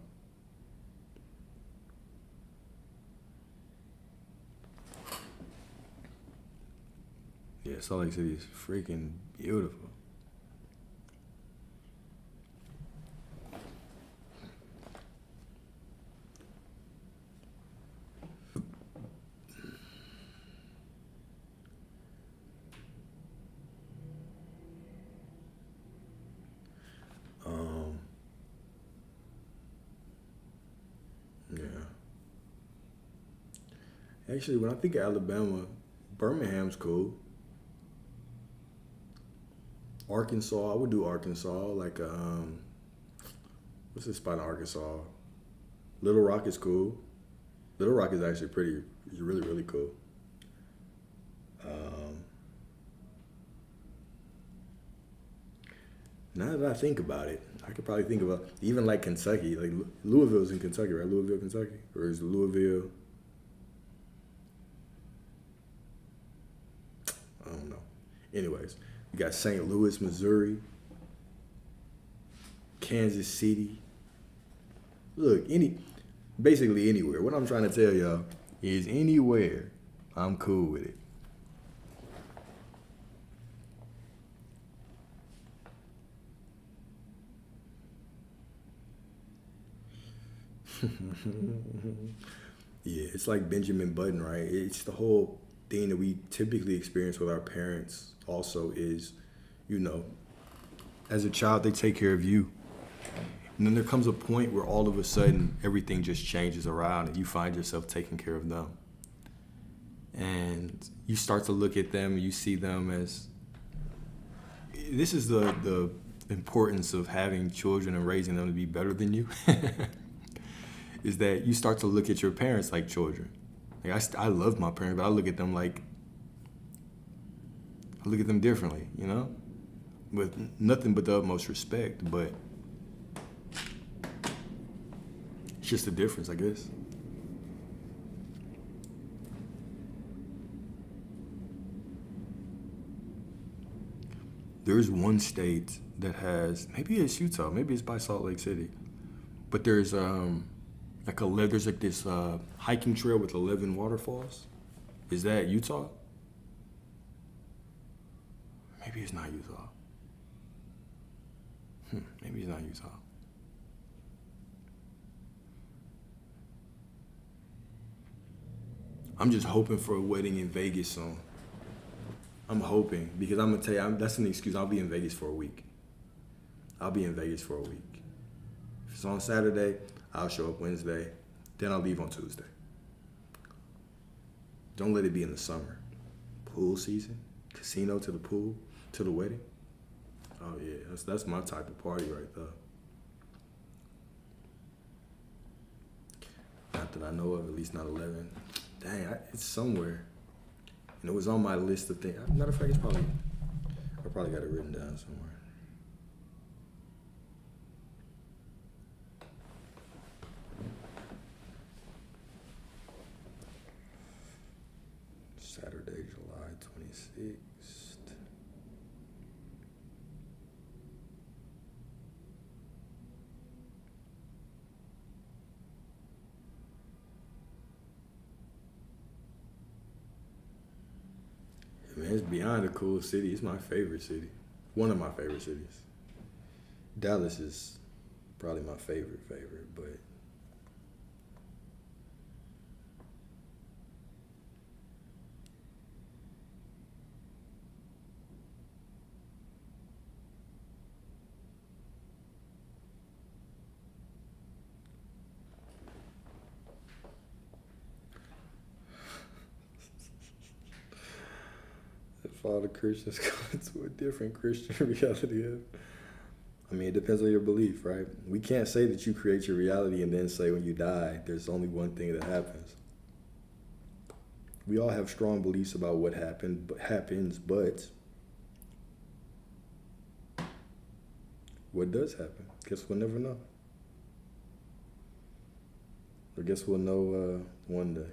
Yeah, Salt Lake City is freaking beautiful. Yeah. Actually, when I think of Alabama, Birmingham's cool. Arkansas, I would do Arkansas. Like, what's this spot in Arkansas? Little Rock is cool. Little Rock is actually really, really cool. Now that I think about it, I could probably think about even like Kentucky. Like Louisville's in Kentucky, right? Louisville, Kentucky? Or is Louisville? I don't know. Anyways, you got St. Louis, Missouri, Kansas City. Look, basically anywhere. What I'm trying to tell y'all is anywhere, I'm cool with it. Yeah, it's like Benjamin Button, right? It's the whole thing that we typically experience with our parents also is, you know, as a child, they take care of you. And then there comes a point where all of a sudden everything just changes around and you find yourself taking care of them. And you start to look at them and you see them as, this is the importance of having children and raising them to be better than you. Is that you start to look at your parents like children. Like I love my parents, but I look at them differently, you know, with nothing but the utmost respect. But it's just a difference, I guess. There's one state that has, maybe it's Utah, maybe it's by Salt Lake City, but there's there's like this hiking trail with 11 waterfalls. Is that Utah? Maybe it's not Utah. Maybe it's not Utah. I'm just hoping for a wedding in Vegas soon. I'm hoping because I'm gonna tell you that's an excuse. I'll be in Vegas for a week. I'll be in Vegas for a week. If it's on Saturday, I'll show up Wednesday. Then I'll leave on Tuesday. Don't let it be in the summer. Pool season, casino to the pool, to the wedding. Oh yeah, that's my type of party right there. Not that I know of, at least not 11. Dang, it's somewhere. And it was on my list of things. Matter of fact, I probably got it written down somewhere. Saturday, July 26th. Man, it's beyond a cool city. It's my favorite city. One of my favorite cities. Dallas is probably my favorite, but all the Christians go to a different Christian reality. I mean, it depends on your belief, right? We can't say that you create your reality and then say when you die, there's only one thing that happens. We all have strong beliefs about what happens, but what does happen? Guess we'll never know. I guess we'll know one day.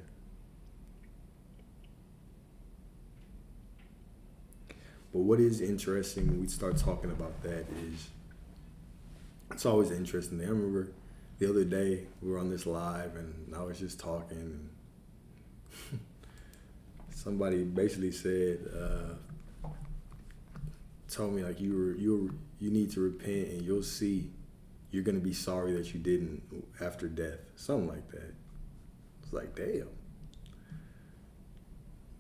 But what is interesting when we start talking about that is, it's always an interesting thing. I remember the other day we were on this live and I was just talking and somebody basically said, told me like you need to repent and you'll see you're gonna be sorry that you didn't after death. Something like that. It's like, damn.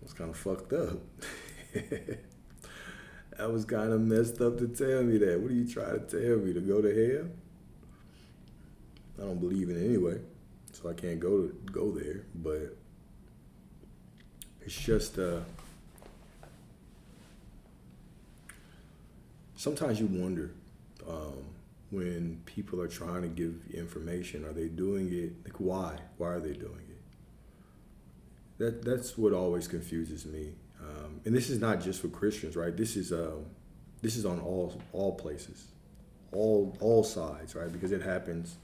It's kind of fucked up. That was kind of messed up to tell me that. What are you trying to tell me? To go to hell? I don't believe in it anyway, so I can't go there. But it's just sometimes you wonder when people are trying to give information, are they doing it? Like, why? Why are they doing it? That's what always confuses me. And this is not just for Christians, right? This is on all places, all sides, right? Because it happens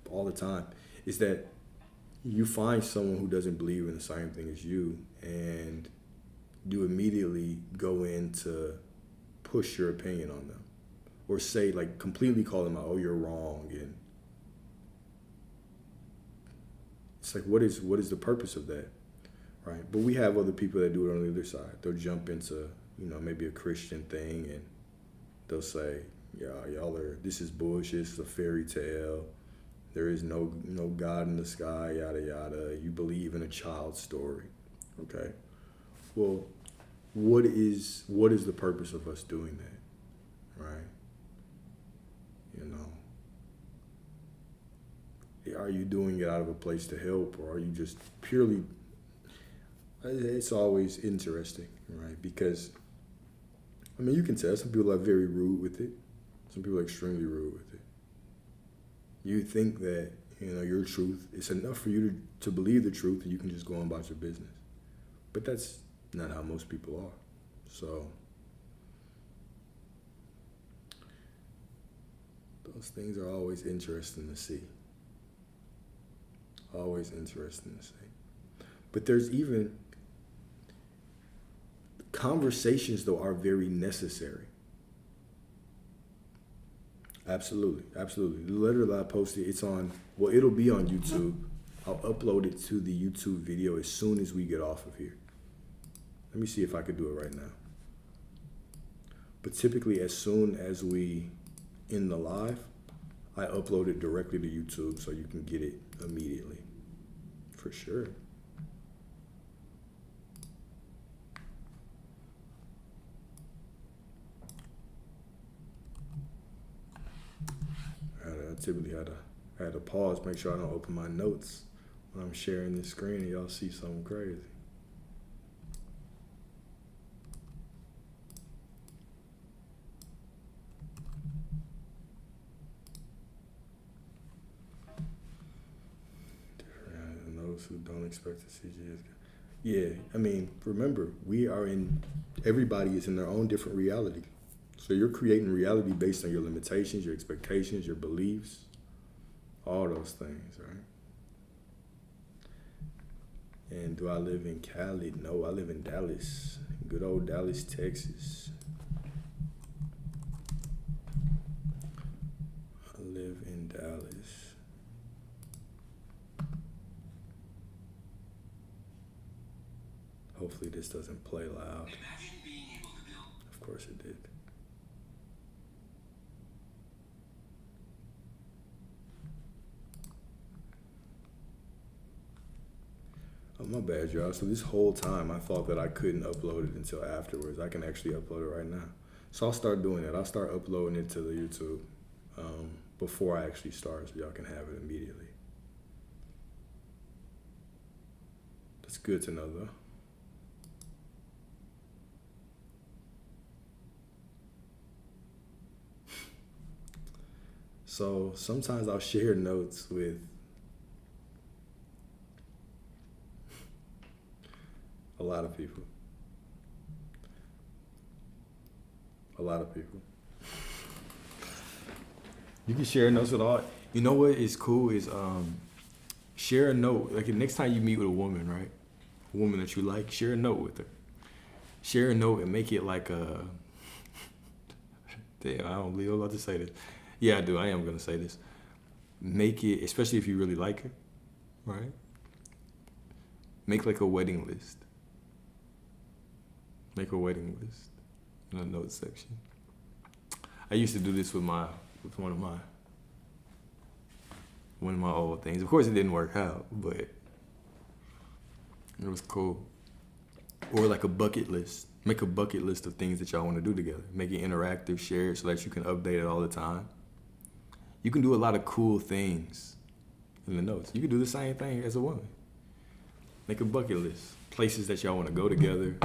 all the time. Is that you find someone who doesn't believe in the same thing as you, and you immediately go in to push your opinion on them, or say, like, completely call them out. Oh, you're wrong, and it's like, what is the purpose of that? Right, but we have other people that do it on the other side. They'll jump into, maybe a Christian thing, and they'll say, "Yeah, this is bullshit. This is a fairy tale. There is no God in the sky. Yada yada. You believe in a child's story." Okay, well, what is the purpose of us doing that? Right? Are you doing it out of a place to help, or are you just purely? It's always interesting, right? Because, you can tell some people are very rude with it. Some people are extremely rude with it. You think that, your truth, it's enough for you to believe the truth and you can just go on about your business. But that's not how most people are. So, those things are always interesting to see. Always interesting to see. But there's even conversations, though, are very necessary. Absolutely. The letter that I posted, it'll be on YouTube. I'll upload it to the YouTube video as soon as we get off of here. Let me see if I could do it right now. But typically, as soon as we end the live, I upload it directly to YouTube so you can get it immediately. For sure. I typically had to pause, make sure I don't open my notes when I'm sharing this screen and y'all see something crazy. Those who don't expect to see Jesus. Yeah, remember, everybody is in their own different reality. So you're creating reality based on your limitations, your expectations, your beliefs, all those things, right? And do I live in Cali? No, I live in Dallas, good old Dallas, Texas. I live in Dallas. Hopefully this doesn't play loud. Of course it did. Oh, my bad, y'all. So this whole time I thought that I couldn't upload it until afterwards. I can actually upload it right now. So I'll start doing that. I'll start uploading it to the YouTube before I actually start, so y'all can have it immediately. That's good to know, though. So sometimes I'll share notes with a lot of people. A lot of people. You can share notes with all. You know what is cool is share a note. Like the next time you meet with a woman, right? A woman that you like, share a note with her. Share a note and make it like a. Damn, I don't believe I'm about to say this. Yeah, I do. I am gonna say this. Make it, especially if you really like her, right? Make like a wedding list. Make a wedding list in the notes section. I used to do this with one of my old things. Of course, it didn't work out, but it was cool. Or like a bucket list. Make a bucket list of things that y'all want to do together. Make it interactive, share it so that you can update it all the time. You can do a lot of cool things in the notes. You can do the same thing as a woman. Make a bucket list. Places that y'all want to go together.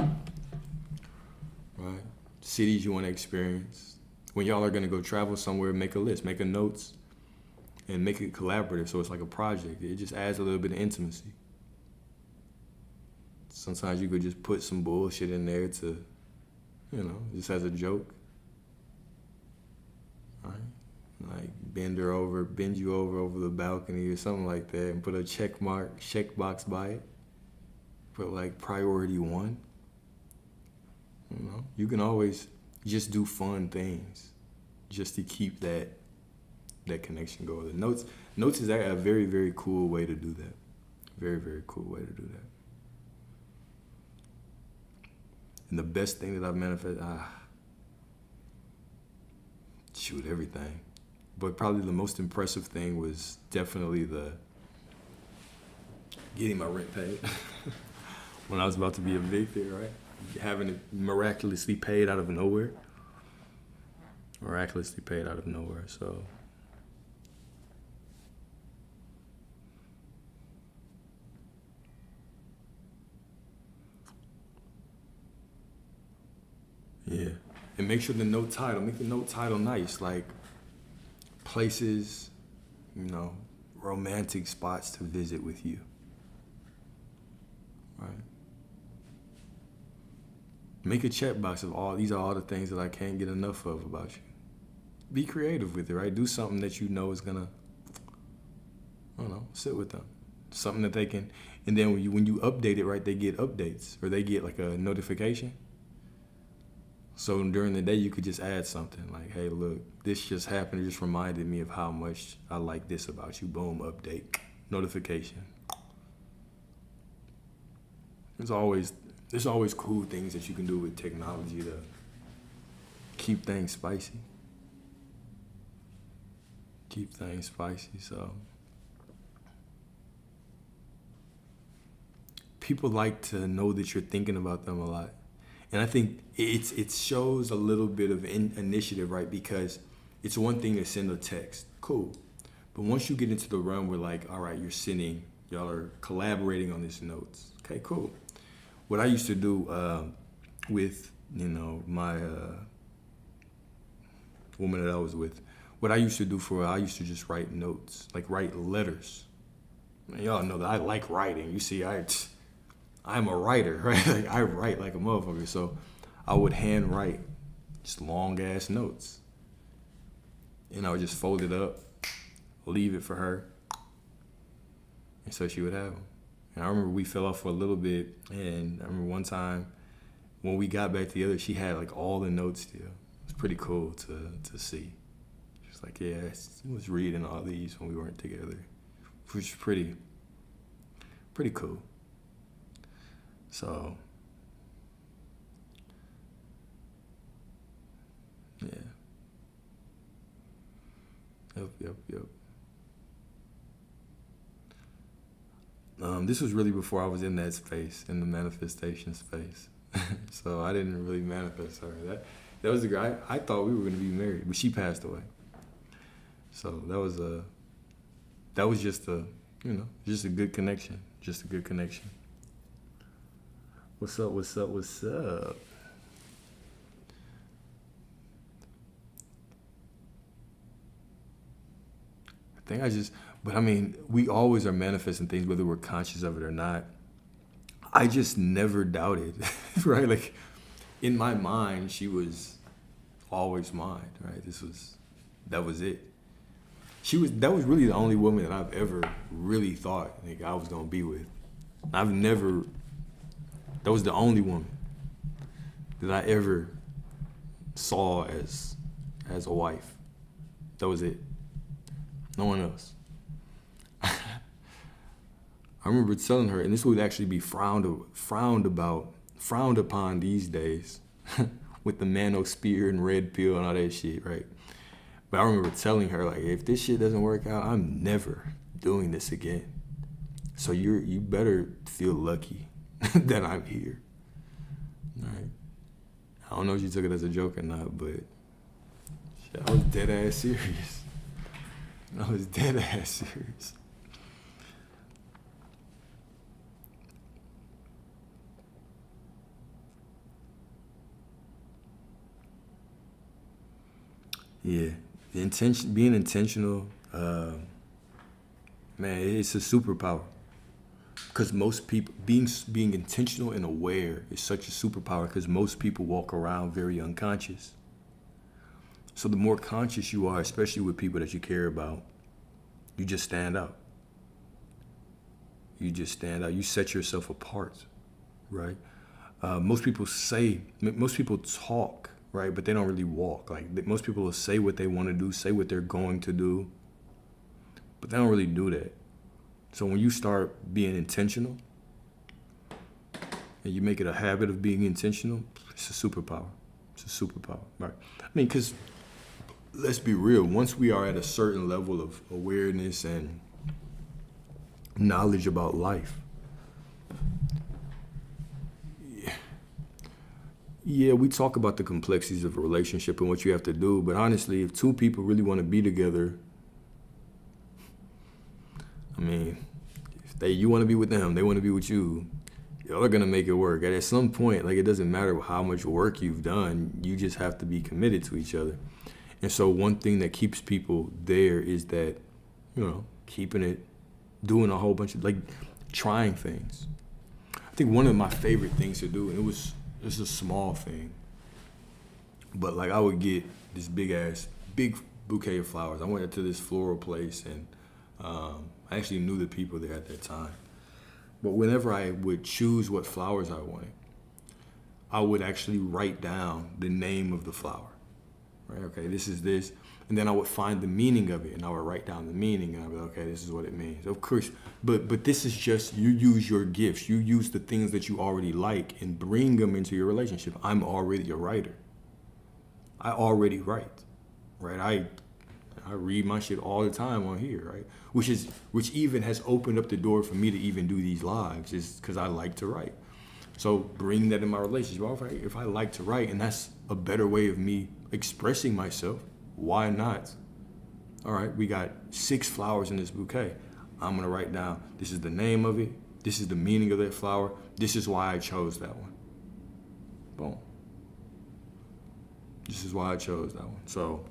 Right? Cities you want to experience. When y'all are going to go travel somewhere, make a list. Make a notes and make it collaborative so it's like a project. It just adds a little bit of intimacy. Sometimes you could just put some bullshit in there to, just as a joke. Right? Like bend you over the balcony or something like that and put a check box by it. Put like priority 1. You can always just do fun things just to keep that connection going. Notes is a very, very cool way to do that. Very, very cool way to do that. And the best thing that I've manifested, everything. But probably the most impressive thing was definitely the getting my rent paid. When I was about to be evicted, right? Having it miraculously paid out of nowhere. So yeah. And make sure make the note title nice, like places, romantic spots to visit with you. Right? Make a checkbox of these are all the things that I can't get enough of about you. Be creative with it, right? Do something that you know is gonna, sit with them. Something that they can, and then when you update it, right, they get updates or they get like a notification. So during the day, you could just add something like, hey, look, this just happened. It just reminded me of how much I like this about you. Boom, update, notification. There's always cool things that you can do with technology to keep things spicy. So people like to know that you're thinking about them a lot. And I think it shows a little bit of initiative, right? Because it's one thing to send a text, cool. But once you get into the realm where like, all right, y'all are collaborating on these notes. Okay, cool. What I used to do with, my woman that I was with, what I used to do I used to just write notes, like write letters. Man, y'all know that I like writing. You see, I'm a writer, right? Like I write like a motherfucker. So I would hand write just long ass notes. And I would just fold it up, leave it for her. And so she would have them. And I remember we fell off for a little bit. And I remember one time when we got back together, she had like all the notes still. It was pretty cool to see. She was like, yeah, I was reading all these when we weren't together, which is pretty cool. So, yeah. Yep. This was really before I was in that space, in the manifestation space. So I didn't really manifest her. That was the guy. I thought we were going to be married, but she passed away. So that was just a good connection. Just a good connection. What's up? thing. But I mean, we always are manifesting things, whether we're conscious of it or not. I just never doubted, right? Like, in my mind, she was always mine, right? That was it. That was really the only woman that I've ever really thought like I was gonna be with. That was the only woman that I ever saw as a wife. That was it. No one else. I remember telling her, and this would actually be frowned upon these days, with the manosphere and red pill and all that shit, right? But I remember telling her, like, if this shit doesn't work out, I'm never doing this again. So you better feel lucky that I'm here. All right. I don't know if you took it as a joke or not, but shit, I was dead ass serious. I was dead ass serious. Yeah, being intentional, man, it's a superpower. Because most people, being intentional and aware is such a superpower. Because most people walk around very unconscious. So the more conscious you are, especially with people that you care about, you just stand out. You just stand out. You set yourself apart, right? Most people talk, right? But they don't really walk. Like, most people will say what they want to do, say what they're going to do, but they don't really do that. So when you start being intentional and you make it a habit of being intentional, it's a superpower. It's a superpower, right? I mean, because let's be real. Once we are at a certain level of awareness and knowledge about life, yeah, we talk about the complexities of a relationship and what you have to do, but honestly, if two people really want to be together, I mean, if you want to be with them, they want to be with you, y'all are going to make it work. And at some point, like, it doesn't matter how much work you've done, you just have to be committed to each other. And so one thing that keeps people there is that, keeping it, doing a whole bunch of, like, trying things. I think one of my favorite things to do, and it's a small thing, but like, I would get this big bouquet of flowers. I went to this floral place, and I actually knew the people there at that time. But whenever I would choose what flowers I wanted, I would actually write down the name of the flower. Right? Okay, this is this. And then I would find the meaning of it, and I would write down the meaning, and I'd be like, okay, this is what it means. Of course, but this is just, you use your gifts. You use the things that you already like and bring them into your relationship. I'm already a writer. I already write, right? I read my shit all the time on here, right? Which even has opened up the door for me to even do these lives, is because I like to write. So bring that in my relationship. Well, if I like to write, and that's a better way of me expressing myself, why not? All right, we got 6 flowers in this bouquet. I'm gonna write down, this is the name of it, this is the meaning of that flower, this is why I chose that one. Boom. This is why I chose that one. So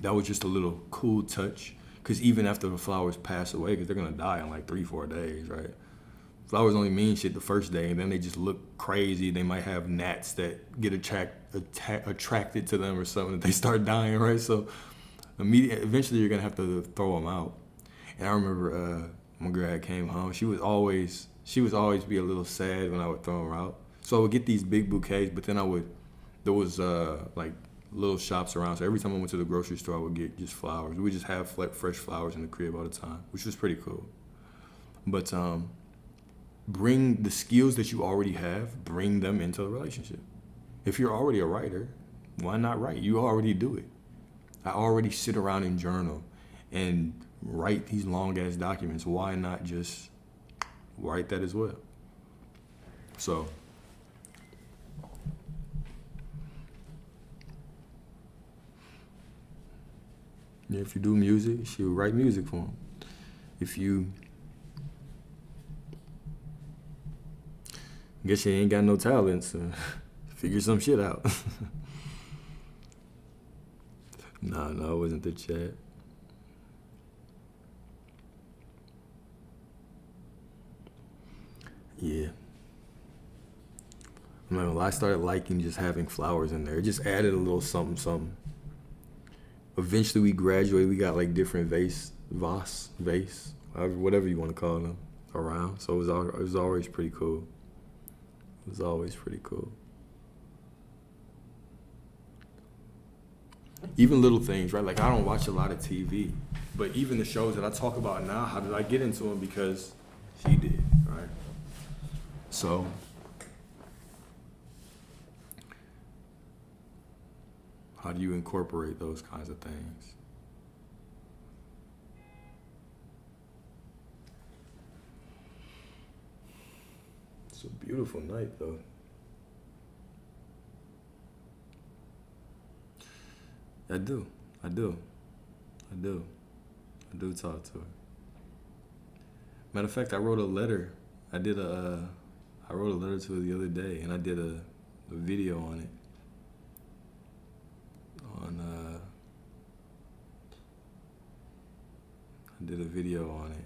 that was just a little cool touch, because even after the flowers pass away, because they're gonna die in like 3-4 days, right? Flowers only mean shit the first day, and then they just look crazy. They might have gnats that get attracted to them or something, that they start dying, right? So eventually you're gonna have to throw them out. And I remember my girl came home. She would always be a little sad when I would throw them out. So I would get these big bouquets, but then there was like little shops around. So every time I went to the grocery store, I would get just flowers. We would just have fresh flowers in the crib all the time, which was pretty cool. But bring the skills that you already have, bring them into the relationship. If you're already a writer, why not write? You already do it. I already sit around and journal and write these long ass documents. Why not just write that as well? So yeah, if you do music, she'll write music for him. If you guess you ain't got no talent, so figure some shit out. No, it wasn't the chat. Yeah. I mean, when I started liking just having flowers in there, it just added a little something, something. Eventually, we graduated. We got like different vase, whatever you want to call them, around. So it was always pretty cool. It was always pretty cool. Even little things, right? Like I don't watch a lot of TV, but even the shows that I talk about now, how did I get into them? Because she did, right? So how do you incorporate those kinds of things? It's a beautiful night, though. I do. I do talk to her. Matter of fact, I wrote a letter. I wrote a letter to her the other day, and I did a video on it. I did a video on it.